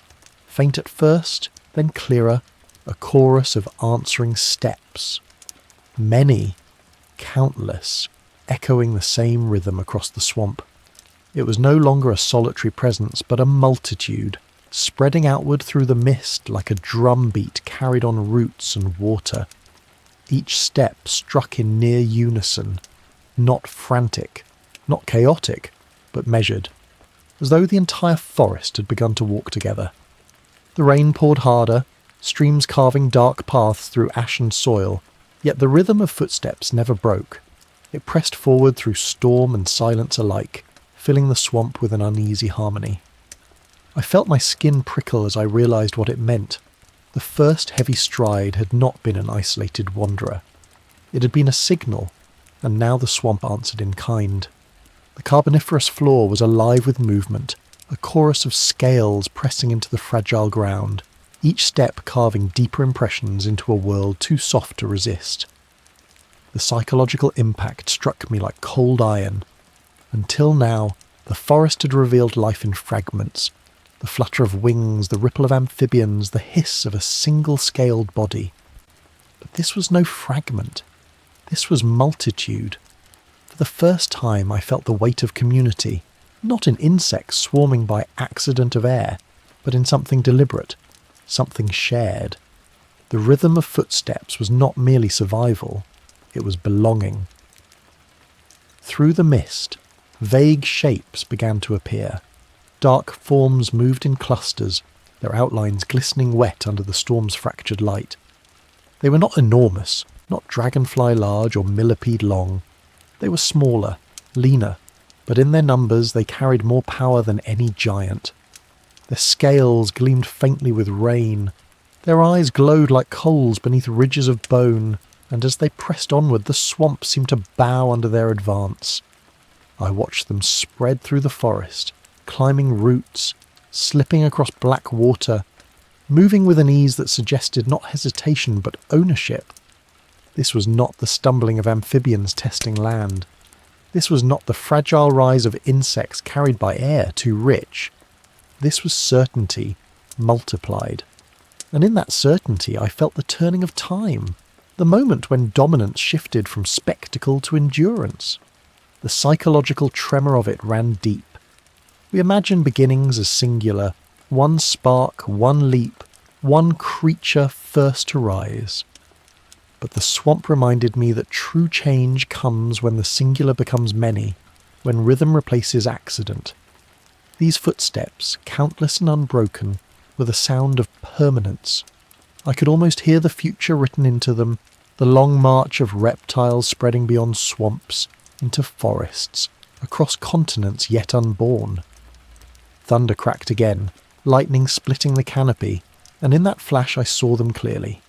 A: faint at first, then clearer, a chorus of answering steps. Many, countless, echoing the same rhythm across the swamp. It was no longer a solitary presence, but a multitude, spreading outward through the mist like a drumbeat carried on roots and water. Each step struck in near unison, not frantic, not chaotic, but measured. as though the entire forest had begun to walk together. The rain poured harder, streams carving dark paths through ashen soil, yet the rhythm of footsteps never broke. It pressed forward through storm and silence alike, filling the swamp with an uneasy harmony. I felt my skin prickle as I realised what it meant. The first heavy stride had not been an isolated wanderer. It had been a signal, and now the swamp answered in kind. The Carboniferous floor was alive with movement, a chorus of scales pressing into the fragile ground, each step carving deeper impressions into a world too soft to resist. The psychological impact struck me like cold iron. Until now, the forest had revealed life in fragments, the flutter of wings, the ripple of amphibians, the hiss of a single-scaled body. But this was no fragment. This was multitude. For the first time I felt the weight of community, not in insects swarming by accident of air, but in something deliberate, something shared. The rhythm of footsteps was not merely survival, it was belonging. Through the mist, vague shapes began to appear. Dark forms moved in clusters, their outlines glistening wet under the storm's fractured light. They were not enormous, not dragonfly large or millipede long. They were smaller, leaner, but in their numbers they carried more power than any giant. Their scales gleamed faintly with rain. Their eyes glowed like coals beneath ridges of bone, and as they pressed onward the swamp seemed to bow under their advance. I watched them spread through the forest, climbing roots, slipping across black water, moving with an ease that suggested not hesitation but ownership. This was not the stumbling of amphibians testing land. This was not the fragile rise of insects carried by air too rich. This was certainty, multiplied. And in that certainty I felt the turning of time, the moment when dominance shifted from spectacle to endurance. The psychological tremor of it ran deep. We imagine beginnings as singular, one spark, one leap, one creature first to rise. But the swamp reminded me that true change comes when the singular becomes many, when rhythm replaces accident. These footsteps, countless and unbroken, were the sound of permanence. I could almost hear the future written into them, the long march of reptiles spreading beyond swamps, into forests, across continents yet unborn. Thunder cracked again, lightning splitting the canopy, and in that flash I saw them clearly.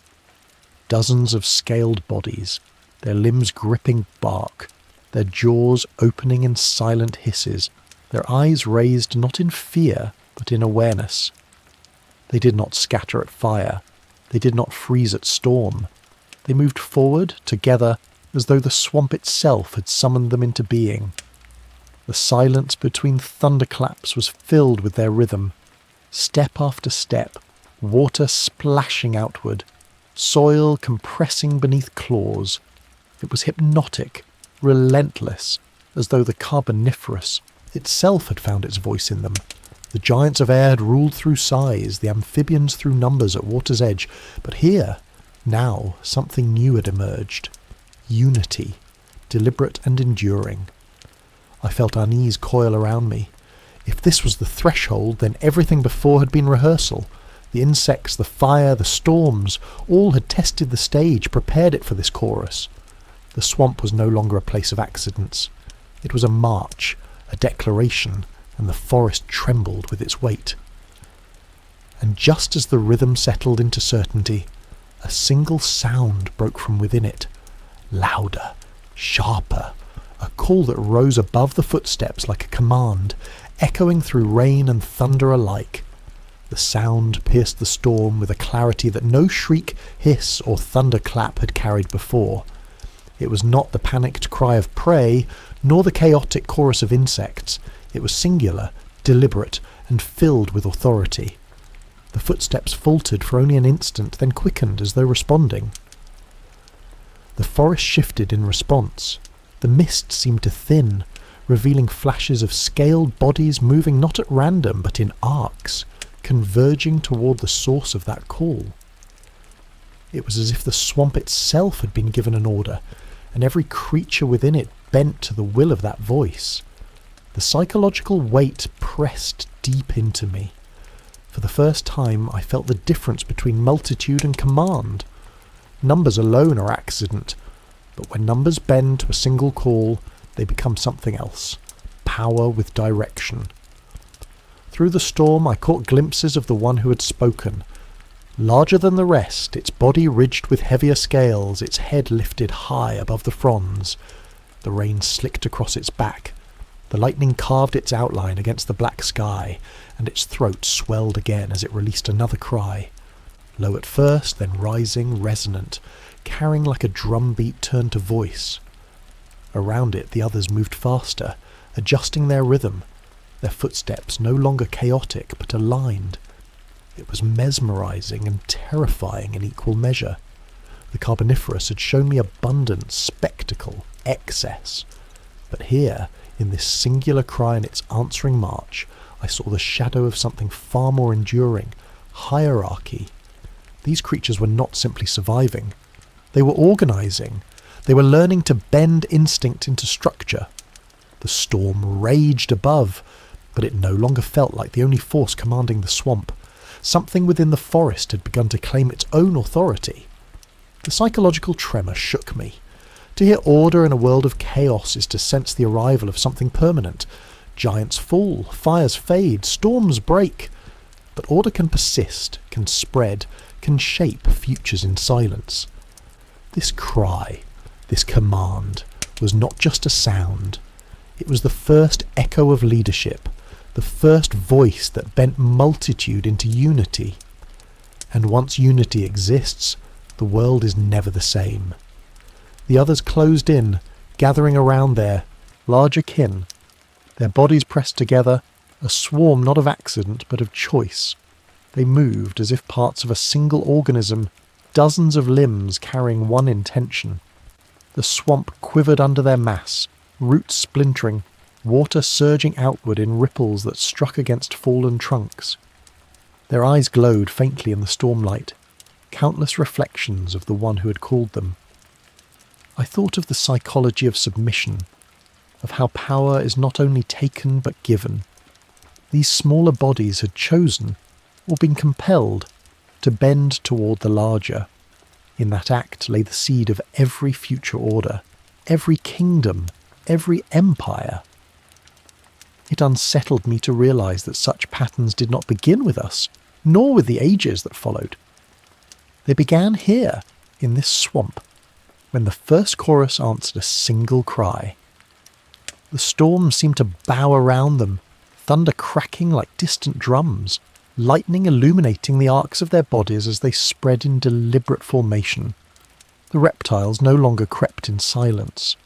A: Dozens of scaled bodies, their limbs gripping bark, their jaws opening in silent hisses, their eyes raised not in fear, but in awareness. They did not scatter at fire. They did not freeze at storm. They moved forward, together, as though the swamp itself had summoned them into being. The silence between thunderclaps was filled with their rhythm. Step after step, water splashing outward, soil compressing beneath claws. It was hypnotic, relentless, as though the Carboniferous itself had found its voice in them. The giants of air had ruled through size, the amphibians through numbers at water's edge, but here, now, something new had emerged. Unity, deliberate and enduring. I felt unease coil around me. If this was the threshold, then everything before had been rehearsal. The insects, the fire, the storms, all had tested the stage, prepared it for this chorus. The swamp was no longer a place of accidents. It was a march, a declaration, and the forest trembled with its weight. And just as the rhythm settled into certainty, a single sound broke from within it, louder, sharper, a call that rose above the footsteps like a command, echoing through rain and thunder alike. The sound pierced the storm with a clarity that no shriek, hiss, or thunderclap had carried before. It was not the panicked cry of prey, nor the chaotic chorus of insects. It was singular, deliberate, and filled with authority. The footsteps faltered for only an instant, then quickened as though responding. The forest shifted in response. The mist seemed to thin, revealing flashes of scaled bodies moving not at random but in arcs, converging toward the source of that call. It was as if the swamp itself had been given an order, and every creature within it bent to the will of that voice. The psychological weight pressed deep into me. For the first time, I felt the difference between multitude and command. Numbers alone are accident, but when numbers bend to a single call, they become something else. Power with direction. Through the storm, I caught glimpses of the one who had spoken. Larger than the rest, its body ridged with heavier scales, its head lifted high above the fronds. The rain slicked across its back. The lightning carved its outline against the black sky, and its throat swelled again as it released another cry. Low at first, then rising, resonant, carrying like a drumbeat turned to voice. Around it, the others moved faster, adjusting their rhythm, their footsteps no longer chaotic but aligned. It was mesmerizing and terrifying in equal measure. The Carboniferous had shown me abundance, spectacle, excess. But here, in this singular cry and its answering march, I saw the shadow of something far more enduring, hierarchy. These creatures were not simply surviving. They were organizing. They were learning to bend instinct into structure. The storm raged above, but it no longer felt like the only force commanding the swamp. Something within the forest had begun to claim its own authority. The psychological tremor shook me. To hear order in a world of chaos is to sense the arrival of something permanent. Giants fall, fires fade, storms break. But order can persist, can spread, can shape futures in silence. This cry, this command, was not just a sound. It was the first echo of leadership, the first voice that bent multitude into unity. And once unity exists, the world is never the same. The others closed in, gathering around their larger kin, their bodies pressed together, a swarm not of accident but of choice. They moved as if parts of a single organism, dozens of limbs carrying one intention. The swamp quivered under their mass, roots splintering, water surging outward in ripples that struck against fallen trunks. Their eyes glowed faintly in the stormlight, countless reflections of the one who had called them. I thought of the psychology of submission, of how power is not only taken but given. These smaller bodies had chosen, or been compelled, to bend toward the larger. In that act lay the seed of every future order, every kingdom, every empire. It unsettled me to realize that such patterns did not begin with us, nor with the ages that followed. They began here, in this swamp, when the first chorus answered a single cry. The storm seemed to bow around them, thunder cracking like distant drums, lightning illuminating the arcs of their bodies as they spread in deliberate formation. The reptiles no longer crept in silence.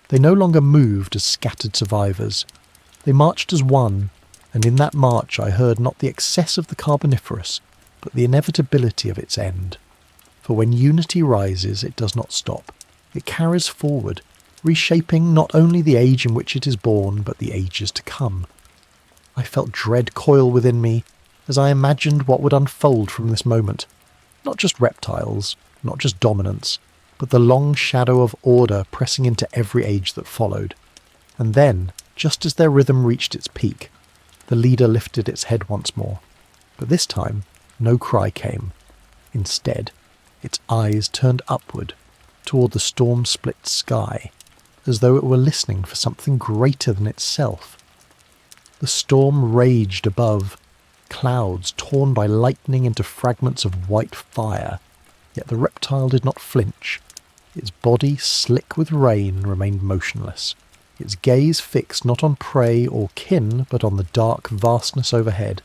A: They no longer moved as scattered survivors. They marched as one, and in that march I heard not the excess of the Carboniferous, but the inevitability of its end. For when unity rises, it does not stop. It carries forward, reshaping not only the age in which it is born, but the ages to come. I felt dread coil within me as I imagined what would unfold from this moment. Not just reptiles, not just dominance, but the long shadow of order pressing into every age that followed. And then, just as their rhythm reached its peak, the leader lifted its head once more. But this time, no cry came. Instead, its eyes turned upward, toward the storm-split sky, as though it were listening for something greater than itself. The storm raged above, clouds torn by lightning into fragments of white fire, yet the reptile did not flinch. Its body, slick with rain, remained motionless, its gaze fixed not on prey or kin, but on the dark vastness overhead.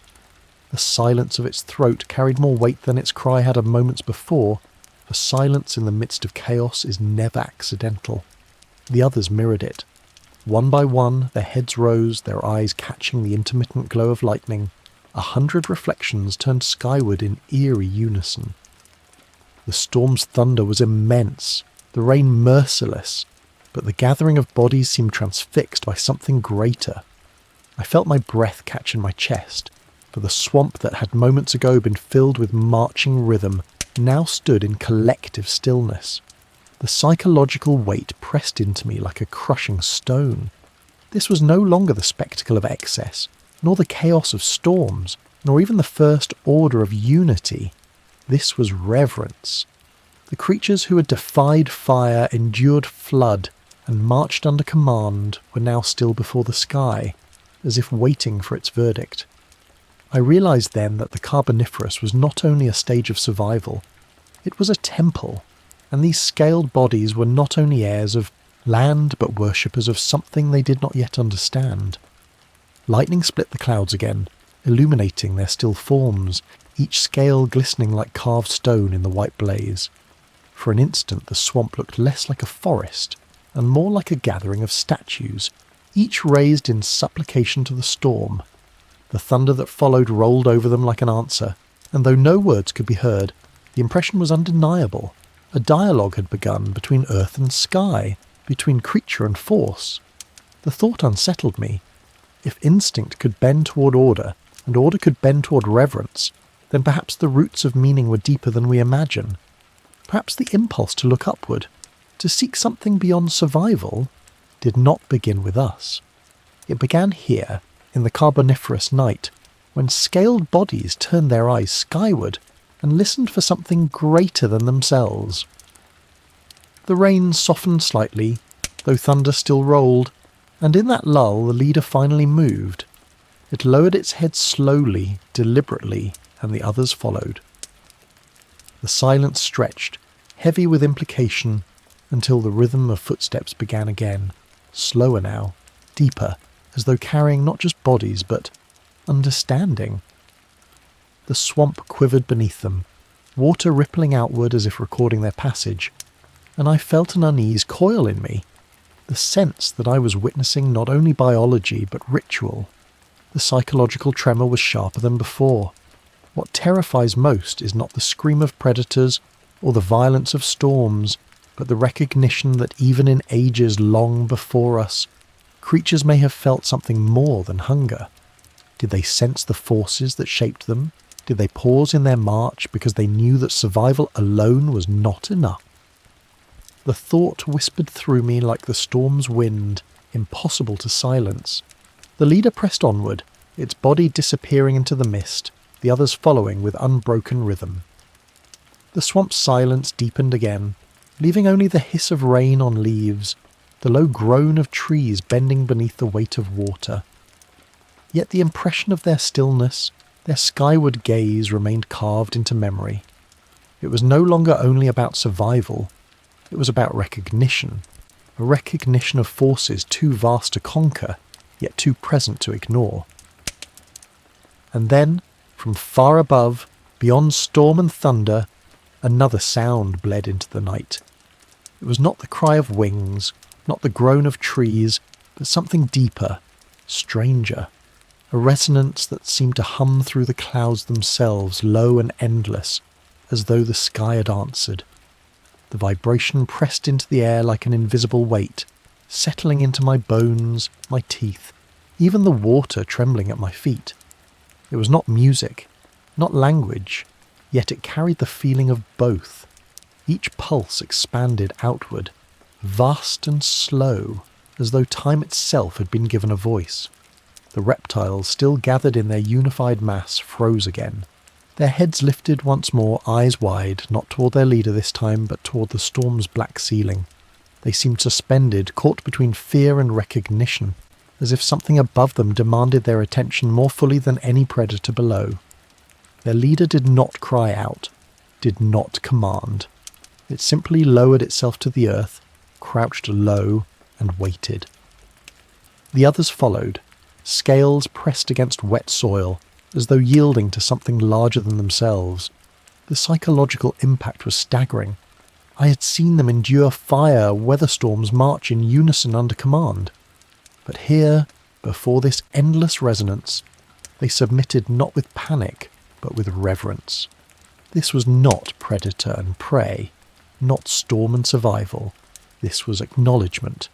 A: The silence of its throat carried more weight than its cry had of moments before, for silence in the midst of chaos is never accidental. The others mirrored it. One by one, their heads rose, their eyes catching the intermittent glow of lightning. 100 reflections turned skyward in eerie unison. The storm's thunder was immense, the rain merciless, but the gathering of bodies seemed transfixed by something greater. I felt my breath catch in my chest, for the swamp that had moments ago been filled with marching rhythm now stood in collective stillness. The psychological weight pressed into me like a crushing stone. This was no longer the spectacle of excess, nor the chaos of storms, nor even the first order of unity. This was reverence. The creatures who had defied fire, endured flood, and marched under command were now still before the sky, as if waiting for its verdict. I realised then that the Carboniferous was not only a stage of survival, it was a temple, and these scaled bodies were not only heirs of land but worshippers of something they did not yet understand. Lightning split the clouds again, illuminating their still forms, each scale glistening like carved stone in the white blaze. For an instant the swamp looked less like a forest and more like a gathering of statues, each raised in supplication to the storm. The thunder that followed rolled over them like an answer, and though no words could be heard, the impression was undeniable. A dialogue had begun between earth and sky, between creature and force. The thought unsettled me. If instinct could bend toward order, and order could bend toward reverence, then perhaps the roots of meaning were deeper than we imagine. Perhaps the impulse to look upward, to seek something beyond survival, did not begin with us. It began here, in the Carboniferous night, when scaled bodies turned their eyes skyward and listened for something greater than themselves. The rain softened slightly, though thunder still rolled, and in that lull the leader finally moved. It lowered its head slowly, deliberately, and the others followed. The silence stretched, heavy with implication, until the rhythm of footsteps began again, slower now, deeper, as though carrying not just bodies but understanding. The swamp quivered beneath them, water rippling outward as if recording their passage, and I felt an unease coil in me, the sense that I was witnessing not only biology but ritual. The psychological tremor was sharper than before. What terrifies most is not the scream of predators or the violence of storms, but the recognition that even in ages long before us, creatures may have felt something more than hunger. Did they sense the forces that shaped them? Did they pause in their march because they knew that survival alone was not enough? The thought whispered through me like the storm's wind, impossible to silence. The leader pressed onward, its body disappearing into the mist, the others following with unbroken rhythm. The swamp's silence deepened again, leaving only the hiss of rain on leaves, the low groan of trees bending beneath the weight of water. Yet the impression of their stillness, their skyward gaze remained carved into memory. It was no longer only about survival, it was about recognition, a recognition of forces too vast to conquer, yet too present to ignore. And then, from far above, beyond storm and thunder, another sound bled into the night. It was not the cry of wings, not the groan of trees, but something deeper, stranger, a resonance that seemed to hum through the clouds themselves, low and endless, as though the sky had answered. The vibration pressed into the air like an invisible weight, settling into my bones, my teeth, even the water trembling at my feet. It was not music, not language, yet it carried the feeling of both. Each pulse expanded outward, vast and slow, as though time itself had been given a voice. The reptiles, still gathered in their unified mass, froze again. Their heads lifted once more, eyes wide, not toward their leader this time, but toward the storm's black ceiling. They seemed suspended, caught between fear and recognition, as if something above them demanded their attention more fully than any predator below. Their leader did not cry out, did not command. It simply lowered itself to the earth, crouched low, and waited. The others followed, scales pressed against wet soil, as though yielding to something larger than themselves. The psychological impact was staggering. I had seen them endure fire, weather storms, march in unison under command. But here, before this endless resonance, they submitted not with panic, but with reverence. This was not predator and prey, not storm and survival. This was acknowledgement.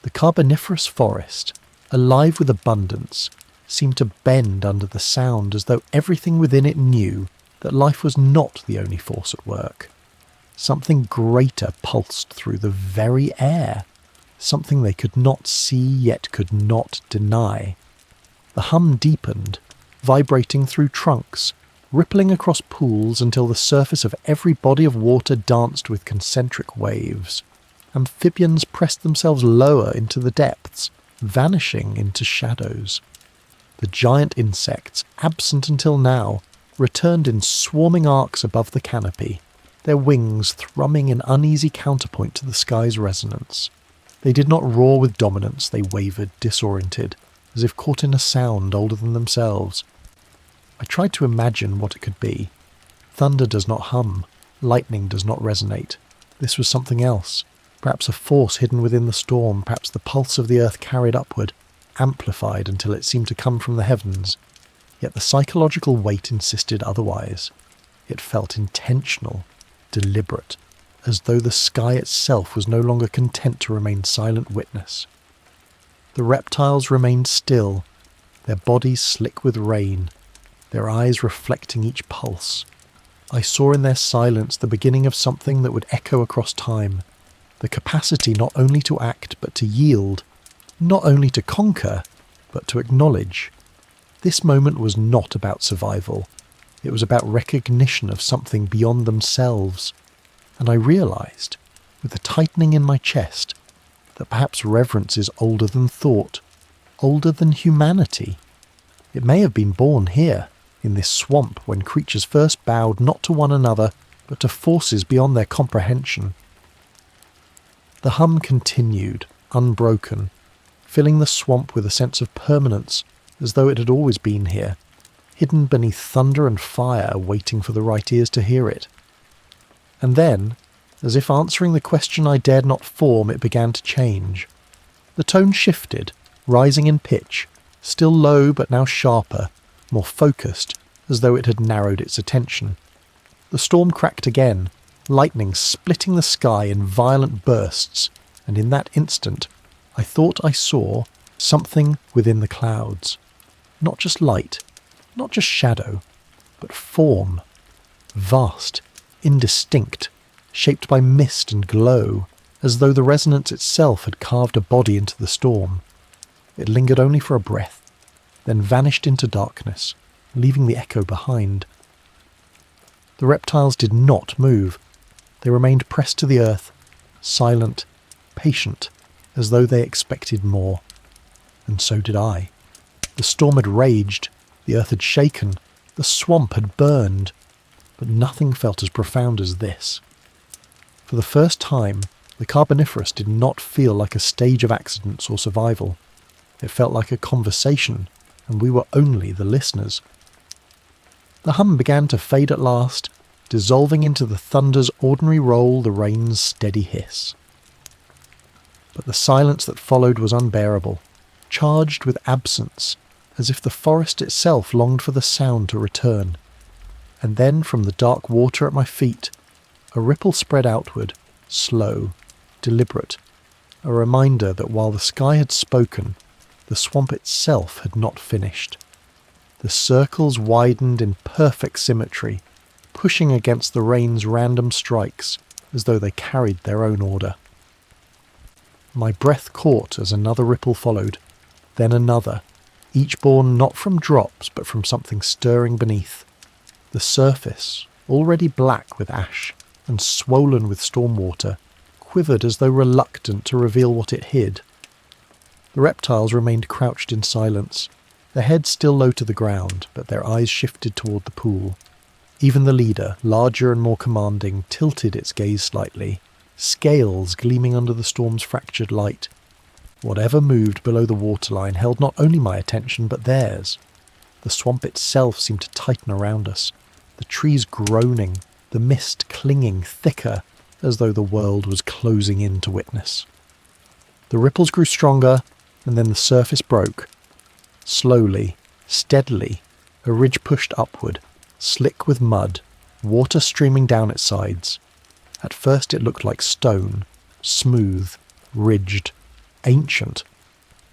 A: The Carboniferous forest, alive with abundance, seemed to bend under the sound as though everything within it knew that life was not the only force at work. Something greater pulsed through the very air. something they could not see yet could not deny. The hum deepened, vibrating through trunks, rippling across pools until the surface of every body of water danced with concentric waves. Amphibians pressed themselves lower into the depths, vanishing into shadows. The giant insects, absent until now, returned in swarming arcs above the canopy, their wings thrumming in uneasy counterpoint to the sky's resonance. They did not roar with dominance, they wavered, disoriented, as if caught in a sound older than themselves. I tried to imagine what it could be. Thunder does not hum, lightning does not resonate. This was something else, perhaps a force hidden within the storm, perhaps the pulse of the earth carried upward, amplified until it seemed to come from the heavens. Yet the psychological weight insisted otherwise. It felt intentional, deliberate, as though the sky itself was no longer content to remain silent witness. The reptiles remained still, their bodies slick with rain, their eyes reflecting each pulse. I saw in their silence the beginning of something that would echo across time, the capacity not only to act but to yield, not only to conquer, but to acknowledge. This moment was not about survival. It was about recognition of something beyond themselves. And I realized, with a tightening in my chest, that perhaps reverence is older than thought, older than humanity. It may have been born here, in this swamp, when creatures first bowed not to one another, but to forces beyond their comprehension. The hum continued, unbroken, filling the swamp with a sense of permanence, as though it had always been here, hidden beneath thunder and fire, waiting for the right ears to hear it. And then, as if answering the question I dared not form, it began to change. The tone shifted, rising in pitch, still low but now sharper, more focused, as though it had narrowed its attention. The storm cracked again, lightning splitting the sky in violent bursts, and in that instant I thought I saw something within the clouds. Not just light, not just shadow, but form. Vast, indistinct, shaped by mist and glow, as though the resonance itself had carved a body into the storm. It lingered only for a breath, then vanished into darkness, leaving the echo behind. The reptiles did not move. They remained pressed to the earth, silent, patient, as though they expected more. And so did I. The storm had raged, the earth had shaken, the swamp had burned, but nothing felt as profound as this. For the first time, the Carboniferous did not feel like a stage of accidents or survival. It felt like a conversation, and we were only the listeners. The hum began to fade at last, dissolving into the thunder's ordinary roll, the rain's steady hiss. But the silence that followed was unbearable, charged with absence, as if the forest itself longed for the sound to return. And then from the dark water at my feet, a ripple spread outward, slow, deliberate, a reminder that while the sky had spoken, the swamp itself had not finished. The circles widened in perfect symmetry, pushing against the rain's random strikes, as though they carried their own order. My breath caught as another ripple followed, then another, each born not from drops but from something stirring beneath. The surface, already black with ash and swollen with storm water, quivered as though reluctant to reveal what it hid. The reptiles remained crouched in silence, their heads still low to the ground, but their eyes shifted toward the pool. Even the leader, larger and more commanding, tilted its gaze slightly, scales gleaming under the storm's fractured light. Whatever moved below the waterline held not only my attention but theirs. The swamp itself seemed to tighten around us, the trees groaning, the mist clinging thicker, as though the world was closing in to witness. The ripples grew stronger, and then the surface broke. Slowly, steadily, a ridge pushed upward, slick with mud, water streaming down its sides. At first it looked like stone, smooth, ridged, ancient,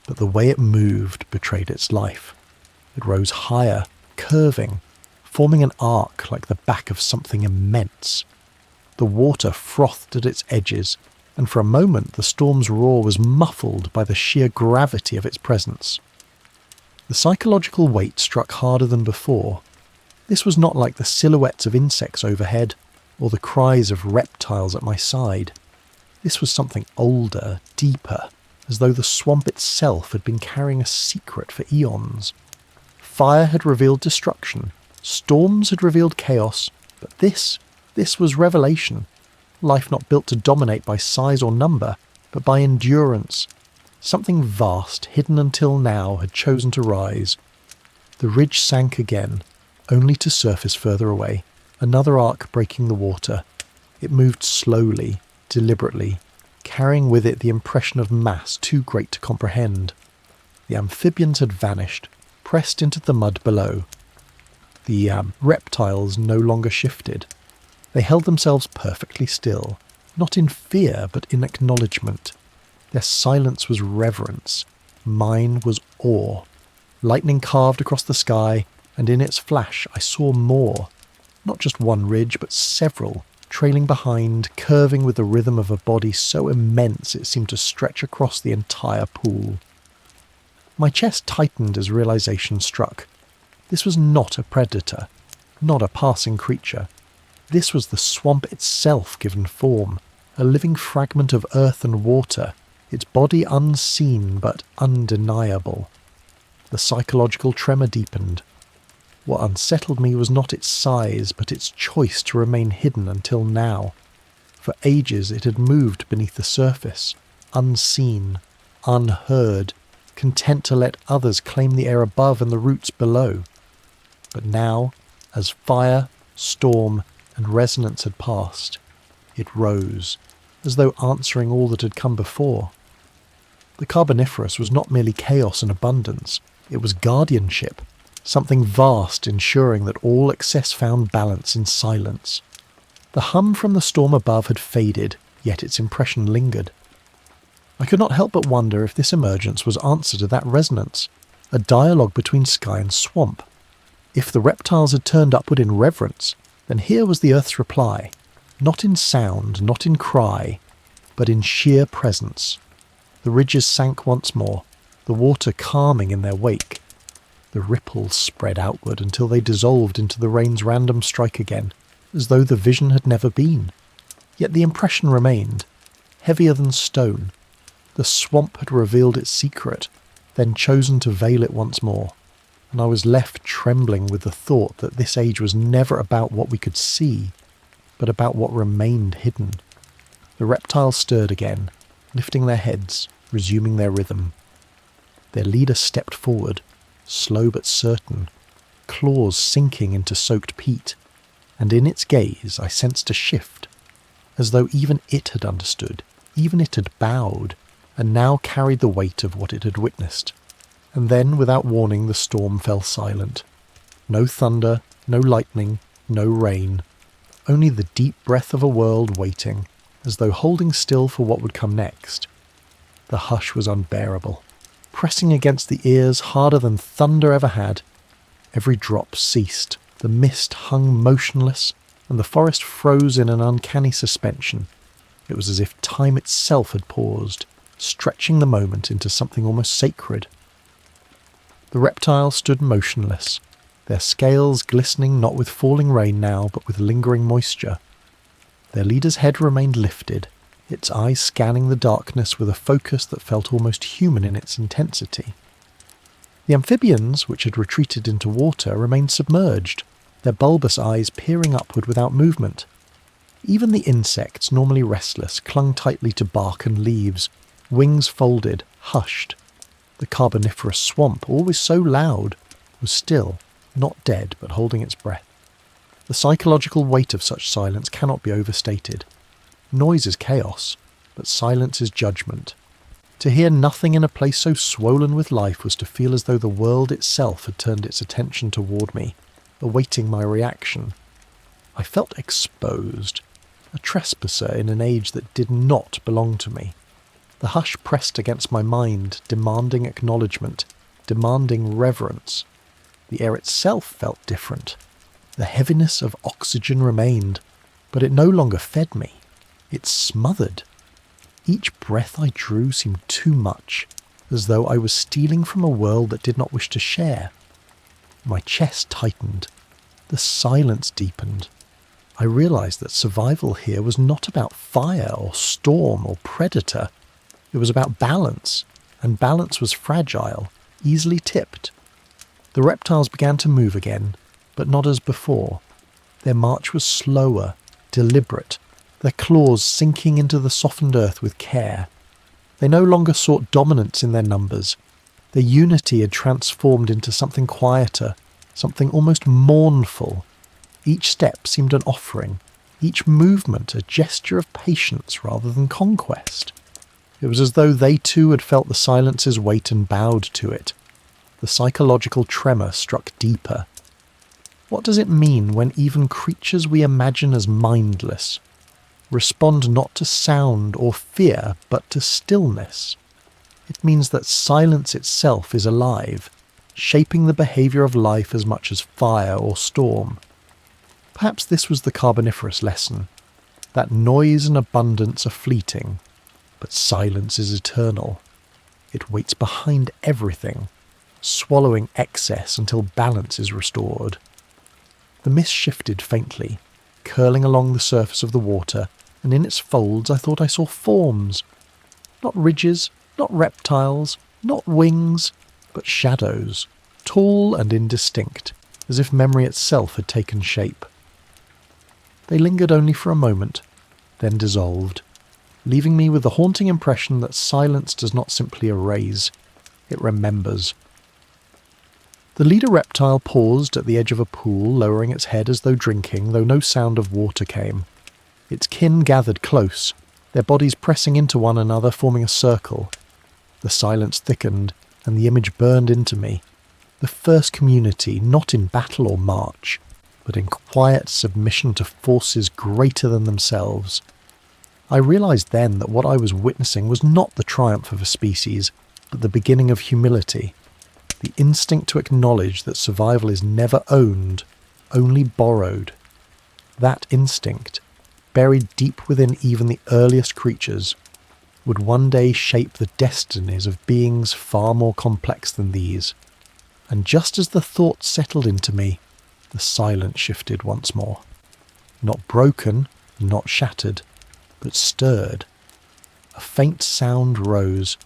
A: but the way it moved betrayed its life. It rose higher, curving, forming an arc like the back of something immense. The water frothed at its edges, and for a moment the storm's roar was muffled by the sheer gravity of its presence. The psychological weight struck harder than before. This was not like the silhouettes of insects overhead, or the cries of reptiles at my side. This was something older, deeper, as though the swamp itself had been carrying a secret for eons. Fire had revealed destruction, storms had revealed chaos, but this was revelation. Life not built to dominate by size or number, but by endurance. Something vast, hidden until now, had chosen to rise. The ridge sank again, only to surface further away, another arc breaking the water. It moved slowly, deliberately, carrying with it the impression of mass too great to comprehend. The amphibians had vanished, pressed into the mud below. The reptiles no longer shifted. They held themselves perfectly still, not in fear but in acknowledgement. Their silence was reverence. Mine was awe. Lightning carved across the sky, and in its flash I saw more. Not just one ridge, but several, trailing behind, curving with the rhythm of a body so immense it seemed to stretch across the entire pool. My chest tightened as realization struck. This was not a predator, not a passing creature. This was the swamp itself given form, a living fragment of earth and water, its body unseen but undeniable. The psychological tremor deepened. What unsettled me was not its size, but its choice to remain hidden until now. For ages it had moved beneath the surface, unseen, unheard, content to let others claim the air above and the roots below. But now, as fire, storm, and resonance had passed, it rose, as though answering all that had come before. The Carboniferous was not merely chaos and abundance, it was guardianship, something vast ensuring that all excess found balance in silence. The hum from the storm above had faded, yet its impression lingered. I could not help but wonder if this emergence was answer to that resonance, a dialogue between sky and swamp. If the reptiles had turned upward in reverence, then here was the earth's reply, not in sound, not in cry, but in sheer presence. The ridges sank once more, the water calming in their wake. The ripples spread outward until they dissolved into the rain's random strike again, as though the vision had never been. Yet the impression remained, heavier than stone. The swamp had revealed its secret, then chosen to veil it once more, and I was left trembling with the thought that this age was never about what we could see, but about what remained hidden. The reptiles stirred again, lifting their heads, resuming their rhythm. Their leader stepped forward, slow but certain, claws sinking into soaked peat, and in its gaze I sensed a shift, as though even it had understood, even it had bowed, and now carried the weight of what it had witnessed. And then, without warning, the storm fell silent. No thunder, no lightning, no rain, only the deep breath of a world waiting, as though holding still for what would come next. The hush was unbearable, pressing against the ears harder than thunder ever had. Every drop ceased, the mist hung motionless, and the forest froze in an uncanny suspension. It was as if time itself had paused, stretching the moment into something almost sacred. The reptiles stood motionless, their scales glistening not with falling rain now, but with lingering moisture. Their leader's head remained lifted, its eyes scanning the darkness with a focus that felt almost human in its intensity. The amphibians, which had retreated into water, remained submerged, their bulbous eyes peering upward without movement. Even the insects, normally restless, clung tightly to bark and leaves, wings folded, hushed. The Carboniferous swamp, always so loud, was still, not dead, but holding its breath. The psychological weight of such silence cannot be overstated. Noise is chaos, but silence is judgment. To hear nothing in a place so swollen with life was to feel as though the world itself had turned its attention toward me, awaiting my reaction. I felt exposed, a trespasser in an age that did not belong to me. The hush pressed against my mind, demanding acknowledgement, demanding reverence. The air itself felt different. The heaviness of oxygen remained, but it no longer fed me. It smothered. Each breath I drew seemed too much, as though I was stealing from a world that did not wish to share. My chest tightened. The silence deepened. I realized that survival here was not about fire or storm or predator. It was about balance, and balance was fragile, easily tipped. The reptiles began to move again, but not as before. Their march was slower, deliberate, their claws sinking into the softened earth with care. They no longer sought dominance in their numbers. Their unity had transformed into something quieter, something almost mournful. Each step seemed an offering, each movement a gesture of patience rather than conquest. It was as though they too had felt the silence's weight and bowed to it. The psychological tremor struck deeper. What does it mean when even creatures we imagine as mindless respond not to sound or fear, but to stillness? It means that silence itself is alive, shaping the behaviour of life as much as fire or storm. Perhaps this was the Carboniferous lesson, that noise and abundance are fleeting, but silence is eternal. It waits behind everything, swallowing excess until balance is restored. The mist shifted faintly, curling along the surface of the water, and in its folds I thought I saw forms. Not ridges, not reptiles, not wings, but shadows, tall and indistinct, as if memory itself had taken shape. They lingered only for a moment, then dissolved, leaving me with the haunting impression that silence does not simply erase, it remembers. The leader reptile paused at the edge of a pool, lowering its head as though drinking, though no sound of water came. Its kin gathered close, their bodies pressing into one another, forming a circle. The silence thickened, and the image burned into me. The first community, not in battle or march, but in quiet submission to forces greater than themselves. I realized then that what I was witnessing was not the triumph of a species, but the beginning of humility. The instinct to acknowledge that survival is never owned, only borrowed. That instinct, buried deep within even the earliest creatures, would one day shape the destinies of beings far more complex than these. And just as the thought settled into me, the silence shifted once more. Not broken, not shattered, but stirred. A faint sound rose,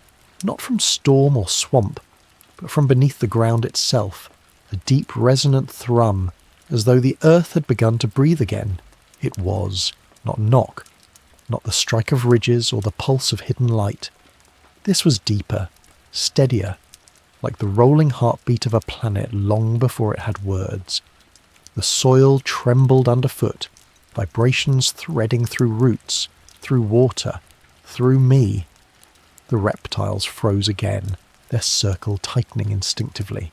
A: not from storm or swamp, but from beneath the ground itself, a deep resonant thrum, as though the earth had begun to breathe again. It was, not knock, not the strike of ridges or the pulse of hidden light. This was deeper, steadier, like the rolling heartbeat of a planet long before it had words. The soil trembled underfoot, vibrations threading through roots, through water, through me. The reptiles froze again, their circle tightening instinctively.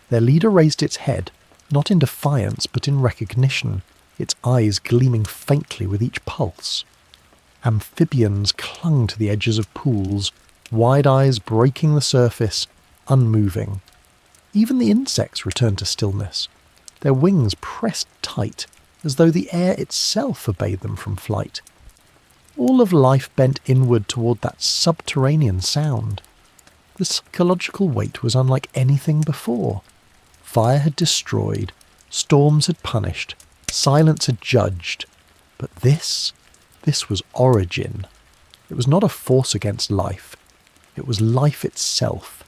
A: Their leader raised its head, not in defiance but in recognition, its eyes gleaming faintly with each pulse. Amphibians clung to the edges of pools, wide eyes breaking the surface, unmoving. Even the insects returned to stillness, their wings pressed tight, as though the air itself forbade them from flight. All of life bent inward toward that subterranean sound. The psychological weight was unlike anything before. Fire had destroyed, storms had punished, silence had judged. But this was origin. It was not a force against life. It was life itself.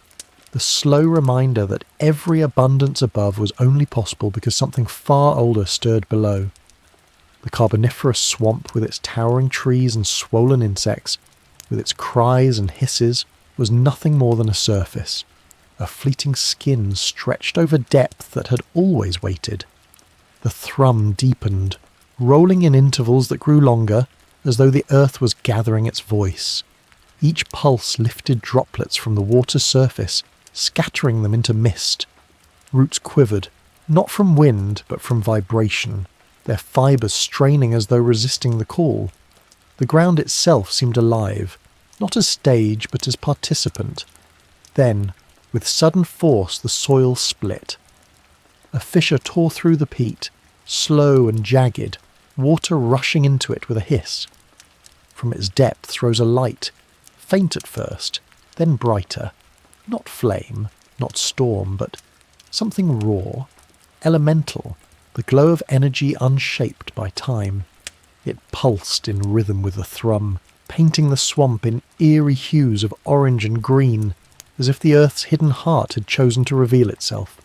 A: The slow reminder that every abundance above was only possible because something far older stirred below. The Carboniferous swamp with its towering trees and swollen insects, with its cries and hisses, was nothing more than a surface, a fleeting skin stretched over depth that had always waited. The thrum deepened, rolling in intervals that grew longer, as though the earth was gathering its voice. Each pulse lifted droplets from the water's surface, scattering them into mist. Roots quivered, not from wind, but from vibration, their fibres straining as though resisting the call. The ground itself seemed alive, not as stage, but as participant. Then, with sudden force, the soil split. A fissure tore through the peat, slow and jagged, water rushing into it with a hiss. from its depths rose a light, faint at first, then brighter. Not flame, not storm, but something raw, elemental, the glow of energy unshaped by time. It pulsed in rhythm with the thrum, painting the swamp in eerie hues of orange and green, as if the earth's hidden heart had chosen to reveal itself.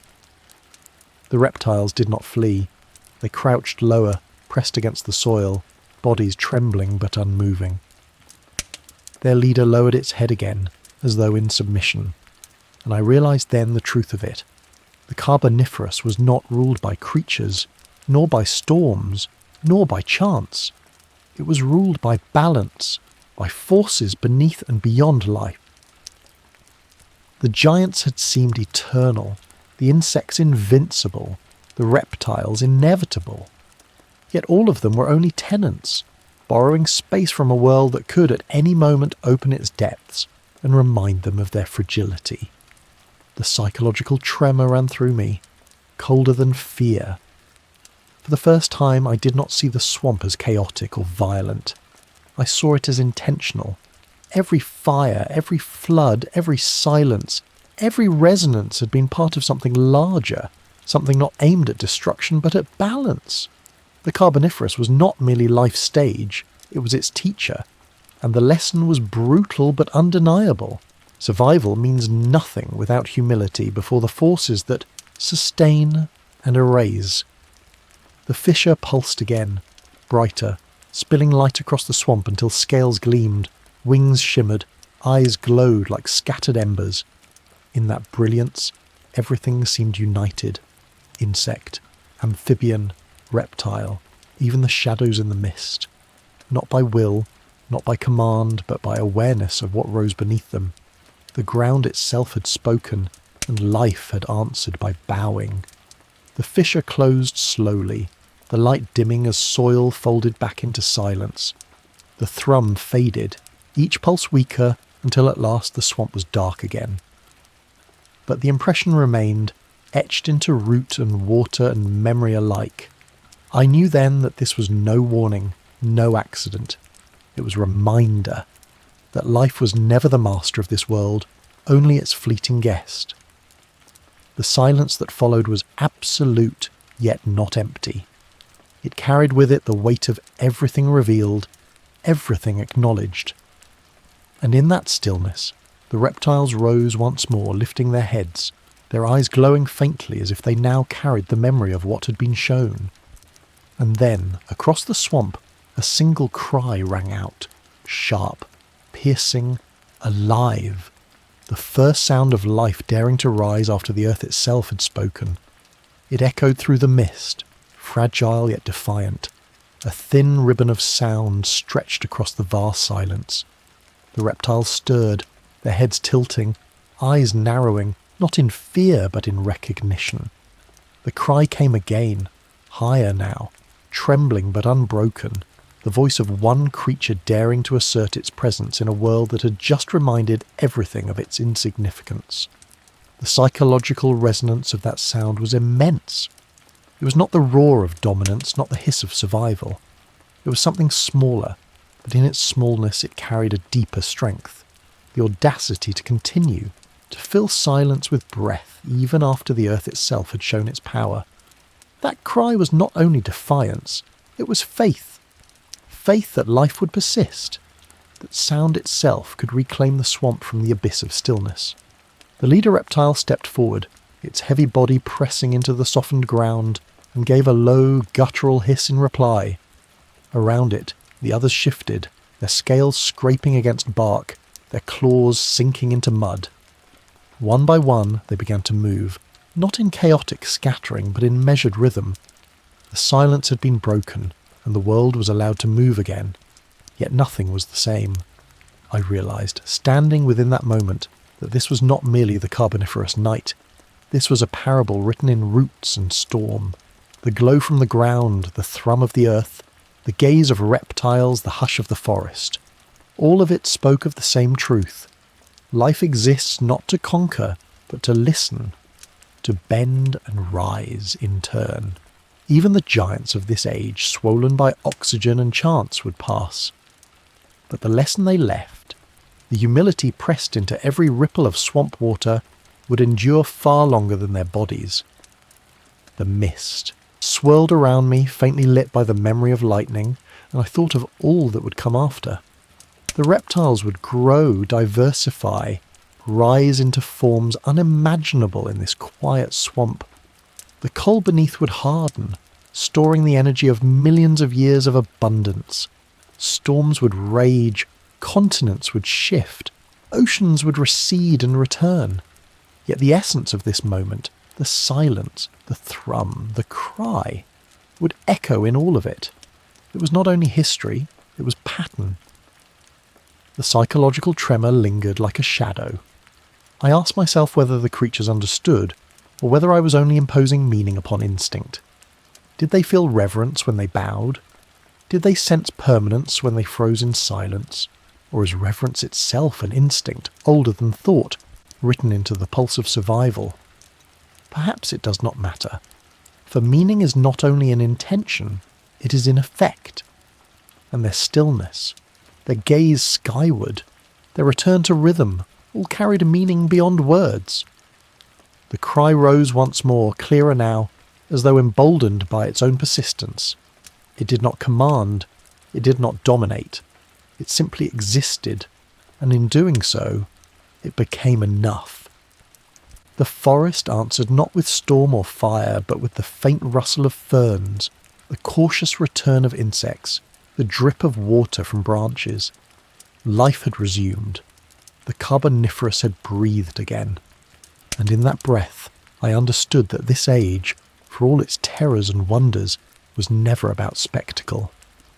A: The reptiles did not flee. They crouched lower, pressed against the soil, bodies trembling but unmoving. Their leader lowered its head again, as though in submission, and I realized then the truth of it. The Carboniferous was not ruled by creatures, nor by storms, nor by chance. It was ruled by balance, by forces beneath and beyond life. The giants had seemed eternal, the insects invincible, the reptiles inevitable. Yet all of them were only tenants, borrowing space from a world that could at any moment open its depths and remind them of their fragility. The psychological tremor ran through me, colder than fear. For the first time, I did not see the swamp as chaotic or violent. I saw it as intentional. Every fire, every flood, every silence, every resonance had been part of something larger, something not aimed at destruction but at balance. The Carboniferous was not merely life's stage, it was its teacher, and the lesson was brutal but undeniable. Survival means nothing without humility before the forces that sustain and erase. The fissure pulsed again, brighter, spilling light across the swamp until scales gleamed, wings shimmered, eyes glowed like scattered embers. In that brilliance, everything seemed united. Insect, amphibian, reptile, even the shadows in the mist. Not by will, not by command, but by awareness of what rose beneath them. The ground itself had spoken, and life had answered by bowing. The fissure closed slowly, the light dimming as soil folded back into silence. The thrum faded, each pulse weaker, until at last the swamp was dark again. But the impression remained, etched into root and water and memory alike. I knew then that this was no warning, no accident. It was a reminder that life was never the master of this world, only its fleeting guest. The silence that followed was absolute, yet not empty. It carried with it the weight of everything revealed, everything acknowledged. And in that stillness, the reptiles rose once more, lifting their heads, their eyes glowing faintly as if they now carried the memory of what had been shown. And then, across the swamp, a single cry rang out, sharp, piercing, alive, the first sound of life daring to rise after the earth itself had spoken. It echoed through the mist, fragile yet defiant, a thin ribbon of sound stretched across the vast silence. The reptiles stirred, their heads tilting, eyes narrowing, not in fear but in recognition. The cry came again, higher now, trembling but unbroken, the voice of one creature daring to assert its presence in a world that had just reminded everything of its insignificance. The psychological resonance of that sound was immense. It was not the roar of dominance, not the hiss of survival. It was something smaller, but in its smallness it carried a deeper strength, the audacity to continue, to fill silence with breath even after the earth itself had shown its power. That cry was not only defiance, it was faith. Faith that life would persist, that sound itself could reclaim the swamp from the abyss of stillness. The leader reptile stepped forward, its heavy body pressing into the softened ground, and gave a low, guttural hiss in reply. Around it, the others shifted, their scales scraping against bark, their claws sinking into mud. One by one, they began to move, not in chaotic scattering, but in measured rhythm. The silence had been broken, and the world was allowed to move again. Yet nothing was the same. I realized, standing within that moment, that this was not merely the Carboniferous night. This was a parable written in roots and storm. The glow from the ground, the thrum of the earth, the gaze of reptiles, the hush of the forest. All of it spoke of the same truth. Life exists not to conquer, but to listen, to bend and rise in turn. Even the giants of this age, swollen by oxygen and chance, would pass. But the lesson they left, the humility pressed into every ripple of swamp water, would endure far longer than their bodies. The mist swirled around me, faintly lit by the memory of lightning, and I thought of all that would come after. The reptiles would grow, diversify, rise into forms unimaginable in this quiet swamp. The coal beneath would harden, storing the energy of millions of years of abundance. Storms would rage, continents would shift, oceans would recede and return. Yet the essence of this moment, the silence, the thrum, the cry, would echo in all of it. It was not only history, it was pattern. The psychological tremor lingered like a shadow. I asked myself whether the creatures understood, or whether I was only imposing meaning upon instinct. Did they feel reverence when they bowed? Did they sense permanence when they froze in silence? Or is reverence itself an instinct, older than thought, written into the pulse of survival? Perhaps it does not matter, for meaning is not only an intention, it is in effect. And their stillness, their gaze skyward, their return to rhythm, all carried a meaning beyond words. The cry rose once more, clearer now, as though emboldened by its own persistence. It did not command, it did not dominate, it simply existed, and in doing so, it became enough. The forest answered not with storm or fire, but with the faint rustle of ferns, the cautious return of insects, the drip of water from branches. Life had resumed. The Carboniferous had breathed again. And in that breath, I understood that this age, for all its terrors and wonders, was never about spectacle.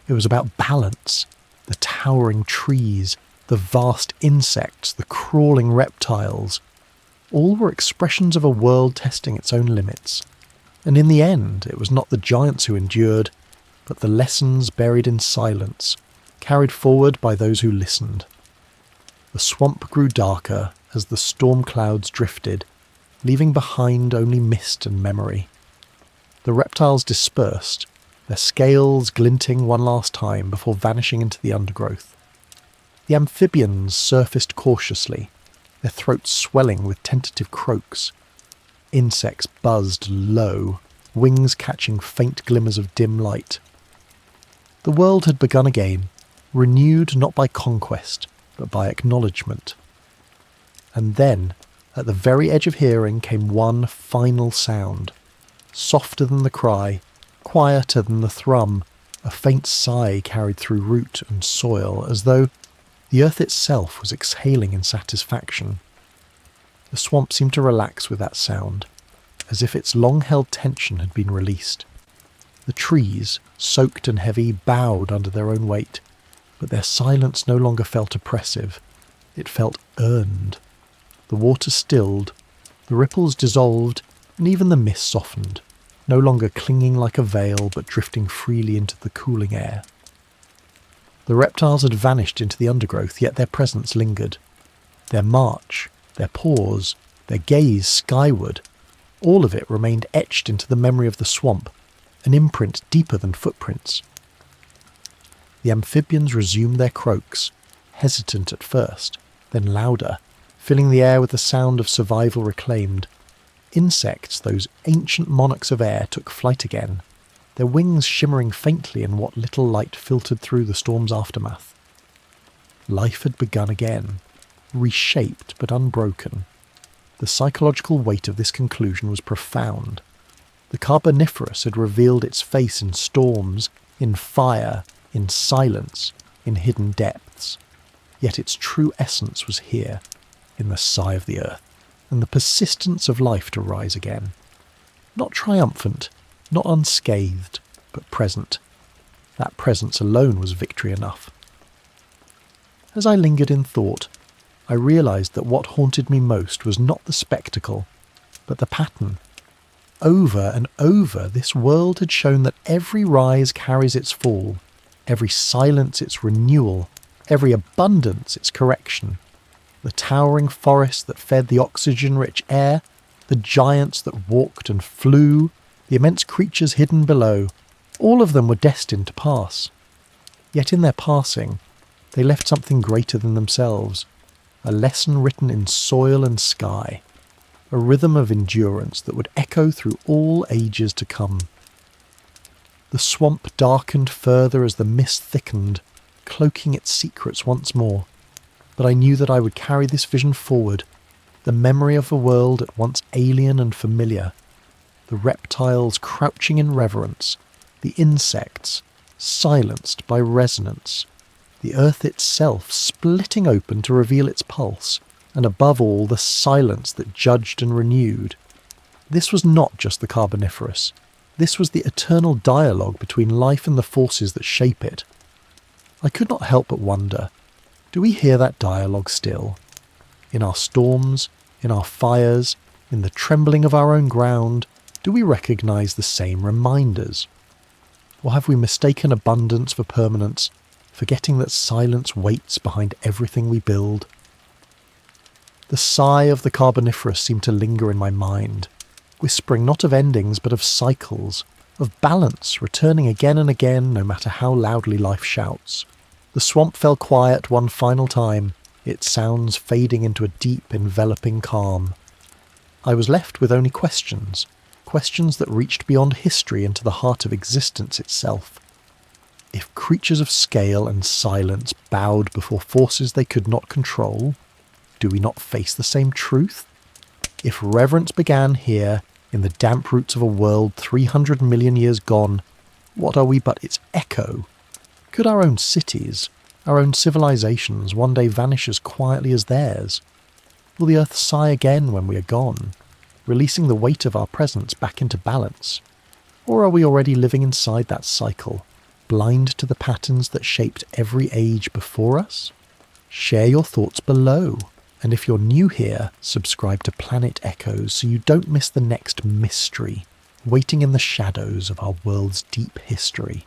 A: It was about balance. The towering trees, the vast insects, the crawling reptiles, all were expressions of a world testing its own limits. And in the end, it was not the giants who endured, but the lessons buried in silence, carried forward by those who listened. The swamp grew darker as the storm clouds drifted, leaving behind only mist and memory. The reptiles dispersed, their scales glinting one last time before vanishing into the undergrowth. The amphibians surfaced cautiously, their throats swelling with tentative croaks. Insects buzzed low, wings catching faint glimmers of dim light. The world had begun again, renewed not by conquest, but by acknowledgement. And then, at the very edge of hearing, came one final sound, softer than the cry, quieter than the thrum, a faint sigh carried through root and soil, as though the earth itself was exhaling in satisfaction. The swamp seemed to relax with that sound, as if its long-held tension had been released. The trees, soaked and heavy, bowed under their own weight, but their silence no longer felt oppressive. It felt earned. The water stilled, the ripples dissolved, and even the mist softened, no longer clinging like a veil but drifting freely into the cooling air. The reptiles had vanished into the undergrowth, yet their presence lingered. Their march, their pause, their gaze skyward, all of it remained etched into the memory of the swamp, an imprint deeper than footprints. The amphibians resumed their croaks, hesitant at first, then louder, filling the air with the sound of survival reclaimed. Insects, those ancient monarchs of air, took flight again, their wings shimmering faintly in what little light filtered through the storm's aftermath. Life had begun again, reshaped but unbroken. The psychological weight of this conclusion was profound. The Carboniferous had revealed its face in storms, in fire, in silence, in hidden depths. Yet its true essence was here, in the sigh of the earth, and the persistence of life to rise again. Not triumphant, not unscathed, but present. That presence alone was victory enough. As I lingered in thought, I realised that what haunted me most was not the spectacle, but the pattern. Over and over, this world had shown that every rise carries its fall, every silence its renewal, every abundance its correction. The towering forest that fed the oxygen-rich air, the giants that walked and flew, the immense creatures hidden below, all of them were destined to pass. Yet in their passing, They left something greater than themselves, a lesson written in soil and sky, a rhythm of endurance that would echo through all ages to come. The swamp darkened further as the mist thickened, cloaking its secrets once more, but I knew that I would carry this vision forward, the memory of a world at once alien and familiar, the reptiles crouching in reverence, the insects silenced by resonance, the earth itself splitting open to reveal its pulse, and above all the silence that judged and renewed. This was not just the Carboniferous. This was the eternal dialogue between life and the forces that shape it. I could not help but wonder, do we hear that dialogue still? In our storms, in our fires, in the trembling of our own ground, do we recognise the same reminders? Or have we mistaken abundance for permanence, forgetting that silence waits behind everything we build? The sigh of the Carboniferous seemed to linger in my mind, whispering not of endings but of cycles, of balance returning again and again no matter how loudly life shouts. The swamp fell quiet one final time, its sounds fading into a deep, enveloping calm. I was left with only questions that reached beyond history into the heart of existence itself. If creatures of scale and silence bowed before forces they could not control, do we not face the same truth? If reverence began here, in the damp roots of a world 300 million years gone, what are we but its echo? Could our own cities, our own civilizations one day vanish as quietly as theirs? Will the earth sigh again when we are gone, releasing the weight of our presence back into balance? Or are we already living inside that cycle, blind to the patterns that shaped every age before us? Share your thoughts below, and if you're new here, subscribe to Planet Echoes so you don't miss the next mystery, waiting in the shadows of our world's deep history.